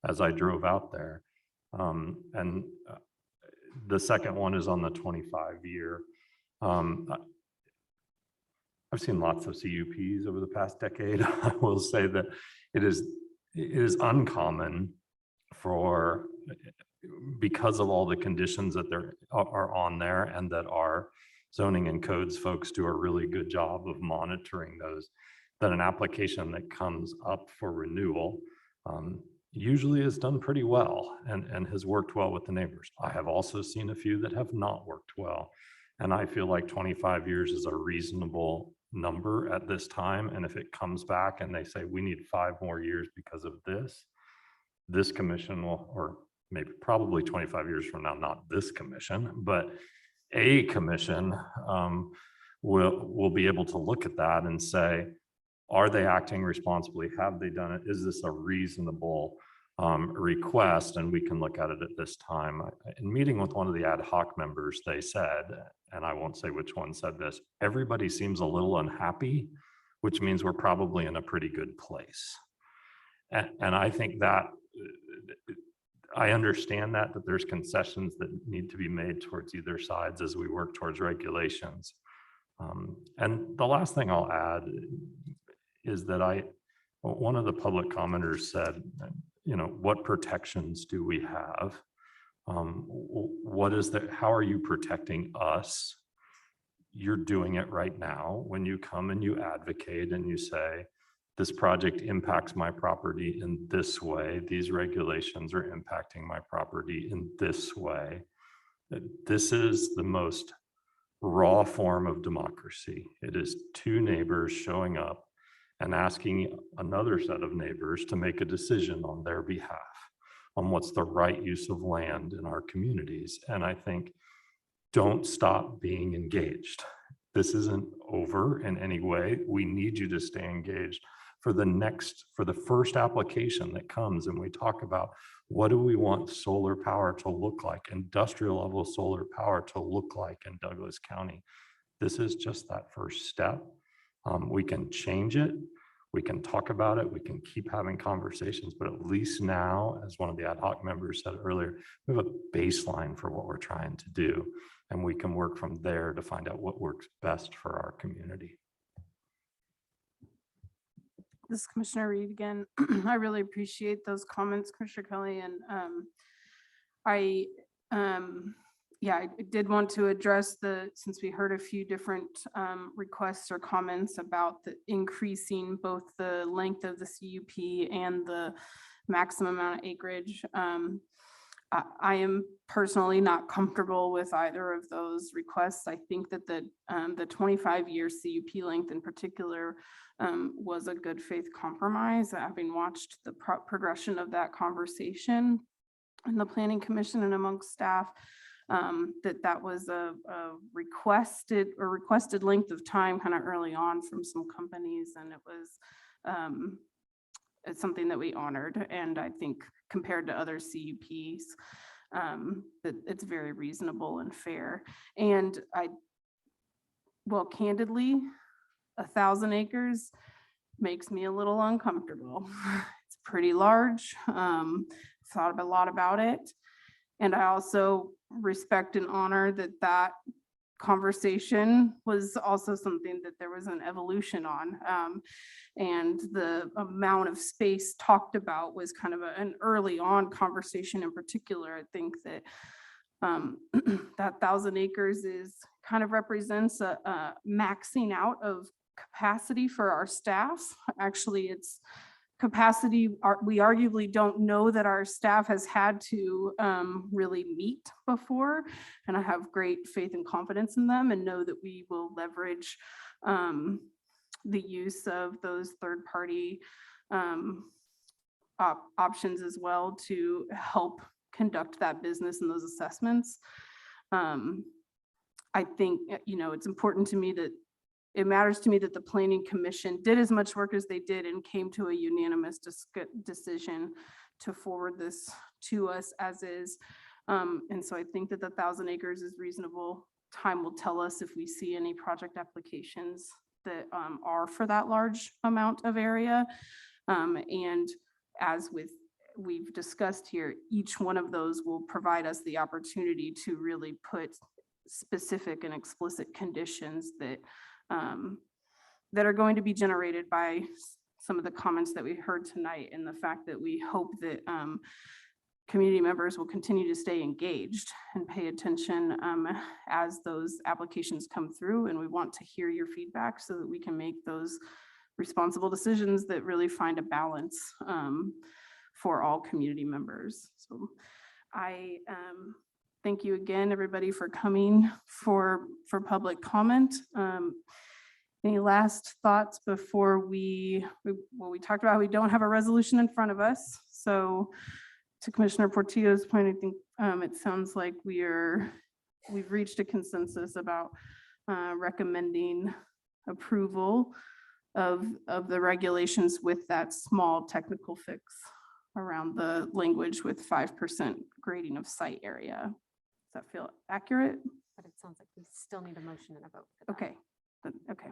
as I drove out there. The second one is on the 25-year. I've seen lots of CUPs over the past decade. I will say that it is uncommon for, because of all the conditions that there are on there and that our zoning and codes folks do a really good job of monitoring those, that an application that comes up for renewal usually is done pretty well and has worked well with the neighbors. I have also seen a few that have not worked well. And I feel like 25 years is a reasonable number at this time. And if it comes back and they say, we need 5 more years because of this commission will, or maybe probably 25 years from now, not this commission, but a commission will be able to look at that and say, are they acting responsibly? Have they done it? Is this a reasonable request? And we can look at it at this time. In meeting with one of the ad hoc members, they said, and I won't say which one said this, everybody seems a little unhappy, which means we're probably in a pretty good place. And I think that I understand that there's concessions that need to be made towards either sides as we work towards regulations. And the last thing I'll add is that one of the public commenters said, you know, what protections do we have? How are you protecting us? You're doing it right now when you come and you advocate and you say, this project impacts my property in this way. These regulations are impacting my property in this way. This is the most raw form of democracy. It is 2 neighbors showing up and asking another set of neighbors to make a decision on their behalf on what's the right use of land in our communities. And I think, don't stop being engaged. This isn't over in any way. We need you to stay engaged for the first application that comes, and we talk about what do we want solar power to look like, industrial level solar power to look like in Douglas County. This is just that first step. We can change it. We can talk about it. We can keep having conversations, but at least now, as one of the ad hoc members said earlier, we have a baseline for what we're trying to do, and we can work from there to find out what works best for our community. This is Commissioner Reed again. I really appreciate those comments, Commissioner Kelly, and I did want to address since we heard a few different requests or comments about the increasing both the length of the CUP and the maximum amount of acreage. I am personally not comfortable with either of those requests. I think that the 25-year CUP length in particular was a good faith compromise. Having watched the progression of that conversation in the Planning Commission and amongst staff, that was a requested length of time kind of early on from some companies, and it was it's something that we honored, and I think compared to other CUPs, that it's very reasonable and fair. And candidly, 1,000 acres makes me a little uncomfortable. It's pretty large. Thought a lot about it, and I also respect and honor that conversation was also something that there was an evolution on. And the amount of space talked about was kind of an early on conversation in particular. I think that that 1,000 acres is kind of represents a maxing out of capacity for our staff. Actually, it's capacity we arguably don't know that our staff has had to really meet before. And I have great faith and confidence in them and know that we will leverage the use of those third-party options as well to help conduct that business and those assessments. I think, it's important to me that it matters to me that the Planning Commission did as much work as they did and came to a unanimous decision to forward this to us as is. And so I think that the 1,000 acres is reasonable. Time will tell us if we see any project applications that are for that large amount of area. And as we've discussed here, each one of those will provide us the opportunity to really put specific and explicit conditions that that are going to be generated by some of the comments that we heard tonight, and the fact that we hope that community members will continue to stay engaged and pay attention as those applications come through. And we want to hear your feedback so that we can make those responsible decisions that really find a balance for all community members. So I thank you again, everybody, for coming for public comment. Any last thoughts before we talked about, we don't have a resolution in front of us. So to Commissioner Portillo's point, I think it sounds like we've reached a consensus about recommending approval of the regulations with that small technical fix around the language with 5% grading of site area. Does that feel accurate? But it sounds like we still need a motion and a vote. for that. Okay. Okay.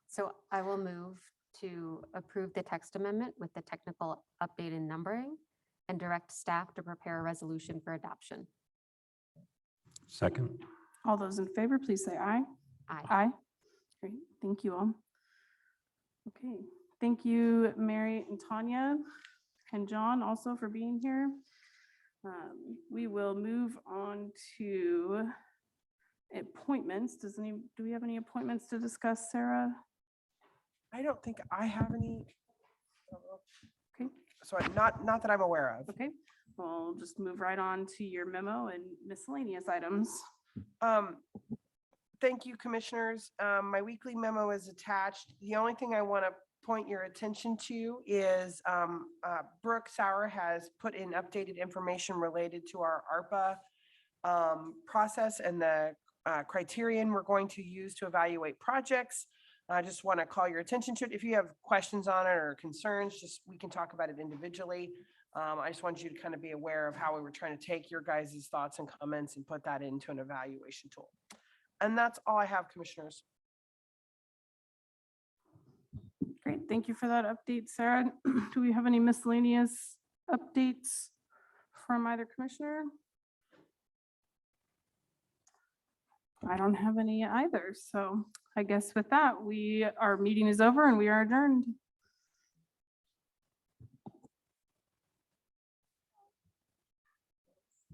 So I will move to approve the text amendment with the technical update and numbering and direct staff to prepare a resolution for adoption. Second. All those in favor, please say aye. Aye. Aye. Great. Thank you all. Okay. Thank you, Mary and Tanya and John also for being here. We will move on to appointments. Do we have any appointments to discuss, Sarah? I don't think I have any. Okay. So not that I'm aware of. Okay, we'll just move right on to your memo and miscellaneous items. Thank you, commissioners. My weekly memo is attached. The only thing I want to point your attention to is Brooke Sauer has put in updated information related to our ARPA process and the criterion we're going to use to evaluate projects. I just want to call your attention to it. If you have questions on it or concerns, we can talk about it individually. I just want you to kind of be aware of how we were trying to take your guys' thoughts and comments and put that into an evaluation tool. And that's all I have, commissioners. Great, thank you for that update, Sarah. Do we have any miscellaneous updates from either commissioner? I don't have any either. So I guess with that, our meeting is over and we are adjourned.